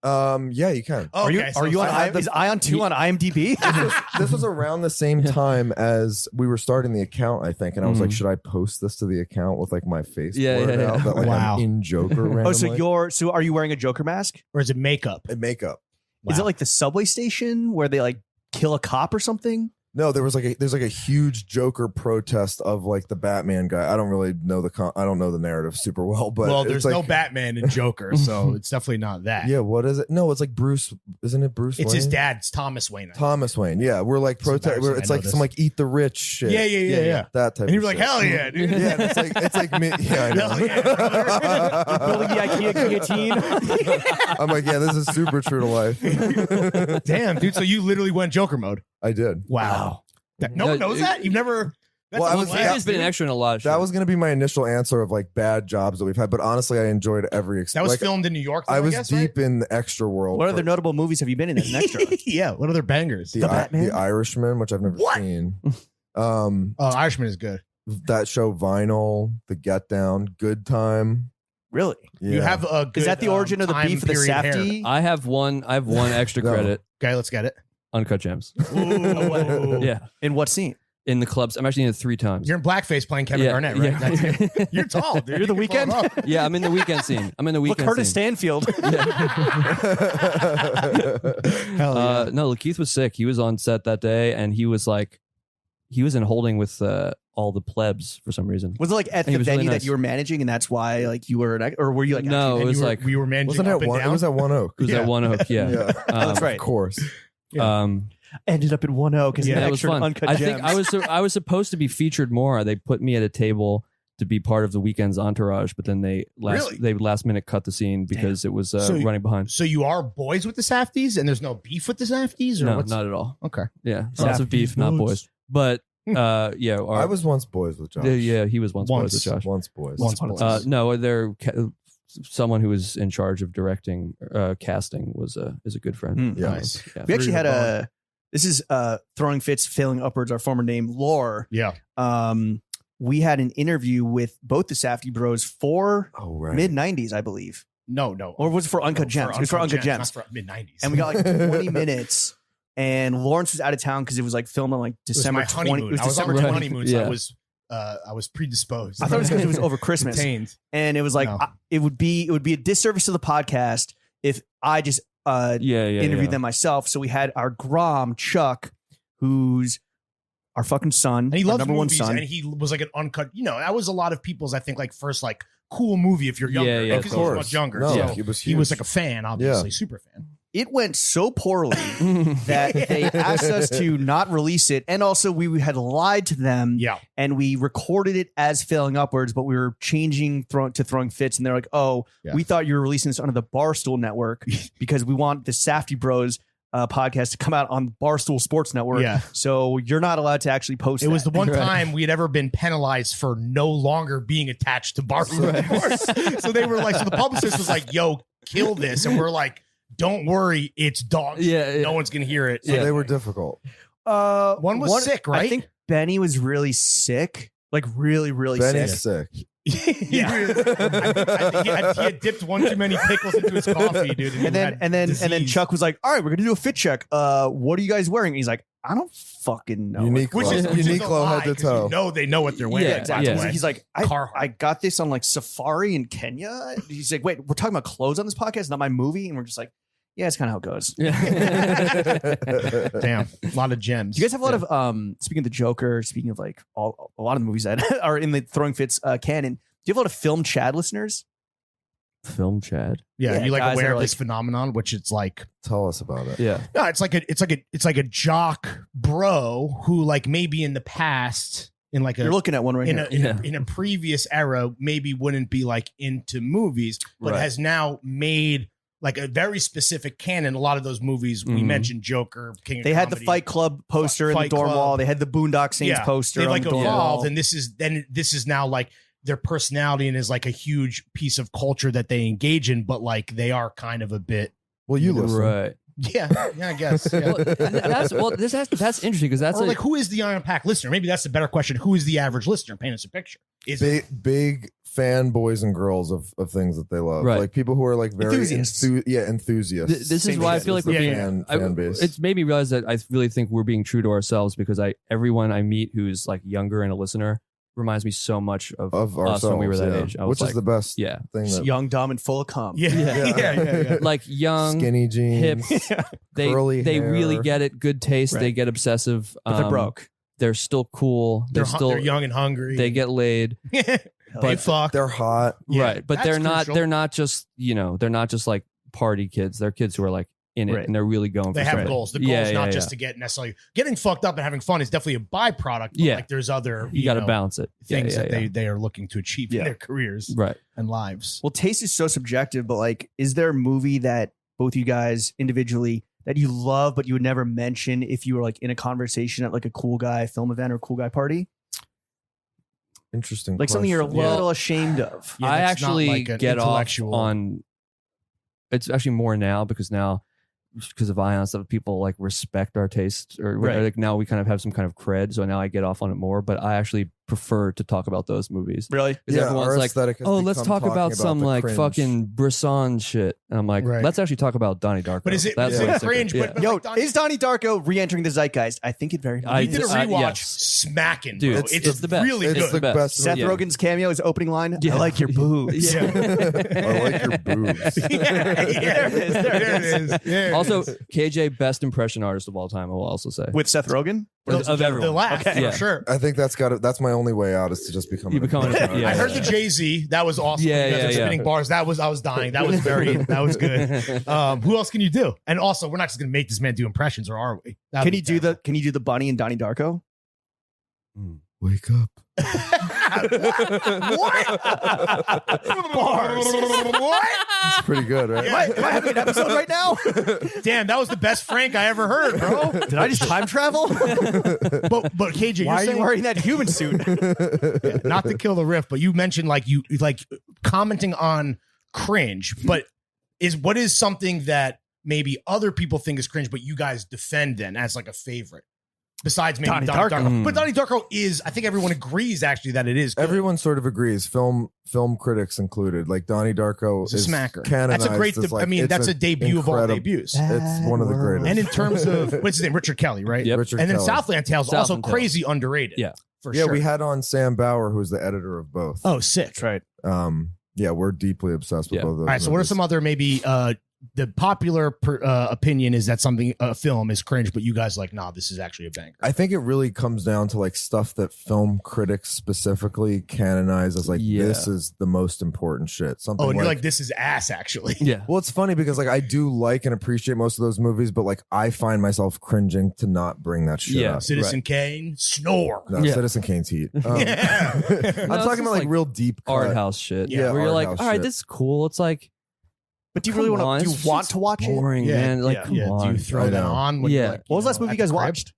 Yeah, you can. Oh, Are you okay, are you on is Ion 2 on IMDb? This was around the same time as we were starting the account, I think, and I was like, should I post this to the account with like my face Yeah, blurred yeah, out yeah. that like Wow. I'm in Joker randomly? so are you wearing a Joker mask? Or is it makeup? And makeup. Is it like the subway station where they like kill a cop or something? No, there's like a huge Joker protest of like the Batman guy. I don't really know I don't know the narrative super well, but well, it's there's like, no Batman in Joker, so it's definitely not that. Yeah, what is it? No, it's like Bruce. Isn't it Bruce? It's Wayne? his dad. It's Thomas Wayne. I think. Thomas Wayne. Yeah, we're like protest. embarrassing, It's I know like this. some like eat the rich shit. Yeah. That type. And you're of like, shit. hell yeah, dude. Yeah, it's like me. Yeah, I know. Hell yeah, brother. Building the IKEA guillotine. I'm like, yeah, this is super true to life. Damn, dude. So you literally went Joker mode. I did. Wow. No one knows that? You've never. That's Well, I a was- blast, He's been an dude. extra in a lot of shit. That was gonna be my initial answer of like bad jobs that we've had, but honestly, I enjoyed every. That was like, filmed in New York. Though, I was guess, deep right? in the extra world. What for other notable movies have you been in as an extra? Yeah. What other bangers? the Batman? Irishman, which I've never What? seen. Oh, Irishman is good. That show Vinyl, The Get Down, Good Time. Really? Yeah. You have a good. Is that the origin of the time beef for the period hair. Safdie? I have one extra No. credit. Okay, let's get it. Uncut Gems. Ooh. Yeah. In what scene? In the clubs. I'm actually in it 3 times. You're in blackface playing Kevin Yeah, Garnett, right? yeah. That's it. You're tall, dude. You're the You can pull Weeknd? it off. Yeah, I'm in the weekend scene. Look, Curtis scene. Stanfield. Hell yeah. No, Lakeith was sick. He was on set that day, and he was in holding with all the plebs for some reason. Was it like at He the was really venue nice. that you were managing, and that's why like you were, or were you like? No, actually- it was you were, like you were managing Wasn't up it and one? down. It was at One Oak. it was Yeah. at One Oak. Yeah, Yeah. That's right. Of course. ended up in 1-0 because Yeah, an that was extra fun. uncut I gems. think I was supposed to be featured more. They put me at a table to be part of the weekend's entourage, but then they last minute cut the scene because it was So- running behind. So you are boys with the Safdies, and there's no beef with the Safdies, or No, what's? not at all. Okay. Yeah, lots of beef, not boys. But Yeah, I was once boys with Josh. Yeah, he was once boys with Josh. Once boys. No, someone who was in charge of directing casting is a good friend. Yeah. Nice. Yeah. We actually had this is Throwing Fits, Failing Upwards, our former name, Lore. Yeah. We had an interview with both the Safdie bros for right. mid-90s, I believe. No. Or was it for Uncut Gems? It was for Uncut Gems. Not for mid-90s. And we got like 20 minutes. And Lawrence was out of town because it was like filmed on like December 20. It was I was December on my 20. honeymoon, so Yeah. I was predisposed. I thought it was because it was over Christmas. Detained. And it was like No. it would be a disservice to the podcast if I just interviewed them myself. So we had our Grom Chuck, who's our fucking son, And he our loves number movies, one son. and he was like an uncut. That was a lot of people's, I think, like first like cool movie if you're younger. Yeah, because he was much younger. No, so he was he was huge. like a fan, obviously, super fan. It went so poorly that they asked us to not release it, and also we had lied to them. Yeah. And we recorded it as Failing Upwards, but we were changing to Throwing Fits, and they're like, "Oh, Yeah. we thought you were releasing this under the Barstool Network because we want the Safdie Bros podcast to come out on Barstool Sports Network. Yeah. So you're not allowed to actually post. It was the that." one Right. time we had ever been penalized for no longer being attached to Barstool. So they were like, so the publicist was like, "Yo, kill this," and we're like, "Don't worry, it's dog shit. Yeah, yeah. No one's gonna hear it." So they were difficult. One was sick, right? I think Benny was really sick, like really, really Benny's sick. sick. Yeah, I think he had dipped one too many pickles into his coffee, dude. he And then had and then disease. Chuck was like, "All right, we're gonna do a fit check. What are you guys wearing?" And he's like, "I don't fucking know." Unique which is Uniqlo a lie, head to 'cause toe. they know what they're wearing. Yeah, Exactly. yeah. He's like, Carhartt. I got this on like Safari in Kenya. He's like, "Wait, we're talking about clothes on this podcast, not my movie." And we're just like, "Yeah, it's kind of how it goes." Damn, a lot of gems. Do you guys have a lot of speaking of the Joker, speaking of like a lot of the movies that are in the Throwing Fits canon, do you have a lot of Film Chad listeners? Film Chad. Yeah, Yeah, you like guys aware that of are this phenomenon, which it's like, Tell us about it. Yeah. no, it's like a jock bro who like maybe in the past in like You're a looking at one right here. in a previous era maybe wouldn't be like into movies, but Right. has now made like a very specific canon. A lot of those movies we Mhm. mentioned, Joker, King of They had the Comedy. Fight Club poster in the Fight dorm Club. wall. They had the Boondock Saints poster. They've on like the dorm evolved, wall. and this is now like their personality and is like a huge piece of culture that they engage in, but like they are kind of a bit. Well, you listen. Right. Yeah, I guess. Yeah. That's interesting because that's Or like, who is the Iron Pack listener? Maybe that's the better question. Who is the average listener? Paint us a picture. Is Big fan boys and girls of things that they love. Right. Like people who are like very Enthusiasts. enthusiasts. This is Same why I as feel like the we're being. fan base. It's made me realize that I really think we're being true to ourselves because everyone I meet who's like younger and a listener reminds me so much of of us ourselves when we were that yeah. age. I was Which like, is the best yeah, thing. Just That young, dumb, and full of cum. yeah. like young, skinny jeans, hip. They curly really hair. get it. Good taste. Right. They get obsessive. But they're broke. They're still cool. They're still. They're young and hungry. They get laid. they fuck. They're hot. Yeah, Right, but that's they're not. crucial. They're not just they're not just like party kids. They're kids who are like in it Right. and they're really going. They for have something. goals. The goal Yeah, is yeah, not just yeah. to get necessarily getting fucked up and having fun is definitely a byproduct. But Yeah. like there's other You got to know, balance it. things Yeah, that yeah, they are looking to achieve in Yeah. their careers right. and lives. Well, taste is so subjective, but like, is there a movie that both you guys individually that you love, but you would never mention if you were like in a conversation at like a cool guy film event or a cool guy party? Interesting. Like something you're a question. little ashamed of. Yeah, I that's not actually like an get off intellectual- on. It's actually more now because of Ion and stuff, people like respect our taste, or Right. like now we kind of have some kind of cred. So now I get off on it more, but I actually prefer to talk about those movies. Really? Because Yeah, everyone's our like, aesthetic has oh, let's become talk talking about some the like cringe. fucking Brisson shit. And I'm like, Right. let's actually talk about Donnie Darko. But is it That's is way it sicker. cringe? Yeah. But Yo, like Donnie- is Donnie Darko re-entering the zeitgeist? I think it very much. I we did a just- rewatch, yes. smacking, Dude, bro. it's the best. Really It's good. the best. Seth Yeah. Rogen's cameo, his opening line. Yeah. I like your boobs. Yeah. I like your boobs. There it is. Also, KJ, best impression artist of all time, I will also say. With Seth Rogen? Of everyone. The laugh, Okay. Yeah. for sure. I think that's my only way out is to just become. You become impression yeah. I heard yeah. the Jay-Z. That was awesome. Yeah, You guys yeah, are yeah. spinning bars. I was dying. That was good. Who else can you do? And also, we're not just gonna make this man do impressions, or are we? Can you do the Bunny and Donnie Darko? Wake up. What? Bars. What? It's pretty good, right? Am I having an episode right now? Damn, that was the best Frank I ever heard, bro. Did I just time travel? But KJ, Why are you're you saying, wearing that human suit? not to kill the riff, but you mentioned like you like commenting on cringe, but what is something that maybe other people think is cringe, but you guys defend then as like a favorite? Besides maybe Donnie Donnie Darko. Darko. But Donnie Darko is, I think everyone agrees actually that it is good. Everyone sort of agrees, film critics included. Like Donnie Darko It's a is smacker. canonized That's a great, as, like, I mean, it's that's an a debut of all incredible- debuts. It's one of the greatest. And in terms of, what's his name? Richard Kelly, right? Yep. Richard And then Kelly. Southland Tales, also Southland Tales. crazy underrated. Yeah. For Yeah, sure. we had on Sam Bauer, who's the editor of both. Oh, sick. That's right. Yeah, we're deeply obsessed with Yeah. both of those. All right, so what are movies. some other maybe the popular opinion is that something a film is cringe, but you guys like, nah, this is actually a banger. I think it really comes down to like stuff that film critics specifically canonize as like Yeah. this is the most important shit. Something Oh, and you're like, this is ass, actually. Yeah. well, it's funny because like I do like and appreciate most of those movies, but like I find myself cringing to not bring that shit Yeah. up. Citizen Kane, snore. No, Yeah. Citizen Kane's heat. Yeah. I'm No, it's talking just about like real deep Art cut. house shit. Yeah, where you're art like, house all right, shit. this is cool. It's like, But do you come really on, want to? Do it's you want just to watch it? boring, man. Like, come yeah. on. Do you throw I that know. on? When Yeah. you're, like, What was the last at movie you the guys crib? watched?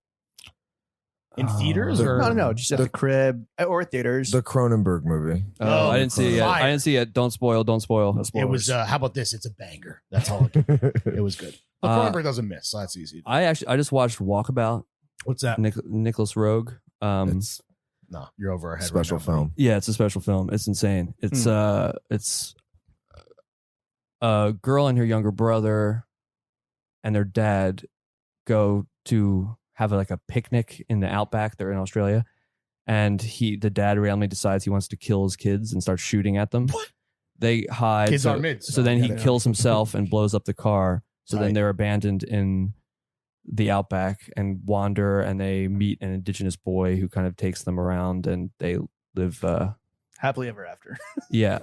In theaters The- or No, just at the crib or theaters. The Cronenberg movie. Oh, I didn't see it yet. Fire. I didn't see it. Don't spoil. Don't spoil. No It spoilers. was. How about this? It's a banger. That's all. It was good. But Cronenberg doesn't miss, so that's easy. I just watched Walkabout. What's that? Nicholas Rogue. It's No, you're over our head. special right now, buddy. film. Yeah, it's a special film. It's insane. It's a girl and her younger brother and their dad go to have like a picnic in the outback. They're in Australia, and the dad randomly decides he wants to kill his kids and starts shooting at them. What? They hide. Kids so, are mids, So so then he yeah. kills himself and blows up the car. So then Tight. they're abandoned in the outback and wander, and they meet an indigenous boy who kind of takes them around, and they live. Happily ever after. Yeah,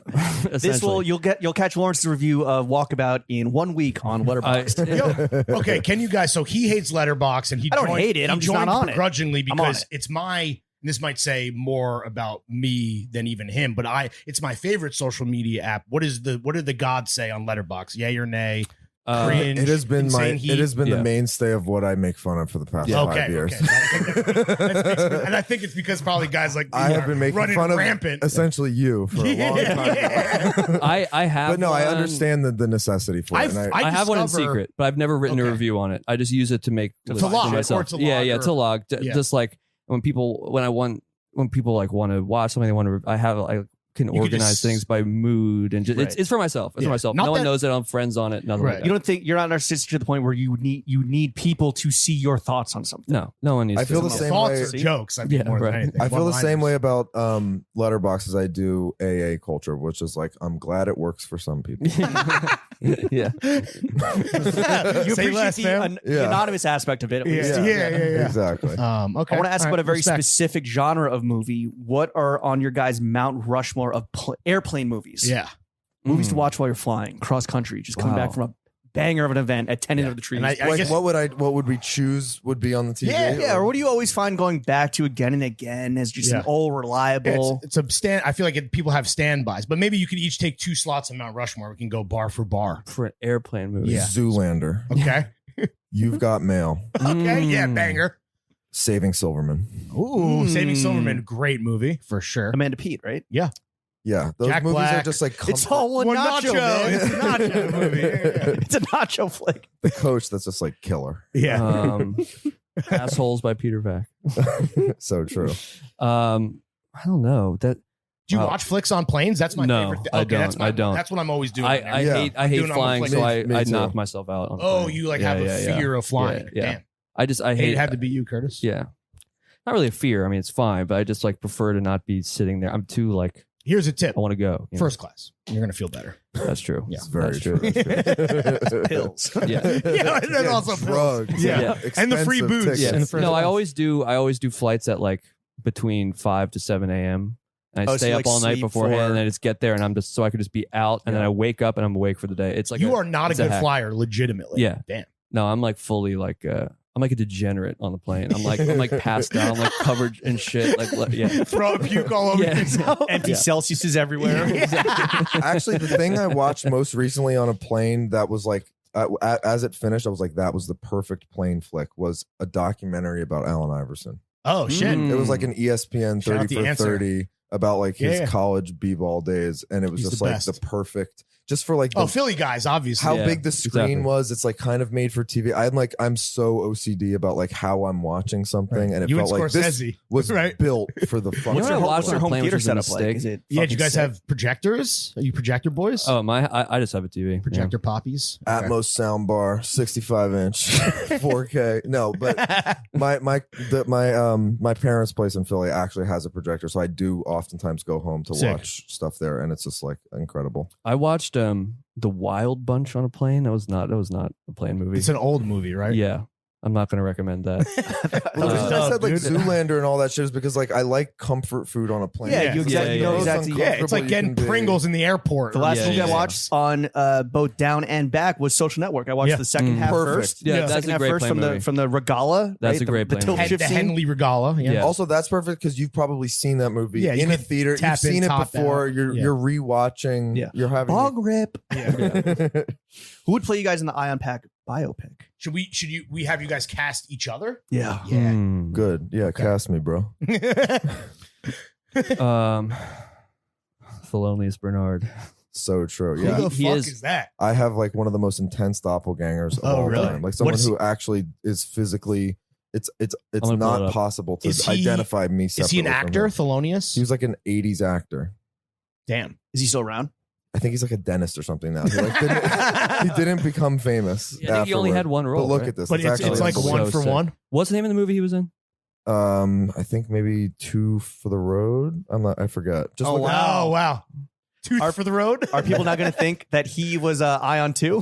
This will you'll catch Lawrence's review of Walkabout in 1 week on Letterboxd. Yo, okay, can you guys? So he hates Letterbox, and he I don't joined, hate it, he I'm just not joined on it. begrudgingly I'm on because it. it's my. And this might say more about me than even him, but it's my favorite social media app. What do the gods say on Letterbox? Yay or nay? Cringe, It has been insane heat. Yeah. the mainstay of what I make fun of for the past 5 years. And I think it's because probably guys like me I have are been making running fun of rampant. essentially you for a long time. Yeah. I have, But no, I one- understand the necessity for it. And I have one in discover- secret, but I've never written a Okay. review on it. I just use it to make To lists log, for or myself. to Yeah, log, yeah, or- to log. Yeah. Just like when people like want to watch something, they want to. I can could organize just- things by mood and just, Right. it's for myself. It's Yeah. for myself. Not No one that- knows that I'm friends on it. Nothing Right. like that. You don't think you're not narcissistic to the point where you need people to see your thoughts on something? No one needs. I feel to the know. same Thoughts way- or jokes. I mean, Yeah, more than right. anything. I feel the same way One-liners. about Letterbox as I do AA culture, which is like I'm glad it works for some people. Yeah. You Say appreciate less, the, man. the Yeah. anonymous aspect of it. At least. Yeah. Exactly. Okay. I want to ask All about right. a very Respect. specific genre of movie. What are on your guys' Mount Rushmore of airplane movies? Yeah. Movies to watch while you're flying cross country, just coming Wow. back from a banger of an event at 10 Yeah. of the trees. And I Like guess- what would we choose would be on the TV? yeah, or what do you always find going back to again and again as just Yeah. an old Yeah, reliable? it's a stand. I feel like people have standbys, but maybe you could each take 2 slots in Mount Rushmore. We can go bar for bar. For an airplane movie. Yeah. Zoolander. Okay. You've Got Mail. Okay. Yeah. Mm. Banger. Saving Silverman. Ooh, Saving Mm. Silverman. Great movie for sure. Amanda Pete, right? Yeah, those Jack movies Black. are just like It's comfort. all one nacho, man. It's a nacho movie. Yeah. It's a nacho flick. The coach that's just like killer. Yeah. Assholes by Peter Vack. So true. I don't know that. Do you Wow. watch flicks on planes? That's my No, favorite. Thing. I Okay, that's don't. my, I don't. That's what I'm always doing. I Yeah. hate I'm hate doing it on flying, the so plane. Me I too. knock myself out. On a Oh, plane. you like Yeah, have a yeah, fear of flying. Yeah, yeah. Damn. I Hate hate it had to be you, Curtis. Yeah, not really a fear. I mean, it's fine, but I just like prefer to not be sitting there. I'm too like Here's a tip. I want to go. you know? First class. You're gonna feel better. That's true. Yeah. It's very That's true. true. Pills. Yeah. Yeah, and then also drugs. Yeah. Yeah. And the free expensive booze. tickets. Yeah. And first No, I class. always do flights at like between 5 to 7 a.m. And I Oh, so stay you, up like, all night sleep beforehand, for- and I just get there, and I'm just so I could just be out, and then I wake up and I'm awake for the day. It's like You are not a it's a good hack. flyer, legitimately. Yeah. Damn. No, I'm like fully like I'm like a degenerate on the plane. I'm like passed out. I'm like covered in shit. Like yeah. Throw a puke all over yourself. Empty Celsiuses everywhere. Actually, the thing I watched most recently on a plane that was like, as it finished, I was like, that was the perfect plane flick. Was a documentary about Allen Iverson. Oh shit! It was like an ESPN Shout out 30 the for answer. 30 about like his college b-ball days, and it was He's just the like best. the perfect, just for like Oh, Philly guys, obviously. how Yeah, big the screen exactly. was. It's like kind of made for TV. I'm so OCD about like how I'm watching something, Right. and it You felt and like this Scorsese, was right? built for the fun. You know what I watched What's your on a home plane, theater which is a setup like? mistake? Is it Yeah, do fucking you guys sick? have projectors? Are you projector boys? Oh, I just have a TV. projector poppies. Okay. Atmos sound bar, 65-inch, 4K. No, but my parents' place in Philly actually has a projector, so I do oftentimes go home to Sick. watch stuff there, and it's just like incredible. I watched The Wild Bunch on a plane. That was not a plane movie. It's an old movie, right? Yeah, I'm not going to recommend that. Well, the reason I Oh, said like dude. Zoolander and all that shit is because like I like comfort food on a plane. Yeah, Yeah, you exactly yeah, know yeah. exactly. Yeah, it's like getting Pringles in the airport. The last Yeah, movie yeah, I yeah. watched on both down and back was Social Network. I watched Yeah. the second half Perfect. first. Yeah, The that's second a half great first plane from movie. the Regala. That's right? a great the plane tilt movie. shift the scene. Henley Regala. Yeah. Yeah. Also, that's perfect because you've probably seen that movie Yeah, you in a could theater. You've tap in, seen it top before. out. You're Yeah. you're rewatching. Yeah. You're having Bog rip. Yeah. Who would play you guys in the Ion Pack biopic? Should we have you guys cast each other? Yeah. Yeah. Hmm. good. Yeah, cast me, bro. Thelonious Bernard. So true. Who Yeah, the He fuck is- is that? I have like one of the most intense doppelgangers of Oh, all really? time. Like What someone is he- who actually is physically. It's gonna pull it not up. possible to Is he- identify me. Is he an separately from actor, him. Thelonious? He was like an '80s actor. Damn. Is he still around? I think he's like a dentist or something now. He, like, he didn't become famous. Yeah, I think he only had afterward. one role. But look right? at this. But it's actually like so one for sick. one. What's the name of the movie he was in? I think maybe 2 for the road. I forget. Just Oh, look wow. Oh wow. Tooth for the road. Are people not going to think that he was Ion too?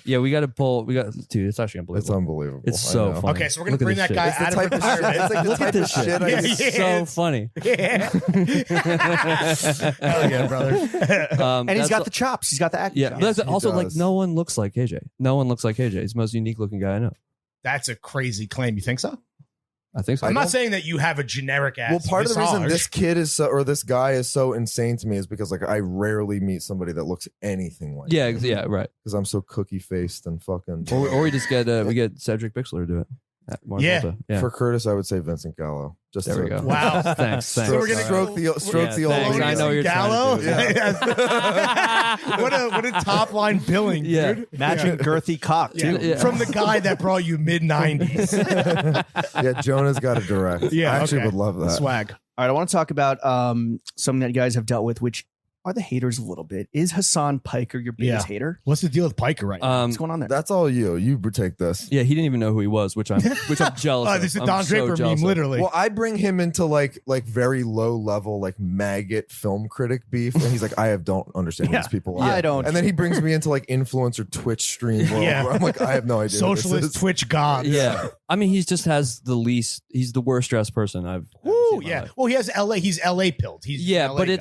Yeah, we got to pull. Dude, it's actually It's unbelievable. unbeliable. It's I so know. funny. Okay, so we're gonna Look at bring this that guy shit. It's the out of type of shit. retirement. It's like the Look type at this of shit. shit. I Yeah, just- yeah. So funny. Yeah. Hell yeah, brother. And he's That's got the chops. He's got the acting yeah. chops. But that's he also like does. no one looks like KJ. No one looks like KJ. He's the most unique looking guy I know. That's a crazy claim. You think so? I think so. I'm not saying that you have a generic ass. Well, part of the reason visage. this kid is so, or this guy is so insane to me is because like I rarely meet somebody that looks anything like Yeah, yeah, right. because I'm so cookie faced and fucking. Or we just get we get Cedric Bixler to do it. At Margiela. Yeah. yeah. For Curtis, I would say Vincent Gallo. Just There to, we go. Wow. Thanks. So Thanks. we're gonna stroke the Yeah, old thanks. lady. I know you're Gallo. trying to do it. what a top line billing, Yeah. dude. Matching girthy cock Yeah. too. Yeah. From the guy that brought you mid 90s. Yeah, Jonah's got a direct. Yeah, I actually okay. would love that. Swag. All right, I want to talk about something that you guys have dealt with, which are the haters a little bit. Is Hasan Piker your biggest Yeah. hater? What's the deal with Piker right now? What's going on there? That's all you. You take this. Yeah, he didn't even know who he was, which I'm jealous Oh, of. this is I'm Don so Draper jealous meme, of. literally. Well, I bring him into like very low level like maggot film critic beef, and he's like, I don't understand who Yeah. these people are. I don't. And then he brings me into like influencer Twitch stream world Yeah. where I'm like, I have no idea. what this Socialist is. Twitch god. Yeah. I mean, he just has he's the worst dressed person I've ever seen Woo, in my yeah. life. Well, he has LA. He's LA pilled. He's Yeah, an LA but guy.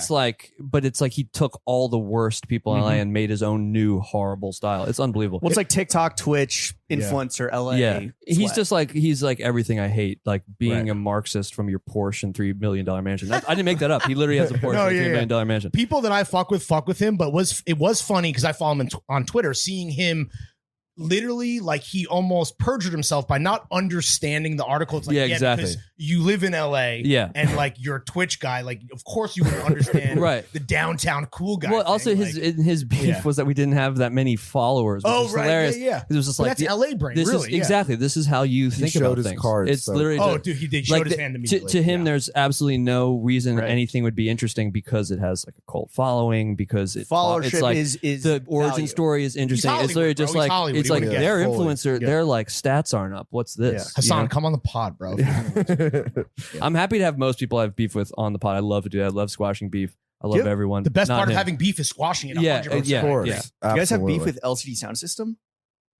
it's like he took all the worst people in LA and made his own new horrible style. It's unbelievable. Well, it's like TikTok, Twitch, influencer, LA. yeah, he's swag. just like he's like everything I hate, like being Right. a Marxist from your Porsche and $3 million mansion. I didn't make that up. He literally has a Porsche No, and yeah, $3 million mansion. people that I fuck with him, but it was funny because I follow him on Twitter, seeing him literally like he almost perjured himself by not understanding the article. It's like, Yeah, exactly. because you live in LA, Yeah. and like you're a Twitch guy, like of course you would understand Right. the downtown cool guy. Well, also thing, his beef yeah. was that we didn't have that many followers. Which Oh, was right, hilarious. yeah. It was just But like that's LA brain, This really. is yeah. exactly. This is how you think showed about his things. cards, It's so- literally Oh, just- dude, he showed like his hand to immediately. him, Yeah. there's absolutely no reason Right. anything would be interesting because it has like a cult following, because it's followership like is the origin value. story is interesting. Hollywood, It's literally bro. just He's like Hollywood. it's He like wouldn't their get fully. influencer, Yeah. their like stats aren't up. What's this? Hasan, You know? come on the pod, bro. I'm happy to have most people I have beef with on the pod. I love to do that. I love squashing beef. I love Yep. everyone. The best Not part him. of having beef is squashing it. Yeah, 100%. yeah, Of course. yeah. You guys have beef Absolutely. with LCD Sound System?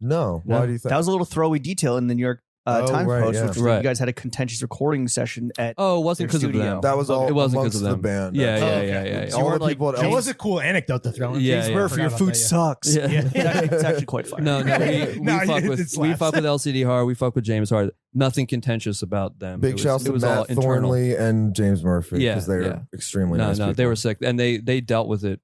No. Why do you think? That was a little throwy detail in the New York Time right, Post, yeah. which was Right. you guys had a contentious recording session at. Oh, it wasn't Their because of studio. them. That was all It wasn't amongst because of them. the band. Yeah, actually. yeah. All the like, people at That Elvis- was a cool anecdote to throw in. Yeah, James yeah. Murphy, your Forgot food about that, sucks. Yeah. It's actually quite funny. No, we No, fuck it with slaps. LCD Hard. We fuck with James Hard. Nothing contentious about them. Big shouts to all Matt internal. Thornley and James Murphy Yeah, because they're yeah. extremely No, nice no, people. they were sick, and they dealt with it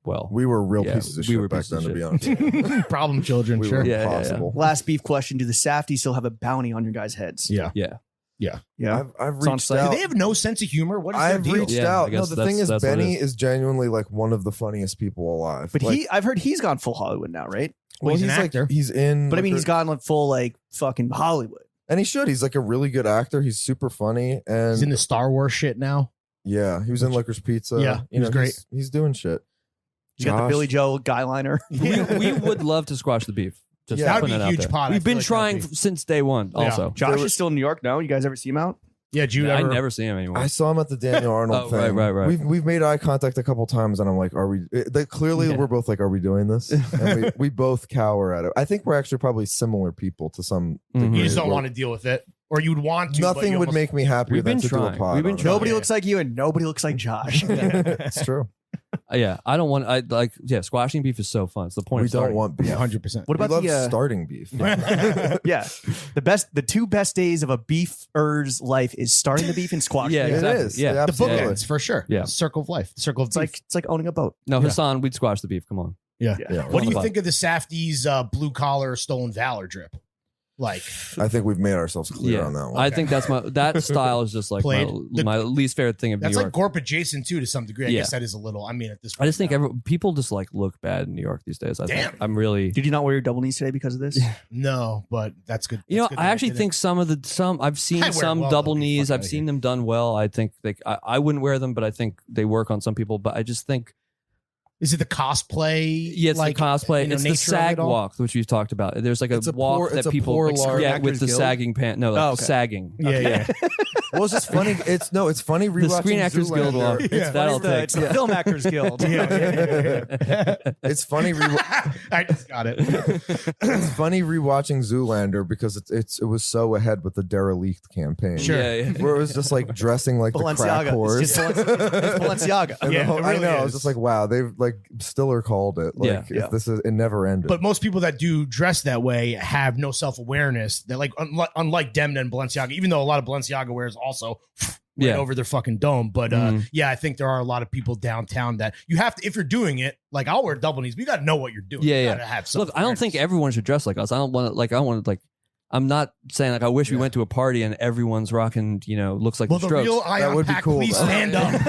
well. We were real Yeah, pieces of we shit were back pieces then, of to be honest. Problem children, We sure. were Yeah, yeah, yeah. impossible. Last beef question: do the Safdies still have a bounty on your guys' heads? Yeah. Yeah, Yeah. I've It's on reached site. out. Do they have no sense of humor? What is their I've deal? reached Yeah, I out. No, guess the that's- thing is, that's what it Benny is. is genuinely like one of the funniest people alive. But like, I've heard he's gone full Hollywood now, right? Well, he's an like actor. he's in. But I mean, like, he's gone like full like fucking Hollywood. and he should. He's like a really good actor. He's super funny, and He's in the Star Wars shit now. yeah, he was in Licorice Pizza. Yeah, he was great. He's doing shit. You got the Josh. Billy Joe guy liner. we would love to squash the beef. Just Yeah. That would putting be it a out huge there. pot. I We've feel been like trying that'd be- since day one. Yeah. Also, Josh is still in New York now. You guys ever see him out? Yeah, Jude. I Ever, never see him anymore. I saw him at the Daniel Arnold Oh, thing. right. We've made eye contact a couple times, and I'm like, "Are we?" Clearly, Yeah. we're both like, "Are we doing this?" And we both cower at it. I think we're actually probably similar people to some. Mhm. degree. you just don't We're- want to deal with it, or you'd want to. but Nothing you would almost- make me happier We've than been to do trying. a pod. We've been on it. trying. Nobody Yeah. looks like you, and nobody looks like Josh. It's true. Yeah, I don't want. I like. Yeah, squashing beef is so fun. It's the point. We of don't starting. want beef. 100%. What We about love the? starting beef. Yeah, the two best days of a beefer's life is starting the beef and squashing. Yeah, it. It exactly. is. Yeah. The absolutely. bookends for sure. Yeah. Circle of life. The circle of life. It's like owning a boat. No, Yeah. Hasan, we'd squash the beef. Come on. Yeah. Yeah. What do you Fun. think of the Safdies blue collar stolen valor drip? Like, I think we've made ourselves clear Yeah, on that one. I think that style is just like Played. my least favorite thing of that's New like York. Gorp adjacent too, to some degree. I Yeah. guess that is a little. I mean, at this point, I just think now. people just like look bad in New York these days. I Damn. think I'm really. Did you not wear your double knees today because of this? No, but that's good. You know, That's good I that actually did it. think some I've seen I wear some well, double though, you knees. fuck I've outta seen here. them done well. I think I wouldn't wear them, but I think they work on some people. But I just think Is it the cosplay? yeah, it's like, the cosplay. you know, It's the nature of sag it all? walk, which we've talked about. There's like It's a a walk poor- that it's a people poor like, large yeah, with Actors the Guild? sagging pant. No, like Oh, okay. sagging. Yeah, yeah. well, it's just funny. It's funny rewatching The Screen Actors Guild Zoolander. walk. It's that'll take. It's the Film Actors Guild. It's funny. I just got it. It's funny rewatching Zoolander because it was so ahead with the derelict campaign. Sure. Yeah, yeah. Where it was just like dressing like the crack Balenciaga. horse. It's just it's Balenciaga. And Yeah, the whole, it I really know. I was is. just like, wow, they've like Stiller called it. Like, Yeah. if Yeah. this is it never ended. But most people that do dress that way have no self awareness. They're like, unlike Demna and Balenciaga, even though a lot of Balenciaga wears also right Yeah. over their fucking dome. But Mhm. yeah, I think there are a lot of people downtown that you have to, if you're doing it, like I'll wear double knees, but you got to know what you're doing. Yeah, You yeah. gotta have Look, I don't think everyone should dress like us. I don't want to like. I don't want to like. I'm not saying like I wish we went to a party and everyone's rocking. Looks like Well, the the Strokes. real That Ion would be Pack, cool, please though. stand up.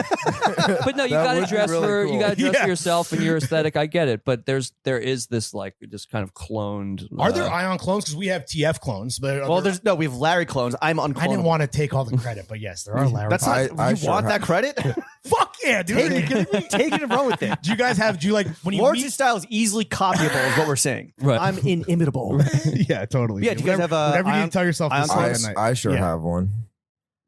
But no, you That got to would be dress really for cool. you got to dress Yeah. for yourself and your aesthetic. I get it, but there is this like just kind of cloned. Are there Ion clones? Because we have TF clones. But Well, we have Larry clones. I'm unclonable. I didn't want to take all the credit, but yes, there are Larry. That's not. clones. I you sure want have- that credit? Fuck yeah, dude. Are you kidding me? Take it and run with it. Do you guys have? Do you like when you Lawrence's meet? style is easily copyable, is what we're saying. Right. I'm inimitable. Yeah, totally. Yeah, do you guys have, whatever you Ion- need to tell yourself? Ion this clones? Saturday night. I sure Yeah. have one.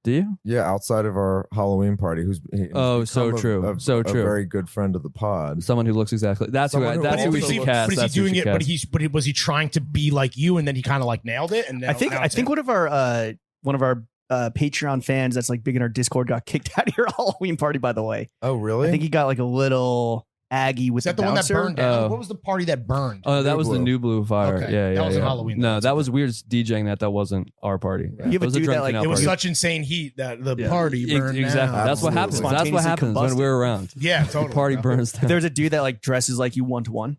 Do you? Yeah, outside of our Halloween party, he's Oh, so become true. So a true. very good friend of the pod. Someone who looks exactly. That's Someone who. who That's who we also should looks- cast. But is That's he who we doing should it? cast. Was he trying to be like you, and then he kind of like nailed it? And then I think one of our Patreon fans that's like big in our Discord got kicked out of your Halloween party. By the way, Oh, really? I think he got like a little aggy with is that the the one that bouncer. burned down? Oh. What was the party that burned? Oh, that New was the Blue. New Blue Fire. Okay. Yeah, That yeah. wasn't yeah. Halloween, No, that's that okay. was weird DJing that. That wasn't our party. You have a It was dude that, drinking like- out It was party. such insane heat that the Yeah. party burned Exactly. down. That's what happens. That's what Spontaneously happens when combusted. we're around. Yeah, totally. The party bro. burns down. There's a dude that like dresses like you 1-to-1.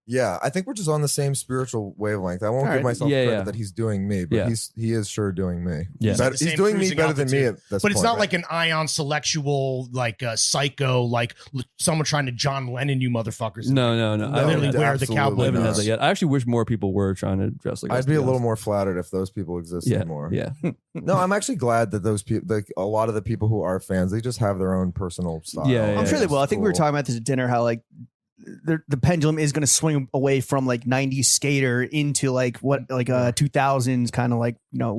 Yeah, I think we're just on the same spiritual wavelength. I won't All give right. myself Yeah, credit yeah. that he's doing me, but Yeah. he is sure doing me. Yeah. He's, Like the he's same doing me cruising better than me altitude. at this But it's point, not right? like an ion selectual, like psycho, like someone trying to John Lennon you motherfuckers. No. No, I literally absolutely wear the cowboy I haven't had boots. that yet. I actually wish more people were trying to dress like us, I'd to be a little honest. more flattered if those people existed Yeah, more. yeah. No, I'm actually glad that those people, like a lot of the people who are fans, they just have their own personal style. Yeah, yeah, I'm sure they It's will. I think we were cool. talking about this at dinner how like the pendulum is going to swing away from like 90s skater into like what like 2000s kind of like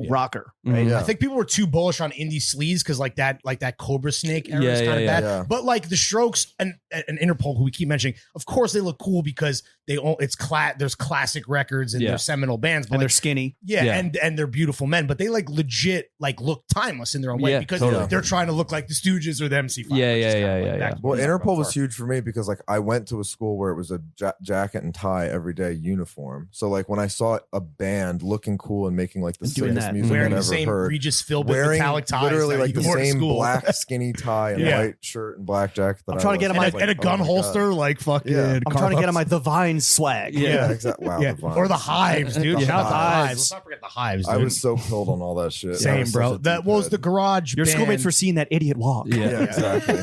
rocker, right? Mhm. Yeah. I think people were too bullish on indie sleaze because like that Cobra Snake era is Yeah, kind of yeah, bad. yeah. But like the Strokes and Interpol, who we keep mentioning, of course they look cool because there's classic records and Yeah. they're seminal bands, but And they're like, skinny. Yeah. and they're beautiful men, but they like legit like look timeless in their own way Yeah, because totally. they're trying to look like the Stooges or the MC5. Yeah, which is yeah, kinda yeah, like yeah, that. yeah. Well, Yeah. Interpol was huge for me because like I went to a school where it was a jacket and tie everyday uniform. So like when I saw a band looking cool and making like the And doing sickest that. music Wearing I'd the ever same heard, Regis Philbin wearing metallic ties, literally that like you the wore to same school. black skinny tie and Yeah. white shirt and black jacket. That I'm trying to get was on my- like, and a gun oh my God. holster, like fucking. Yeah. I'm trying to get on my The Vine swag. Yeah, exactly. Wow, Yeah. the Vines. Or the Hives, dude. The Shout out to the Hives. Hives. Let's not forget the Hives. I Dude. was so pilled on all that shit. I Same, was bro. such a That was the deephead. garage. Your band. schoolmates were seeing that idiot walk. Yeah. Yeah, exactly.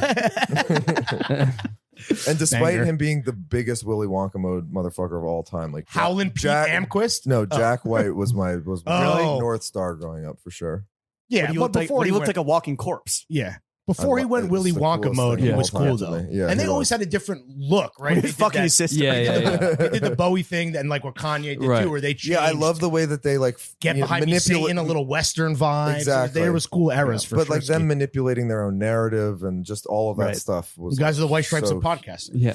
And despite Banger. him being the biggest Willy Wonka mode motherfucker of all time, like Howlin' Pete Jack- Amquist. No, Jack White was my Oh. North Star growing up for sure. Yeah, He but looked like, before he looked like went, a walking corpse. yeah. Before he went It's Willy the Wonka coolest mode, thing he of was all time cool to though. me. Yeah, and they he always was. had a different look, right? They did Fucking his that- sister. Yeah, yeah, yeah. They did the Bowie thing, and like what Kanye did Right. too, where they changed. Yeah, I love the way that they like Get Behind Me Satan, a little Western vibe. Exactly. There was cool eras for but sure. like them manipulating their own narrative and just all of that Right. stuff was. You guys are the White Stripes so- of podcasting. Yeah.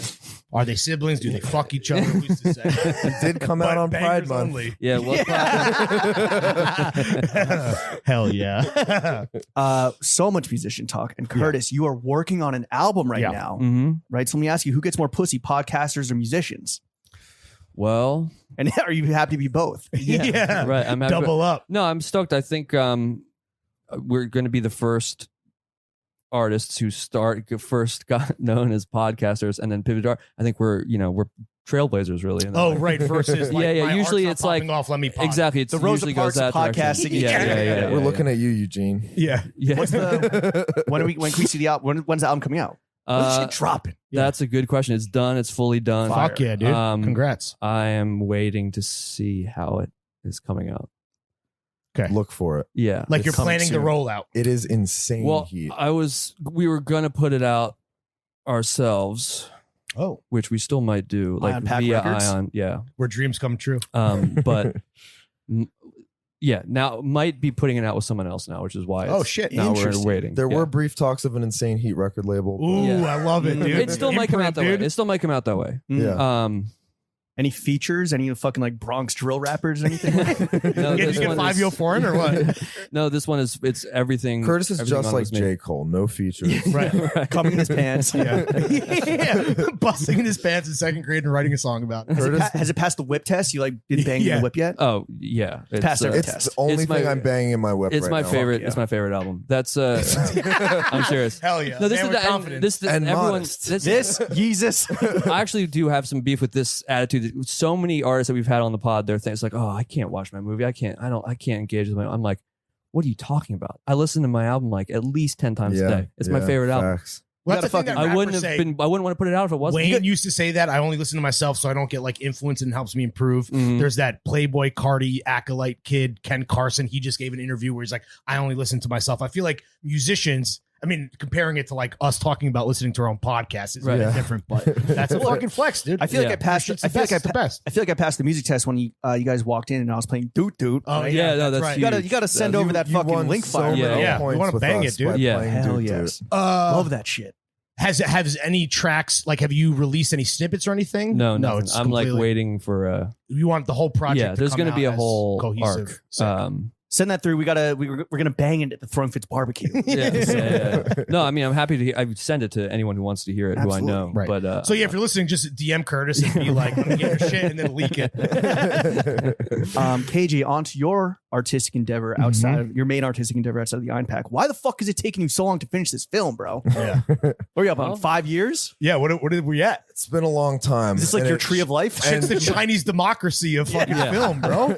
Are they siblings? Do they fuck each other? Who's to say? It did come out But on Pride bangers Month. only. Yeah. Well, Hell yeah. So much musician talk. And Curtis, you are working on an album right Yeah. now, hmm right? So let me ask you, who gets more pussy, podcasters or musicians? Well, And are you happy to be both? Yeah. right. I'm happy. Double up. No, I'm stoked. I think we're going to be the first artists who first got known as podcasters and then pivoted art. I think we're trailblazers really. In that Oh, way. right. Versus like, Yeah, yeah, my usually art's it's not like- popping off, let me pop. Exactly. It's The Rosa usually Parks goes of that direction. podcasting. Yeah. We're looking at you, Eugene. Yeah. Yeah. What's the when can we see the album? When's the album coming out? When's shit dropping? That's a good question. It's done. It's fully done. Fuck yeah, dude. Congrats. I am waiting to see how it is coming out. Look for it. Yeah. Like It's you're coming planning the soon. rollout. It is insane Well, heat. we were gonna put it out ourselves, Oh, which we still might do, like Ion Pack via Records? Ion. Yeah. where dreams come true. But yeah, now might be putting it out with someone else now, which is why. Oh, it's- shit. Now we're Interesting. waiting. There Yeah. were brief talks of an insane heat record label. but- Ooh, Yeah. I love it, dude. It still might come out that way. Dude. It still might come out that way. Yeah. Any features? Any fucking like Bronx drill rappers or anything? No, Yeah, did this you get one 5 is- Yo foreign or what? No, this one it's everything. Curtis is everything just on like was me. J. Cole, no features. Right. Coming in his pants. Yeah. Busting in his pants in second grade and writing a song about it. Has it passed the whip test? You like been banging Yeah. the whip yet? Oh yeah, Pass every It's test. the only It's my- thing I'm banging in my whip It's right my now. favorite. yeah. It's my favorite album. That's I'm serious. Hell yeah. No, this Man is with confidence. And everyone. modest. This Jesus. I actually do have some beef with this attitude. So many artists that we've had on the pod, they're things like, "Oh, I can't watch my movie. I can't engage with my." I'm like, "What are you talking about? I listen to my album like at least 10 times a day. It's my favorite album. Facts. Well, that's the thing that I wouldn't rappers have say. been. I wouldn't want to put it out if it wasn't. Wayne used to say that I only listen to myself so I don't get like influence and helps me improve. Mhm. There's that Playboy Cardi acolyte kid, Ken Carson. He just gave an interview where he's like, I only listen to myself. I feel like musicians, I mean, comparing it to like us talking about listening to our own podcast is Right. really Yeah. different, but that's a fucking flex, dude. I feel like Yeah. I passed. It's I the feel best. like It's the best. I feel like I passed the music test when you guys walked in and I was playing Doot Doot. Oh right? yeah, no, that's right. huge. You gotta send You- over that you fucking won link so file. many Yeah, yeah. points You wanna with bang us it, dude. by Yeah. playing Hell Dude yes. Dude. Love that shit. Has any tracks like have you released any snippets or anything? No, no. nothing. It's I'm like completely- waiting for. You want the whole project? Yeah, there's going to be a whole cohesive. arc. Sick. Send that through. We're gonna bang it at the Throwing Fits barbecue. Yeah. No, I mean, I'm happy to. I would send it to anyone who wants to hear it, who I know. Absolutely. Right. But So yeah, if you're listening, just DM Curtis and be like, "I'm gonna get your shit," and then leak it. KJ, onto your artistic endeavor outside of your main artistic endeavor outside of the Iron Pack. Why the fuck is it taking you so long to finish this film, bro? Yeah, What are you up on? Well- 5 years? yeah. What are we at? It's been a long time. Is this like and your it- tree of life? Shit's the Chinese democracy of fucking Yeah. film, bro.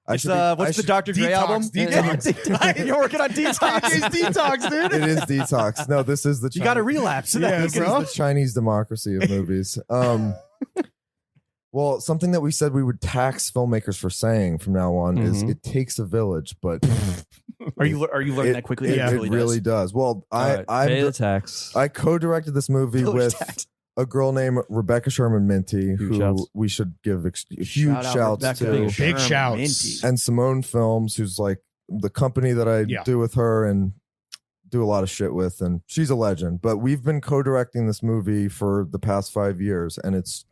I It's should be- I what's the should- Dr. Dre Detox, album? Detox. You're working on Detox. Detox, dude. It is detox. No, this is the. You got to relapse. Yeah, This bro. is the Chinese democracy of movies. Well, something that we said we would tax filmmakers for saying from now on is Mhm. it takes a village, but Are you learning that quickly? It, Yeah. it really does. Well, all right, pay the tax. I co-directed this movie Village with tax. a girl named Rebecca Sherman Minty, Huge who shouts. we should give huge Shout out shouts Rebecca to. Big Sherman shouts. Minty. And Simone Films, who's like the company that I Yeah. do with her and do a lot of shit with, and she's a legend. But we've been co-directing this movie for the past 5 years, and it's,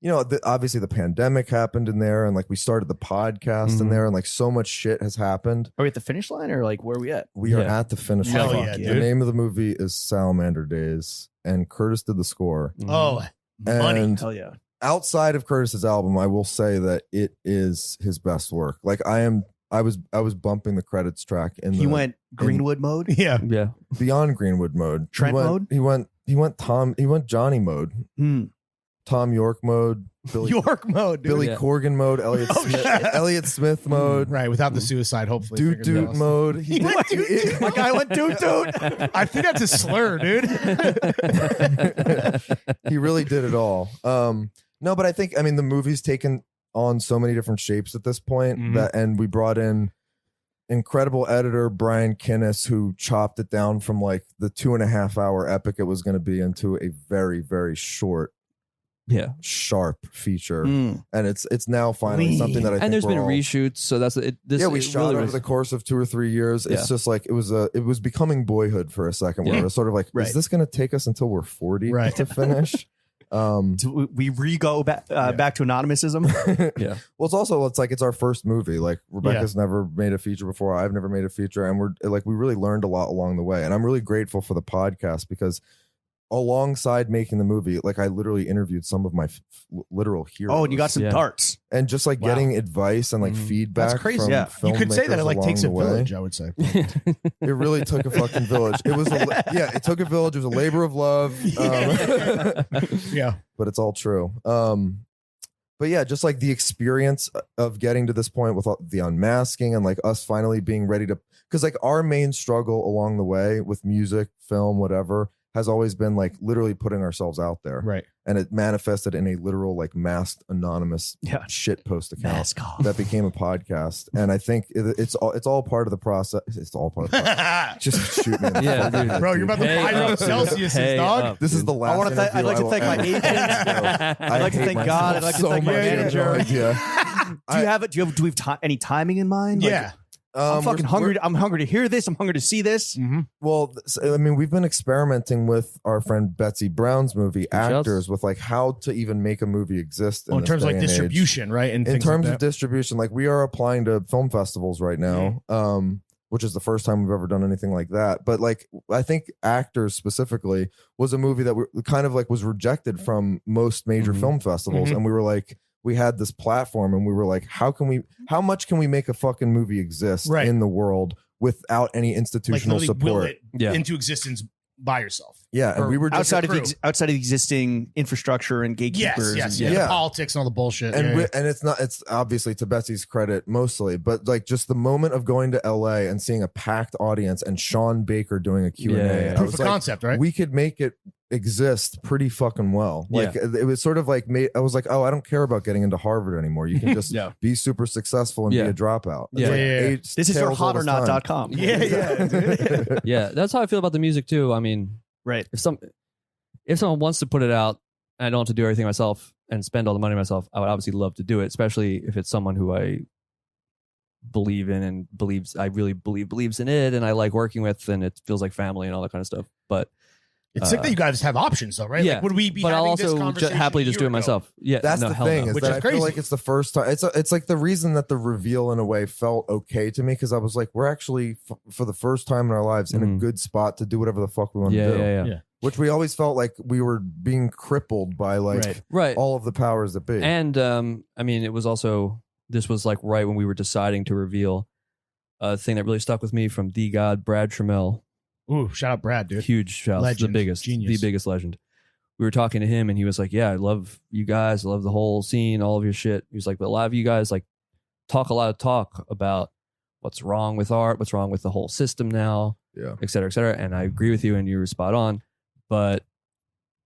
you know, obviously the pandemic happened in there, and like we started the podcast in Mhm. there, and like so much shit has happened. Are we at the finish line or like where are we at? We are Yeah. at the finish Hell line. yeah, The dude. name of the movie is Salamander Days, and Curtis did the score. Oh, money. And Hell yeah. outside of Curtis's album, I will say that it is his best work. Like I was bumping the credits track in He the went Greenwood mode. Yeah. Yeah. beyond Greenwood mode. Trent He went Johnny mode, Hmm. Tom York mode, York mode, dude. Billy Yeah. Corgan mode, Elliot Oh, Smith, shit. Elliot Smith mode, Right, without the suicide, hopefully. Doot fingers Doot crossed. mode. He He went did- doot doot. My guy went doot doot. I think that's a slur, dude. He really did it all. No, but I think the movie's taken on so many different shapes at this point Mhm. and we brought in incredible editor Brian Kinnis, who chopped it down from like the 2.5 hour epic it was going to be into a very, very short, Yeah. sharp feature. Hmm. And it's now finally Lean. something that I think And there's been we're all- reshoots, so that's it. This yeah, we it shot really over was- the course of 2 or 3 years. It's Yeah. just like it was becoming Boyhood for a second, where Yeah. it was sort of like, Right. is this going to take us until we're 40 Right. to finish? Do we re-go back back to anonymism? Yeah. Well, it's our first movie. Like Rebecca's never made a feature before. I've never made a feature, and we really learned a lot along the way. And I'm really grateful for the podcast because alongside making the movie, like I literally interviewed some of my literal heroes. Oh, and you got some Yeah. darts. and just like Wow. getting advice and like Mhm. feedback. That's crazy. From Yeah. You could say that it filmmakers like along takes a the way. village, I would say. It really took a fucking village. It was it took a village. It was a labor of love. Yeah. But it's all true. But yeah, just like the experience of getting to this point with the unmasking and like us finally being ready to, because like our main struggle along the way with music, film, whatever, has always been like literally putting ourselves out there. Right. And it manifested in a literal like masked anonymous Yeah. shit post account Mask off. that became a podcast. And I think it's all part of the process. It's all part of the process. Just shoot me. in the Yeah, fucking dude. head, Bro, dude. you're about to Hey fire up, up dude. Celsius, Hey dog. up. This is the last. I'd like interview to will thank my ever agent. do. I'd like to hate thank myself God. I'd like to so thank my much. manager. Yeah. Do you have it? Do we have any timing in mind? Like, Yeah. I'm fucking we're- hungry. I'm hungry to hear this. I'm hungry to see this. Well, we've been experimenting with our friend Betsy Brown's movie Shouts. actors with like how to even make a movie exist. Well, in this terms of day like and age. distribution, right? And In things terms like of distribution, like we are applying to film festivals right now, which is the first time we've ever done anything like that. But like, I think Actors specifically was a movie that kind of like was rejected from most major Mhm. film festivals, Mhm. and we were like, we had this platform, and we were like, how much can we make a fucking movie exist Right. in the world without any like institutional literally will support? it Yeah. into existence by yourself. Yeah, and Or we were just Outside of crew. outside of the existing infrastructure and gatekeepers. Yes, and- yeah. Yeah. The politics and all the bullshit. and yeah, and it's obviously to Betsy's credit mostly, but like just the moment of going to LA and seeing a packed audience and Sean Baker doing a Q&A, Yeah, yeah, yeah. I Proof was of like, concept, right? we could make it exist pretty fucking well. Like it was sort of like I was like, oh, I don't care about getting into Harvard anymore. You can just Yeah. be super successful and Yeah. be a dropout. It's Yeah. like Yeah, yeah, yeah. age This is your tales all the time. hotornot.com. Yeah, dude. Yeah, that's how I feel about the music too. I mean, Right. if someone wants to put it out and I don't have to do everything myself and spend all the money myself, I would obviously love to do it, especially if it's someone who I believe in and believes in it and I like working with and it feels like family and all that kind of stuff. But It's sick that you guys have options, though, right? yeah, Like, would we be but I'll having this also conversation happily a just year do it ago? myself. Yeah, That's no, the hell thing no. is Which that is I crazy. feel like it's the first time. It's like the reason that the reveal in a way felt okay to me because I was like, we're actually for the first time in our lives in a Mhm. good spot to do whatever the fuck we want Yeah, to do. yeah, yeah, Yeah. Which we always felt like we were being crippled by like Right. Right. all of the powers that be. And I mean, it was also this was like right when we were deciding to reveal a thing that really stuck with me from the God Brad Trammell. Ooh, shout out Brad, dude. Huge shout, Legend. the Genius. biggest legend. We were talking to him, and he was like, "Yeah, I love you guys. I love the whole scene, all of your shit." He was like, "But a lot of you guys like talk a lot of talk about what's wrong with art, what's wrong with the whole system now, yeah, et cetera, et cetera." And I agree with you, and you were spot on. But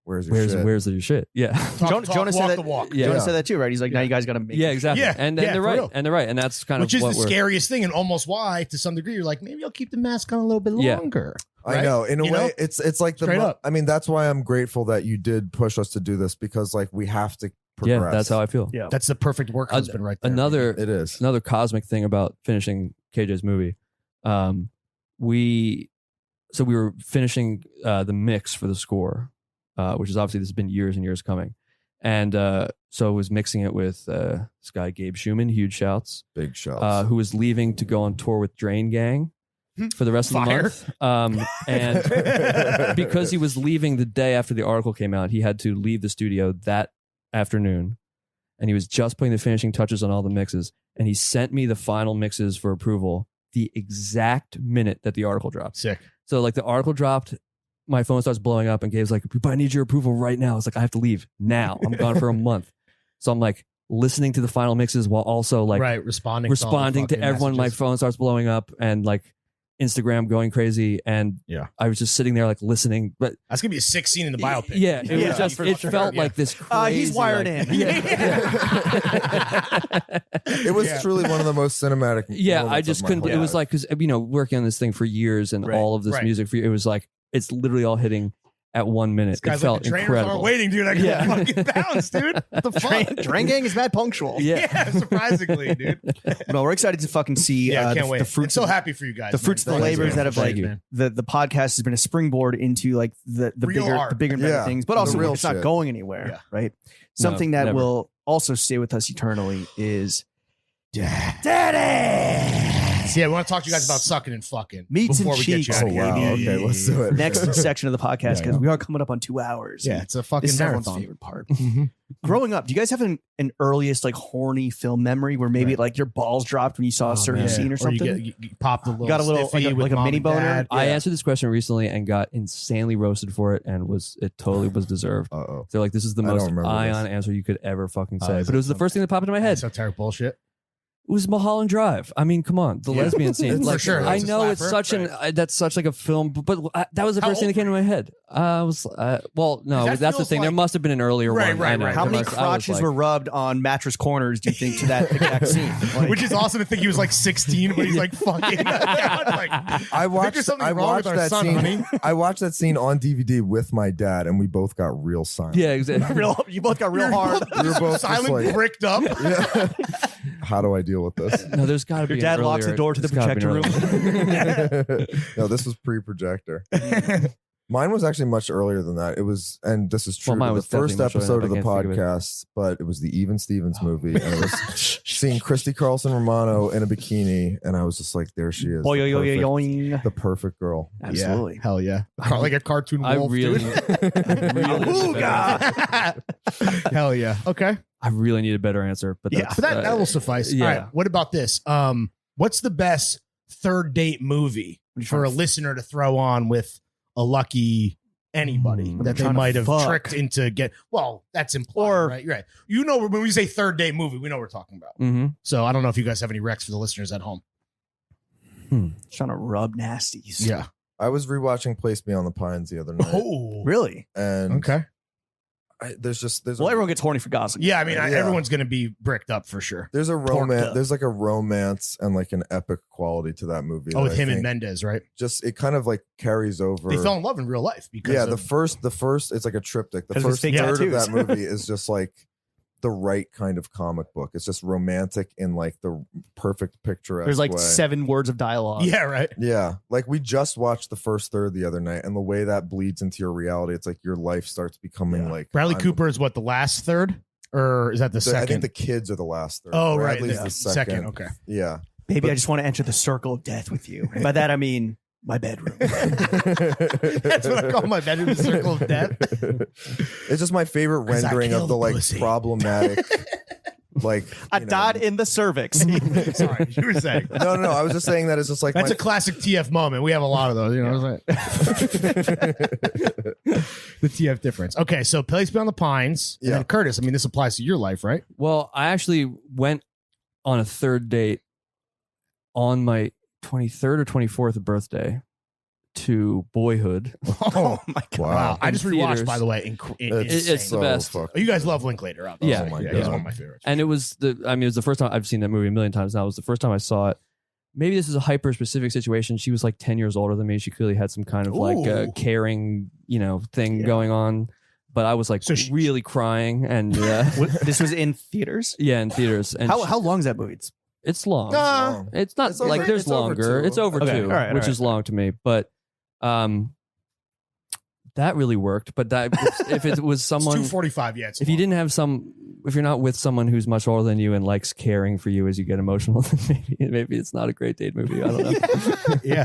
where's your shit? where's your shit? Yeah. Jonah said walk that. the walk. Yeah. Jonah said that too, right? He's like, now you guys got to make. Yeah, exactly. Yeah, and yeah, they're for right. real. And they're right. And that's kind Which of is what the we're scariest thing, and almost why, to some degree, you're like, maybe I'll keep the mask on a little bit Yeah. longer. Right? I know. In a You way, know? it's like Straight up. I mean, that's why I'm grateful that you did push us to do this, because like we have to progress. Yeah, that's how I feel. Yeah. That's the perfect work husband right there. It is. Another cosmic thing about finishing KJ's movie. We were finishing the mix for the score, which is obviously this has been years and years coming. And so I was mixing it with this guy, Gabe Schumann, huge shouts, Big shots. who was leaving to go on tour with Drain Gang for the rest of the month. And because he was leaving the day after the article came out, he had to leave the studio that afternoon. And he was just putting the finishing touches on all the mixes. And he sent me the final mixes for approval the exact minute that the article dropped. Sick. So like the article dropped, my phone starts blowing up and Gabe's like, I need your approval right now. It's like, I have to leave now. I'm gone for a month. So I'm like listening to the final mixes while also like responding to everyone. Messages. My phone starts blowing up and like Instagram going crazy. And I was just sitting there like listening, but that's going to be a sick scene in the biopic. Yeah. It was just, it felt like this crazy. He's wired in. It was truly one of the most cinematic. Yeah. I just couldn't, life. it was like, cause working on this thing for years and all of this music for you, it was like, it's literally all hitting at 1 minute. It felt the trainers incredible. aren't waiting, dude. I got fucking bounce, dude. What the fuck? Drain Gang is mad punctual. Yeah, surprisingly, dude. No, we're excited to fucking see I can't wait. the fruits. I'm so happy for you guys. The fruits of the labors that have like the podcast has been a springboard into like the bigger and better things, but also it's not going anywhere, right? Something that will also stay with us eternally is Daddy. So yeah, we want to talk to you guys about sucking and fucking meats before and we cheeks. get you out of here. Okay, let's do it. Next section of the podcast because we are coming up on 2 hours. Yeah, it's a fucking this is everyone's marathon. favorite part. Growing up, do you guys have an earliest like horny film memory where maybe like your balls dropped when you saw a certain scene or something? You popped a little, got a little like a mini boner. Dad. I answered this question recently and got insanely roasted for it, and it totally was deserved. They're like, this is the most ion answer you could ever fucking say, but it was the first thing that popped into my head. So terrible bullshit. It was Mulholland Drive. I mean, come on, the lesbian scene. For sure. I know it's such that's such like a film, but that was the first thing that came to my head. I was well, no, that's the thing. There must have been an earlier one. Right. How many crotches were rubbed on mattress corners? Do you think to that exact scene? Like, which is awesome to think he was like 16, but he's like fucking. Like, I watched that scene. Honey. I watched that scene on DVD with my dad, and we both got real silent. Yeah, exactly. You both got real hard. We were both silent, bricked up. Yeah. How do I deal with this? No, there's got to be. Your dad locks the door to the projector room. No, this was pre-projector. Mine was actually much earlier than that. It was, and this is true. Well, mine was the first definitely much episode of earlier. the I can't think of it. podcast, but it was the Even Stevens movie, and it was seeing Christy Carlson Romano in a bikini, and I was just like, there she is, the perfect girl. Absolutely, yeah. Hell yeah, like a cartoon wolf. Hell yeah. Okay. I really need a better answer, but but that will suffice. Yeah. All right. What about this? What's the best third date movie for a listener to throw on with a lucky anybody that they might have tricked into get? Well, that's implied, right? You're right. You know, when we say third date movie, we know what we're talking about. Mm-hmm. So I don't know if you guys have any recs for the listeners at home. Trying to rub nasties. Yeah. I was rewatching Place Beyond the Pines the other night. Oh, really? And okay. There's everyone gets horny for gossip. Yeah, I mean, everyone's going to be bricked up for sure. There's a romance. There's like a romance and like an epic quality to that movie. Oh, with him and Mendez, right? Just it kind of like carries over. They fell in love in real life because the first it's like a triptych. The first fake third of tattoos. that movie is just like the right kind of comic book. It's just romantic in like the perfect picturesque There's like way. 7 words of dialogue. Yeah, right. Yeah, like we just watched the first third the other night, and the way that bleeds into your reality, it's like your life starts becoming like Bradley Cooper is what, the last third, or is that the second? I think the kids are the last third. Oh, Bradley's right, the second. Okay, yeah. Baby, I just want to enter the circle of death with you. And by that I mean my bedroom. That's what I call my bedroom, the circle of death. It's just my favorite rendering of the like pussy. problematic. Like I died in the cervix. Sorry, you were saying. No. I was just saying that it's just like that's a classic TF moment. We have a lot of those. You know what I'm saying? The TF difference. Okay, so Place Beyond the Pines. And then Curtis. I mean, this applies to your life, right? Well, I actually went on a third date on my 23rd or 24th birthday to Boyhood. Oh my god! Wow. I just rewatched, theaters. by the way. It's the best. You guys love Linklater, obviously. Yeah, He's one of my favorites. And it was the first time I've seen that movie a million times now. It was the first time I saw it maybe this is a hyper specific situation. She was like 10 years older than me. She clearly had some kind of like Ooh. caring, thing going on. But I was like really crying, and This was in theaters. yeah, in theaters. And How long is that movie? it's long. Long. It's not It's over- like there's it's over longer. 2. It's over Okay, 2, all right, which all is long to me. But that really worked. But that if it was It's someone, 2:45. Yeah. It's if you long. didn't have if you're not with someone who's much older than you and likes caring for you as you get emotional, then maybe it's not a great date movie. I don't know. Yeah.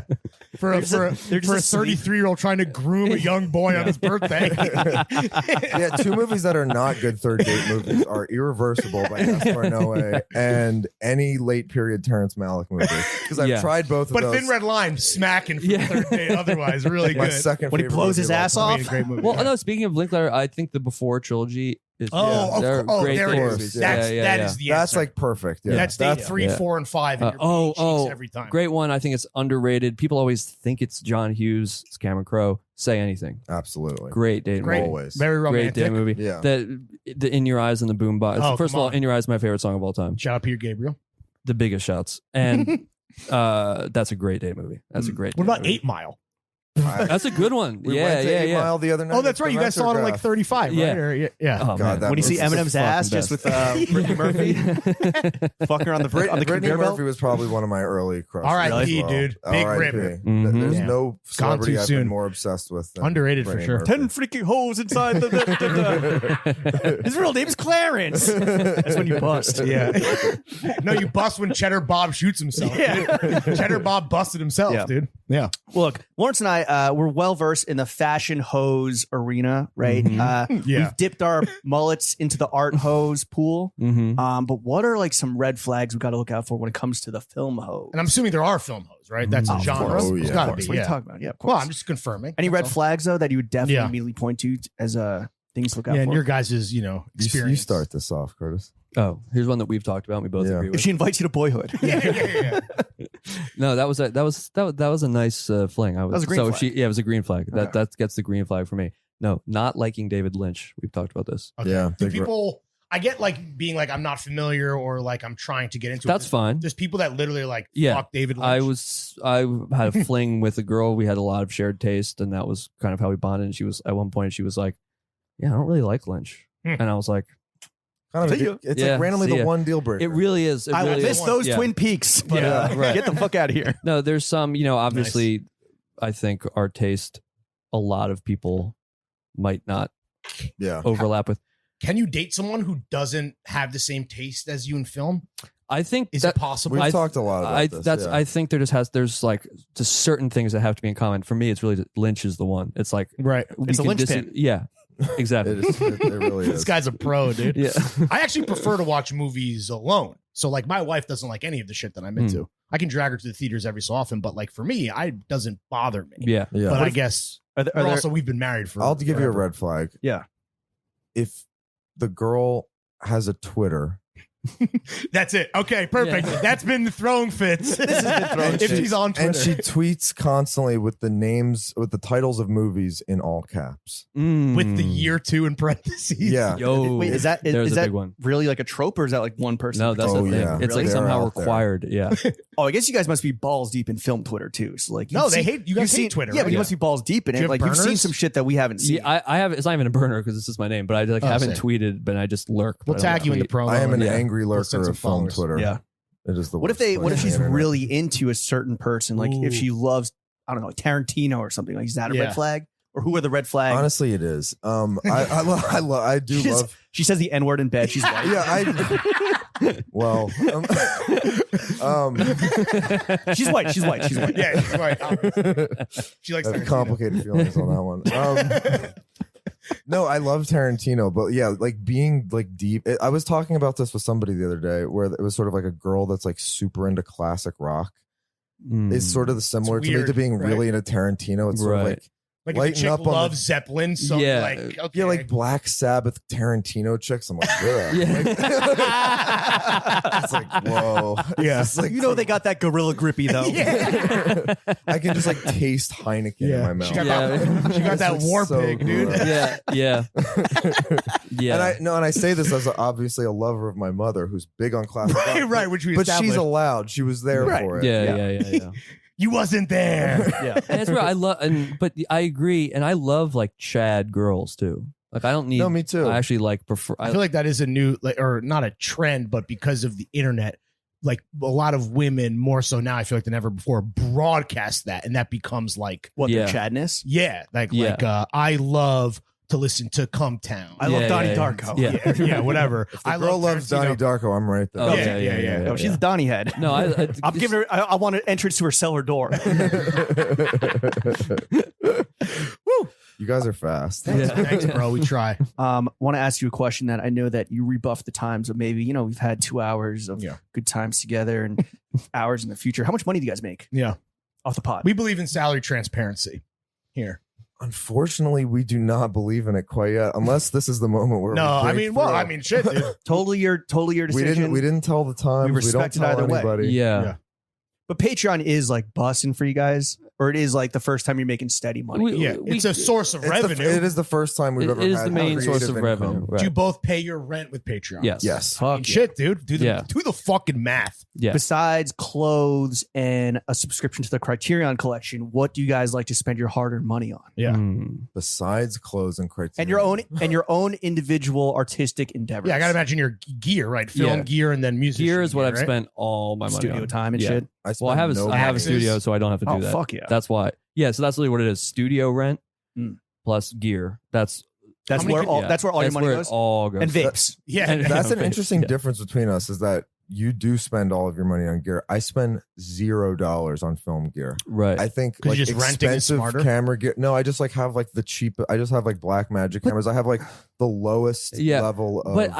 For a 33-year-old trying to groom a young boy on his birthday. Yeah, 2 movies that are not good third date movies are Irreversible by Gaspar Noé and any late period Terrence Malick movie. Because I've Yeah. tried both of But those. Thin Red Line smacking for Yeah. the third date. Otherwise, really My good. second When he favorite blows movie his of all ass time. off. I mean, great movie. Well, no. Speaking of Linklater, I think the Before trilogy is. they're great there date it movies. is. That is the That's answer. like perfect. Yeah. That's date 3, yeah. 4, and 5. And every time. Great one. I think it's underrated. People always think it's John Hughes, it's Cameron Crowe. Say Anything. Absolutely. Great date Great. movie. Always. Very Great romantic. date movie. Yeah. The In Your Eyes and the Boombox. Oh, First of come all, on. In Your Eyes is my favorite song of all time. Shout out Peter Gabriel. The biggest shouts. And that's a great date movie. That's a great. What date about movie. 8 Mile? That's a good one. We yeah, went to yeah, 8 yeah. Mile the other night. Oh, that's right. You guys saw it at like 35, right? Yeah. Or, yeah. Oh, God, man. that When you see was the Eminem's ass fucking just with best. Brittany Murphy fucking her on the Brittany conveyor belt. Murphy was probably one of my early crushes. R.I.P., as well. dude. Big R.I.P. rip. Mhm. There's Yeah. no celebrity too I've soon. been more obsessed with. Than Underrated for Brittany sure. Murphy. 10 freaking holes inside His real name is Clarence. That's when you bust. Yeah. No, you bust when Cheddar Bob shoots himself. Yeah. Dude. Cheddar Bob busted himself, Yeah. dude. Yeah. Look, Lawrence and I, we're well versed in the fashion hose arena, right? Mhm. Yeah. We've dipped our mullets into the art hose pool. Mm-hmm. But what are like some red flags we got to look out for when it comes to the film hose? And I'm assuming there are film hoes, right? That's Oh, a of genre. course. Oh, It's yeah. gotta Of course. be. What are you Yeah. talking about? Yeah, of course. Well, I'm just confirming. Any red That's all. flags though that you would definitely Yeah. immediately point to as things to look out Yeah, for? and your guys' experience. You start this off, Curtis. Oh, here's one that we've talked about. And we both Yeah. agree if with. she invites you to boyhood. Yeah. No, that was a nice fling. That was a green so flag. it was a green flag. Okay. That gets the green flag for me. No, not liking David Lynch. We've talked about this. Okay. Yeah, Do big people? I get like being like I'm not familiar or like I'm trying to get into. That's it. fine. There's people that literally like Yeah. fuck David Lynch. I had a fling with a girl. We had a lot of shared taste, and that was kind of how we bonded. And she was at one point she was like, "Yeah, I don't really like Lynch," and I was like, Kind of, See ya. it's Yeah, like randomly see the ya. one deal breaker. "It really is. It I will really miss is." those Yeah. Twin Peaks. But, Yeah, right. Get the fuck out of here. No, there's some. Obviously, I think our taste, a lot of people might not Yeah. overlap with. Can you date someone who doesn't have the same taste as you in film? I think Is that, it possible? We've I- talked a lot about this. I think there's like just certain things that have to be in common. For me, it's really Lynch is the one. It's like right. we It's a can linchpin. Yeah, exactly. It really This is. guy's a pro, dude. Yeah. I actually prefer to watch movies alone. So like my wife doesn't like any of the shit that I'm into. I can drag her to the theaters every so often, but like for me, it doesn't bother me. Yeah. Yeah. But I guess Are there, we're also we've been married for. I'll give you a forever. red flag. Yeah. If the girl has a Twitter, That's it. Okay, perfect. Yeah. That's been the throwing fits. This has been throwing if fits. she's on Twitter. and she tweets constantly with the titles of movies in all caps. with the year 2 in parentheses. Yeah. Yo, Wait, is that there's a that big one. really like a trope, or is that like one person? No, that's Oh, the thing. yeah. It's Really? like They're somehow out there. required. Yeah. Oh, I guess you guys must be balls deep in film Twitter too. So like, No, you've they seen- hate you guys you've hate seen- Twitter. Yeah, right? but you must be balls deep in Do it. you have Like you've seen burners? some shit that we haven't seen. Yeah, I have. It's not even a burner because this is my name, but I like Oh, haven't sick. tweeted, but I just lurk. We'll but I don't tag you in the tweet. promo. I am an Yeah. angry We'll send lurker some of film followers. Twitter. Yeah. It is the What if worst place what if on she's the internet. really into a certain person? Like if Ooh. she loves, I don't know, like Tarantino or something. Like is that a Yeah. red flag? Or who are the red flags? Honestly, it is. I do She just- love. She says the N word in bed. She's white. Yeah, I. Well, She's white. She's white. She's white. Yeah, she's right. She likes I have Tarantino. complicated feelings on that one. No, I love Tarantino, but yeah, like being like deep. I was talking about this with somebody the other day, where it was sort of like a girl that's like super into classic rock. Mm. Is sort of similar to me weird, to being right? really into Tarantino. It's sort of Right. like Like if a chick loves Zeppelin, so like okay. Yeah, like Black Sabbath Tarantino chicks. I'm like, ugh. It's like, whoa. Yeah. It's like, You know they got that gorilla grippy though. I can just like taste Heineken in my mouth. She got that It's war so pig, dude. good. yeah. And I say this as obviously a lover of my mother who's big on classic rock. Right, which we but she's established. allowed. She was there for it. Yeah. You wasn't there. Yeah. And that's where I love, but I agree, and I love like Chad girls too. Like I don't need. No, me too. I actually like prefer. I feel like that is a new, like, or not a trend, but because of the internet, like a lot of women more so now, I feel like than ever before, broadcast that, and that becomes like What Yeah. the Chadness? I love to listen to Come Town. I love Donnie yeah. Darko. Yeah. Whatever. If the girl loves Donnie Darko, I'm right there. Oh, Yeah. No, she's a Donnie head. No, I'm giving her. I want an entrance to her cellar door. Woo. You guys are fast. Thanks, bro. We try. Want to ask you a question that I know that you rebuff the times of maybe we've had 2 hours of Yeah. good times together and hours in the future. How much money do you guys make Yeah. off the pod? We believe in salary transparency here. Unfortunately, we do not believe in it quite yet, unless this is the moment where No, we I break mean, well, through. I mean, shit, dude. Totally your decision. We didn't tell the time. We We respect don't it tell either way. anybody. yeah. But Patreon is like busting for you guys, or it is like the first time you're making steady money. Yeah, it's a source of revenue. It is the first time we've ever It is had the main creative source of income. revenue. Right. Do you both pay your rent with Patreon? Yes. Yes. I mean, shit, dude. Do the fucking math. Yeah. Besides clothes and a subscription to the Criterion collection, what do you guys like to spend your hard-earned money on? Yeah. Besides clothes and criteria. And your own individual artistic endeavors. Yeah, I gotta imagine your gear, right? Film Yeah. gear and then music. Gear is what I've right? spent all my money studio on. time and Yeah. shit. I Well, I have spend a taxes. studio, so I don't have to do Oh that. fuck yeah! That's why. Yeah, so that's really what it is. Studio rent Mm. plus gear. That's That's How many where could- all yeah, that's where all your that's money where goes. it all goes. And vapes. Yeah. And- That's an Yeah. interesting Yeah. difference between us is that you do spend all of your money on gear. I spend $0 on film gear. Right. I think 'Cause like just renting is expensive smarter? camera gear. No, I just like have like the cheap. I just have like Black Magic cameras. I have like the lowest Yeah, level of. but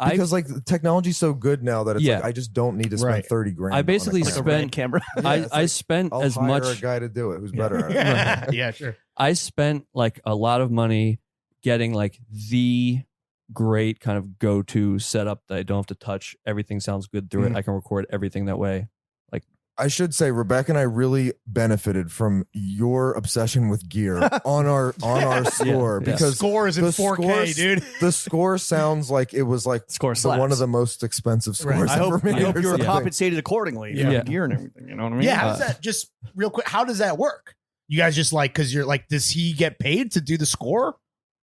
because like the technology's so good now that it's Yeah. like I just don't need to spend Right. 30 grand. I on basically Like a spent- red camera. I spent I'll as hire much. a guy to do it who's better at it. Yeah, sure. I spent like a lot of money getting like the great kind of go-to setup that I don't have to touch. Everything sounds good through Mhm. it. I can record everything that way. I should say Rebecca and I really benefited from your obsession with gear on our score Yeah. because Score is in the 4K, scores- dude. the score sounds like it was like Score the one of slaps. the most expensive Right. scores I ever hope, made. I hope or you were something. compensated accordingly for Yeah. the gear and everything. You know what I mean? Yeah, how does that just real quick? How does that work? You guys just like because you're like, does he get paid to do the score,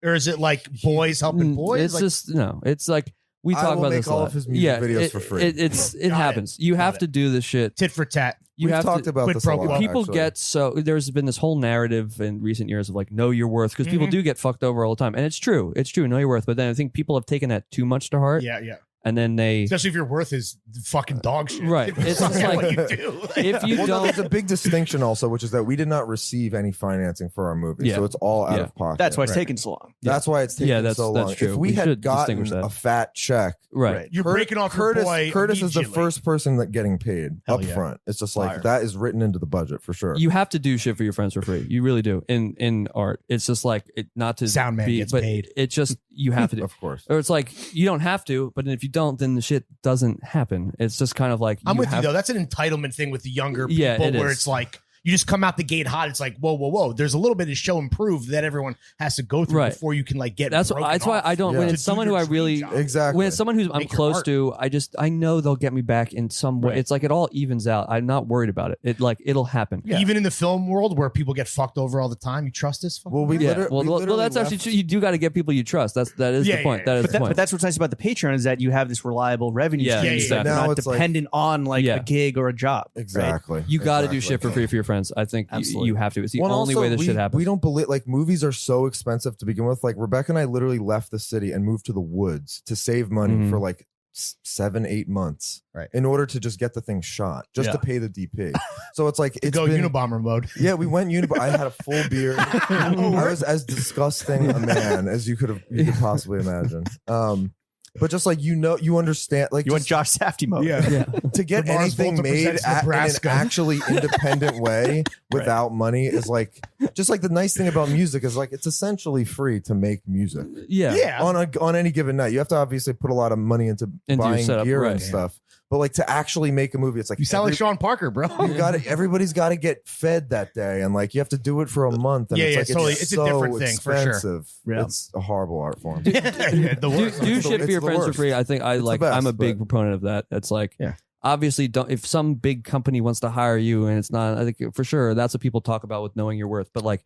or is it like boys helping boys? It's Like, just no. It's like we I talk will about make this a all lot. of his music videos for free. It Got it. happens. You have Got to do this shit. tit for tat. You We've have talked to, about quid this pro a lot. quo. people actually. get so there's been this whole narrative in recent years of like know your worth because people Mhm. do get fucked over all the time, and it's true know your worth, but then I think people have taken that too much to heart, Yeah. and then they Especially if your worth is fucking dog shit. Right. It's just Fucking like- what you do. if you Well, no, don't there's a big distinction also, which is that we did not receive any financing for our movie, Yeah. so it's all out Yeah. of pocket. That's why it's Right. taking so long. That's why it's taking Yeah, that's- so that's long. true. If we We had should gotten distinguish that. a fat check, right. You're Cur- breaking off Curtis. your boy. Curtis is the immediately. first person that getting paid Hell up yeah. front. It's just like Fire. that is written into the budget for sure. You have to do shit for your friends for free. You really do. In art, it's just like not to Sound man be, gets but paid. It's just you have to do. of course. Or it's like you don't have to, but if you don't, then the shit doesn't happen. It's just kind of like I'm with you have- though. That's an entitlement thing with the younger people Yeah, it where is. it's like you just come out the gate hot. It's like whoa. There's a little bit of show and prove that everyone has to go through Right. before you can like get. That's broken why off. I don't. Yeah. When To it's do someone who your I dream really job. Exactly. when it's someone who's I'm Make your close art. to, I know they'll get me back in some way. Right. It's like it all evens out. I'm not worried about it. It'll happen. Even in the film world where people get fucked over all the time, you trust this? fucking Well, we guy? Yeah. literally, Well, we well, literally that's actually left- true. You do got to get people you trust. That is Yeah, the point. yeah, That is But, the point. but that's what's nice about the Patreon is that you have this reliable revenue Yeah, stream. yeah, so yeah. you're Now not it's like- dependent on like Yeah. a gig or a job. right? exactly. You got to do Exactly. shit for free for your friends. I think Absolutely. you have to. It's the Well, only also, way this shit happens. We don't believe like movies are so expensive to begin with. Like Rebecca and I literally left the city and moved to the woods to save money Mhm. for like 7-8 months, Right. in order to just get the thing shot, just Yeah. to pay the DP. So it's like it's Go been, Unabomber mode. Yeah, we went Unibomber. I had a full beard. I was as disgusting a man as you could possibly imagine. but just like you understand, like You went just Josh Safdie mode. Yeah. to get The Mars anything Volta made presents in an Nebraska. actually independent way without money is like just like the nice thing about music is like it's essentially free to make music Yeah. on any given night. You have to obviously put a lot of money into your buying setup, gear right. and stuff, but like to actually make a movie, it's like You sound like Sean Parker, bro. you got to everybody's got to get fed that day, and like you have to do it for a month. And Yeah, it's yeah, like, totally. It's It's a so different thing, for sure. expensive. Yeah. It's a horrible art form. Yeah, the worst. Do It's the- shit for it's your the friends for worst. free. I think I It's the like. best, I'm a big but- proponent of that. It's like, Yeah. obviously, don't if some big company wants to hire you and it's not. I think for sure that's what people talk about with knowing your worth. But like,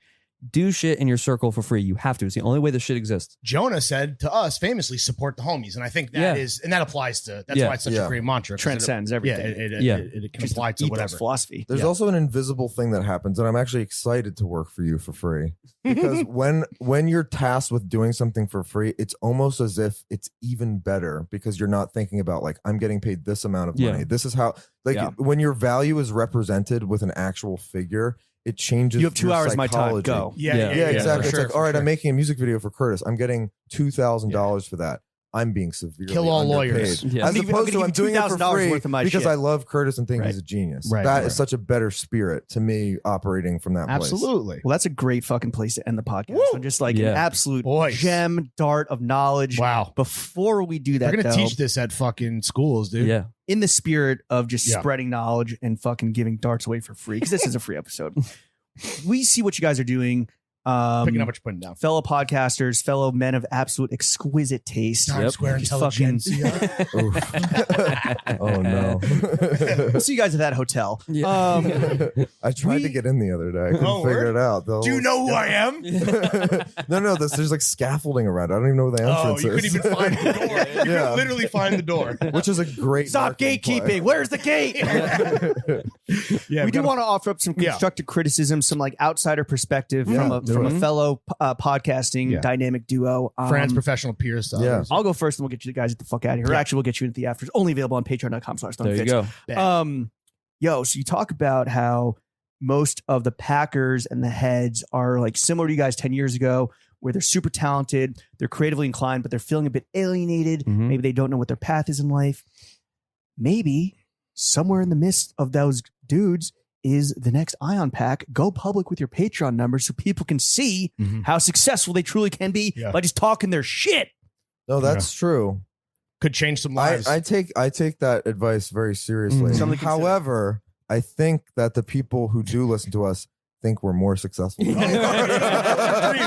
do shit in your circle for free. You have to. It's the only way this shit exists. Jonah said to us famously, support the homies. And I think that is, and that applies to, that's Yeah. why it's such Yeah. a great mantra. 'cause Transcends Yeah, everything. it can Just apply to ethos whatever. philosophy. There's also an invisible thing that happens, and I'm actually excited to work for you for free because when you're tasked with doing something for free, it's almost as if it's even better because you're not thinking about like I'm getting paid this amount of money. Yeah. This is how like Yeah. when your value is represented with an actual figure, it changes. You have 2 your hours of my time. psychology. Go. Yeah, Yeah. Yeah, exactly. for It's sure, like, all right, for I'm making a music video for Curtis. I'm getting $2,000 for that. I'm being severely Kill all underpaid. lawyers. Yeah. As I'm opposed to I'm doing it for $2,000 free worth of my because shit. I love Curtis and think Right. he's a genius. Right, That is right. such a better spirit to me operating from that place. Absolutely. Well, that's a great fucking place to end the podcast. Woo! So just like Yeah. an absolute Boys. gem dart of knowledge. Wow. Before we do that, We're going to though, teach this at fucking schools, dude. Yeah. in the spirit of just Yeah. spreading knowledge and fucking giving darts away for free, because this is a free episode. We see what you guys are doing. Picking up what you're putting down. Fellow podcasters, fellow men of absolute exquisite taste. Times Square Just fucking- intelligentsia. Oh no. We'll see you guys at that hotel. Yeah. I tried to get in the other day. I couldn't Oh, figure word? it out. Do you know who I am? No, there's like scaffolding around. I don't even know where the Oh, entrance you couldn't is. even find the door. You could Yeah. literally find the door. Which is a great Stop marketing play. gatekeeping. Where's the gate? Yeah, we do want to offer up some Yeah. constructive criticism, some like outsider perspective Yeah, from do a it. fellow podcasting Yeah. dynamic duo. Fran's professional peers. to Yeah. others. I'll go first, and we'll get you guys the fuck out of here. Or Yeah. actually, we'll get you into the afters. Only available on Patreon.com/Stonefix. There you go. Bet. Yo, so you talk about how most of the Packers and the heads are like similar to you guys 10 years ago, where they're super talented, they're creatively inclined, but they're feeling a bit alienated. Mhm. Maybe they don't know what their path is in life. Maybe somewhere in the midst of those dudes is the next Ion Pack. Go public with your Patreon numbers so people can see Mhm. how successful they truly can be Yeah. by just talking their shit. No, that's true. Could change some I, lives. I take that advice very seriously. Mhm. Something to consider. However, I think that the people who do listen to us think we're more successful.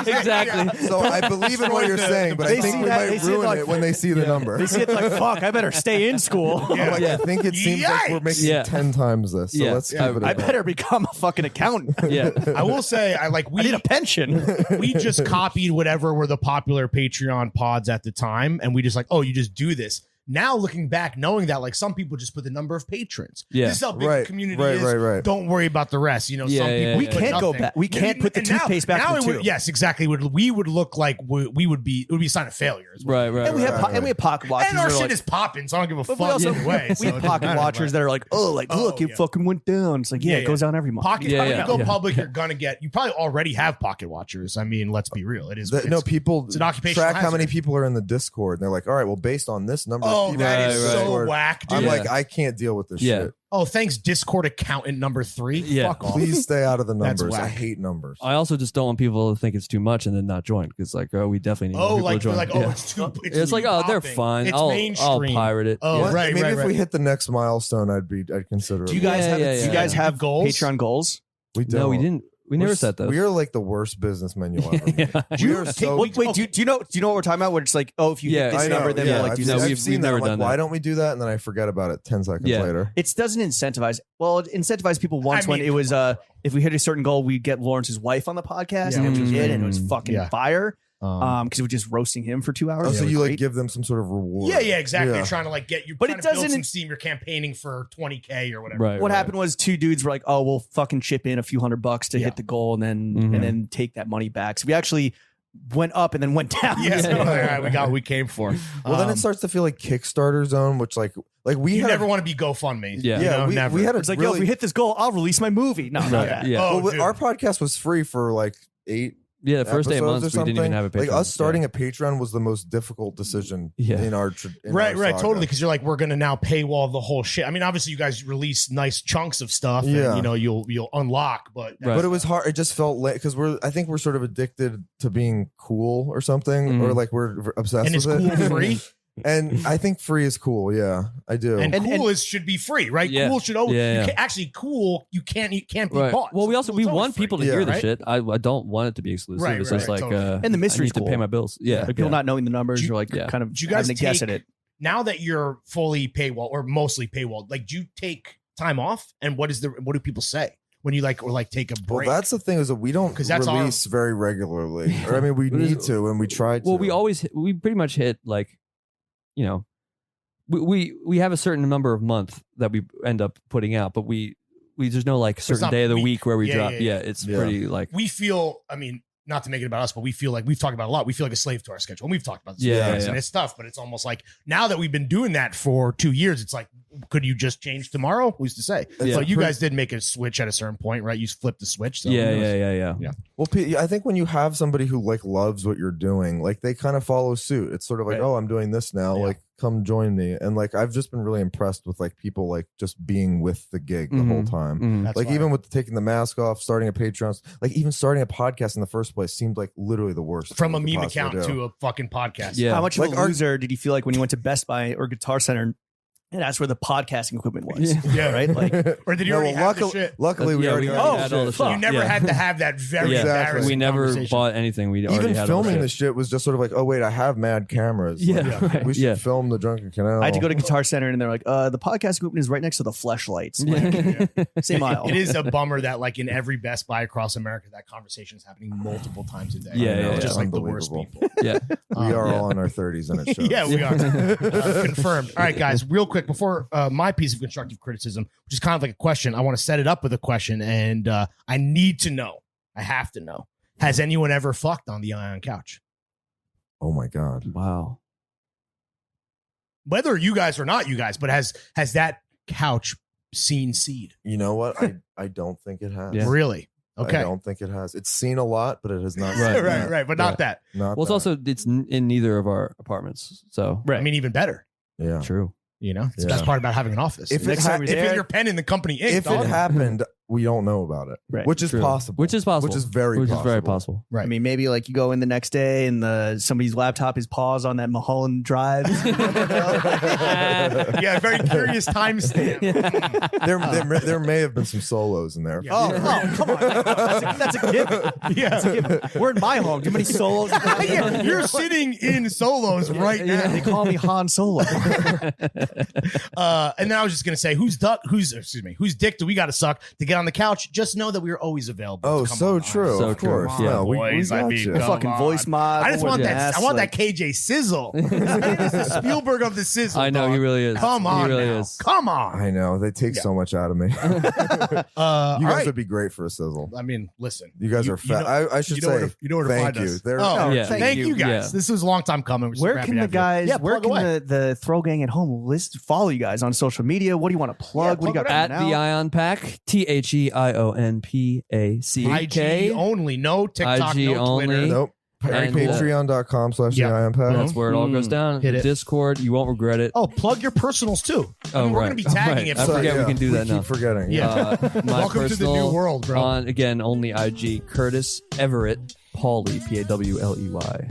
Exactly. So I believe in what you're saying, but I They think see we that- they might see it ruin like- it when they see the number. They see it like, fuck, I better stay in school. I'm like, Yeah. I think it seems like we're making Yeah. 10 times this. So Yeah. let's keep it I at better become a fucking accountant. Yeah. I will say, I I need a pension. we just copied whatever were the popular Patreon pods at the time, and we just like, oh, you just do this. Now looking back, knowing that like some people just put the number of patrons. Yeah. This is how big Right, the community right, is. right, right. Don't worry about the rest. You know, Yeah, some yeah, people yeah, We yeah. put can't go nothing. back. We can't put the And now- toothpaste back now in the it would, tube. yes, exactly. We would look like we would be. It would be a sign of failure. is what Right, right. And we right. have and we have pocket watchers. And our that are shit like, is popping, so I don't give a but fuck we also anyway. we have pocket watchers that are like, oh, like Oh, look, it yeah. fucking went down. It's like, yeah, Yeah, it goes down every month. Pocket, Yeah, when yeah, you go yeah. public, you're gonna get. You probably already have pocket watchers. I mean, let's be real. It is. No, it's- people it's an occupational track how many hazard. people are in the Discord. And they're like, all right, well, based on this number Oh, of people that in is the Right, so Discord, whack, dude. I'm Yeah. like, I can't deal with this Yeah. shit. Oh, thanks, Discord accountant number 3. Yeah. Fuck off. Please stay out of the That's numbers. I whack. hate numbers. I also just don't want people to think it's too much and then not join because like, oh, we definitely need more Oh, people like to you're join. like, oh, Yeah. it's too. It's like, oh, they're popping. fine. It's I'll mainstream. pirate it. Oh, Yeah. right, Maybe right, if right. we hit the next milestone, I'd consider Do it. you guys Yeah, have yeah, do you yeah. guys have Goals? Patreon goals? We don't. No, we didn't. We never set those. We are like the worst businessmen you'll ever meet. Yeah. We are so. Wait, do you know what we're talking about? Where it's like, oh, if you Yeah, hit this I know, number, then yeah, we'll like do I've, No, this. I've we've seen never that. I'm like, done why that. don't we do that? And then I forget about it 10 seconds Yeah. later. It doesn't incentivize. Well, it incentivized people once I when mean, it was if we hit a certain goal, we'd get Lawrence's wife on the podcast, Yeah. and we did, and it was fucking Yeah. fire. Because it was just roasting him for 2 hours. Oh, It so was you like great. give them some sort of reward? Yeah, exactly. Yeah. You're trying to like get you, But trying it to build doesn't- some steam. You're campaigning for 20K or whatever. Right. What right. happened was 2 dudes were like, "Oh, we'll fucking chip in a few $100 to Yeah. hit the goal, and then Mhm. and then take that money back." So we actually went up and then went down. Yeah, So- all right, we got what we came for. Well, then it starts to feel like Kickstarter zone, which like we You had never want to be GoFundMe. Yeah. You yeah know, we, never. we had a It's like, yo, really, if we hit this goal, I'll release my movie. No, not Right. that. Yeah. Oh, well, dude. our podcast was free for like 8 Yeah, the first 8 episodes months or we didn't even something. have a Patreon. Like us starting a Patreon was the most difficult decision Yeah. in our Right, saga. totally. Because you're like, we're gonna now paywall the whole shit. I mean, obviously, you guys release nice chunks of stuff, Yeah. and you know you'll unlock, but Right. But it was hard. It just felt like because I think we're sort of addicted to being cool or something, or like we're obsessed and it's with it. cool free, And I think free is cool. Yeah, I do. and cool should be free, right? Yeah. Cool should always Yeah. actually cool. You can't be Right. bought. Well, we So also cool we is always want free. people to Yeah. hear the Right? shit. I don't want it to be exclusive. Right, It's right, just like totally. And the mystery's I need to pay cool. my bills. Yeah, Like people not knowing the numbers, Do you- you're like yeah. kind of Do you guys having to guess take- at it. Now that you're fully paywall or mostly paywall, like, do you take time off? And what do people say when you take a break? Well, that's the thing is that we don't 'Cause that's our- release very regularly. Or I mean, we But is- need to, and we try to. Well, we pretty much hit like, you know, we have a certain number of month that we end up putting out, but we there's no like certain not day of the week. week where we Yeah, drop. yeah, Yeah, yeah. it's Yeah. pretty like we feel, I mean, not to make it about us, but we feel like we've talked about it a lot. We feel like a slave to our schedule. And we've talked about this. Yeah, and yeah. it's tough, but it's almost like now that we've been doing that for 2 years, it's like, could you just change tomorrow? Who's to say? Yeah. So you guys did make a switch at a certain point, right? You flipped the switch. So yeah, who knows? yeah. Well, I think when you have somebody who like loves what you're doing, like they kind of follow suit. It's sort of like, Right. oh, I'm doing this now. Yeah. Like, come join me. And like, I've just been really impressed with like people like just being with the gig the whole time. Mhm. That's Like fire. even with taking the mask off, starting a Patreon, like even starting a podcast in the first place seemed like literally the worst. From a thing we could meme account possibly do. to a fucking podcast. Yeah. How much of Like a our- loser did you feel like when you went to Best Buy or Guitar Center and that's where the podcasting equipment was? Yeah. Right? Like, Or did you No, already well, have the shit? luckily we Yeah, already we had already the had all the shit. shit. You never Yeah. had to have that very Yeah. embarrassing We never conversation. bought anything. We already Even had all filming the this shit. shit was just sort of like, oh wait, I have mad cameras. Yeah, Like, right. we should Yeah. film the Drunken Canal. I had to go to Guitar Center and they're like, the podcast equipment is right next to the fleshlights. Like, same aisle. It is a bummer that like in every Best Buy across America, that conversation is happening multiple times a day. Yeah, You know, yeah, it's just yeah. like the worst Unbelievable. people. Yeah. We are Yeah. all in our 30s and it shows. Yeah, we are. Confirmed. All right, guys, real quick before my piece of constructive criticism, which is kind of like a question, I want to set it up with a question, and I need to know. I have to know. Has anyone ever fucked on the Ion couch? Oh my God. Wow. Whether you guys or not you guys, but has that couch seen seed? You know what? I don't think it has. Yeah. Really? Okay. I don't think it has. It's seen a lot, but it has not. Right. seen right, that. right, but not that. Not Well, it's that. also in neither of our apartments. So I mean, even better. yeah. true. You know, it's the Yeah. best part about having an office. If Next it, ha- time if you're it's your pen in the company ink, if dog. it happened, we don't know about it, Right. which is True. possible. Which is possible. Which is very possible. Right. I mean, maybe like you go in the next day and somebody's laptop is paused on that Mulholland Drive. Yeah, very curious timestamp. There may have been some solos in there. Yeah. Oh, come on. That's a given. Yeah. That's a given. We're in my home. Too many solos. Yeah, you're sitting in solos right Yeah, now. they call me Han Solo. And then I was just gonna say, whose dick do we got to suck to get on the couch? Just know that we are always available. Oh, Come so on, true. So of true. course. Come on, No, we boys, I got mean, you. come Fucking on. voice mod. I just want that. ass, I want like- that KJ sizzle. This man is the Spielberg of the sizzle. I know dog. he really is. Come on, he really now. is. Come on. I know they take so much out of me. You All guys right. would be great for a sizzle. I mean, listen. You guys are fat. I should say you know where to thank find you. us. They're- Oh, Yeah. thank you guys. Yeah. This was a long time coming. We're super Where happy can to the have you. guys? Yeah, where plug can away. the Throw Gang at home follow you guys on social media? What do you want to plug? Yeah, What do you plug got it At coming the out? Ion Pack, THEIONPACK. IG only, no TikTok, IG no Twitter. only. Nope. And, Patreon.com/the Yeah. Ion Pack. That's where it all goes down. Hit it. Discord, you won't regret it. Oh, plug your personals too. I mean, we're right. going to be tagging Right. it. I for forget you. we can do that keep now. forgetting. Yeah. My Welcome to the new personal world, bro. On again, only IG Curtis Everett Pawley PAWLEY.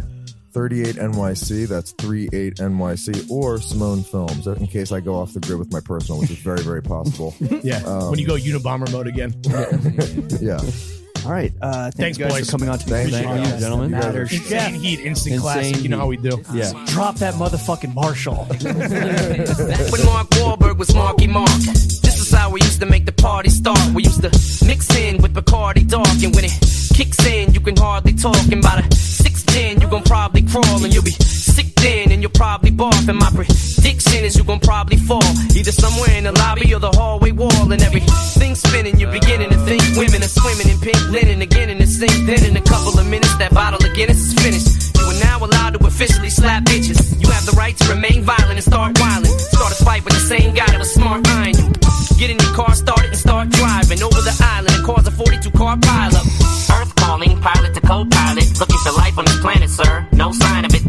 38 NYC. That's 38 NYC or Simone Films. In case I go off the grid with my personal, which is very, very possible. Yeah. When you go Unabomber mode again. Yeah. All right. Thanks, you guys boys. for coming on to Thank the you, podcast. gentlemen. That matters. Insane heat, instant Insane classic. You know heat. how we do. Yeah. Drop that motherfucking Marshall. When Mark Wahlberg was Marky Mark. This is how we used to make the party start. We used to mix in with Bacardi Dark, and when it kicks in, you can hardly talk. And by the 6th gin, you gon' probably crawl, and you'll be sick then, and you'll probably barf. And my prediction is you gon' probably fall, either somewhere in the lobby or the hallway wall. And everything's spinning, you're beginning to think women are swimming in pink linen again in the sink. Then in a couple of minutes, that bottle of Guinness is finished. You are now allowed to officially slap bitches. You have the right to remain violent and start wilding. Start a fight with the same guy that was smart eyeing you. Get in your car, start it, and start driving over the island and cause a 42-car pileup. Earth calling, pilot to co-pilot. Looking for life on this planet, sir. No sign of it.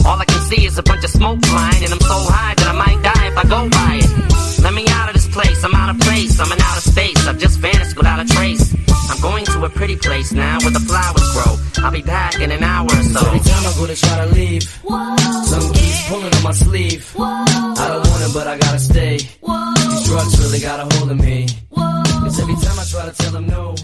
All I can see is a bunch of smoke flying, and I'm so high that I might die if I go by it. Let me out of this place, I'm out of place, I'm in outer space. I've just vanished without a trace. I'm going to a pretty place now where the flowers grow. I'll be back in an hour or so. Every time I go to try to leave, something keeps pulling on my sleeve. I don't want it, but I gotta stay. These drugs really got a hold of me. 'Cause every time I try to tell them no,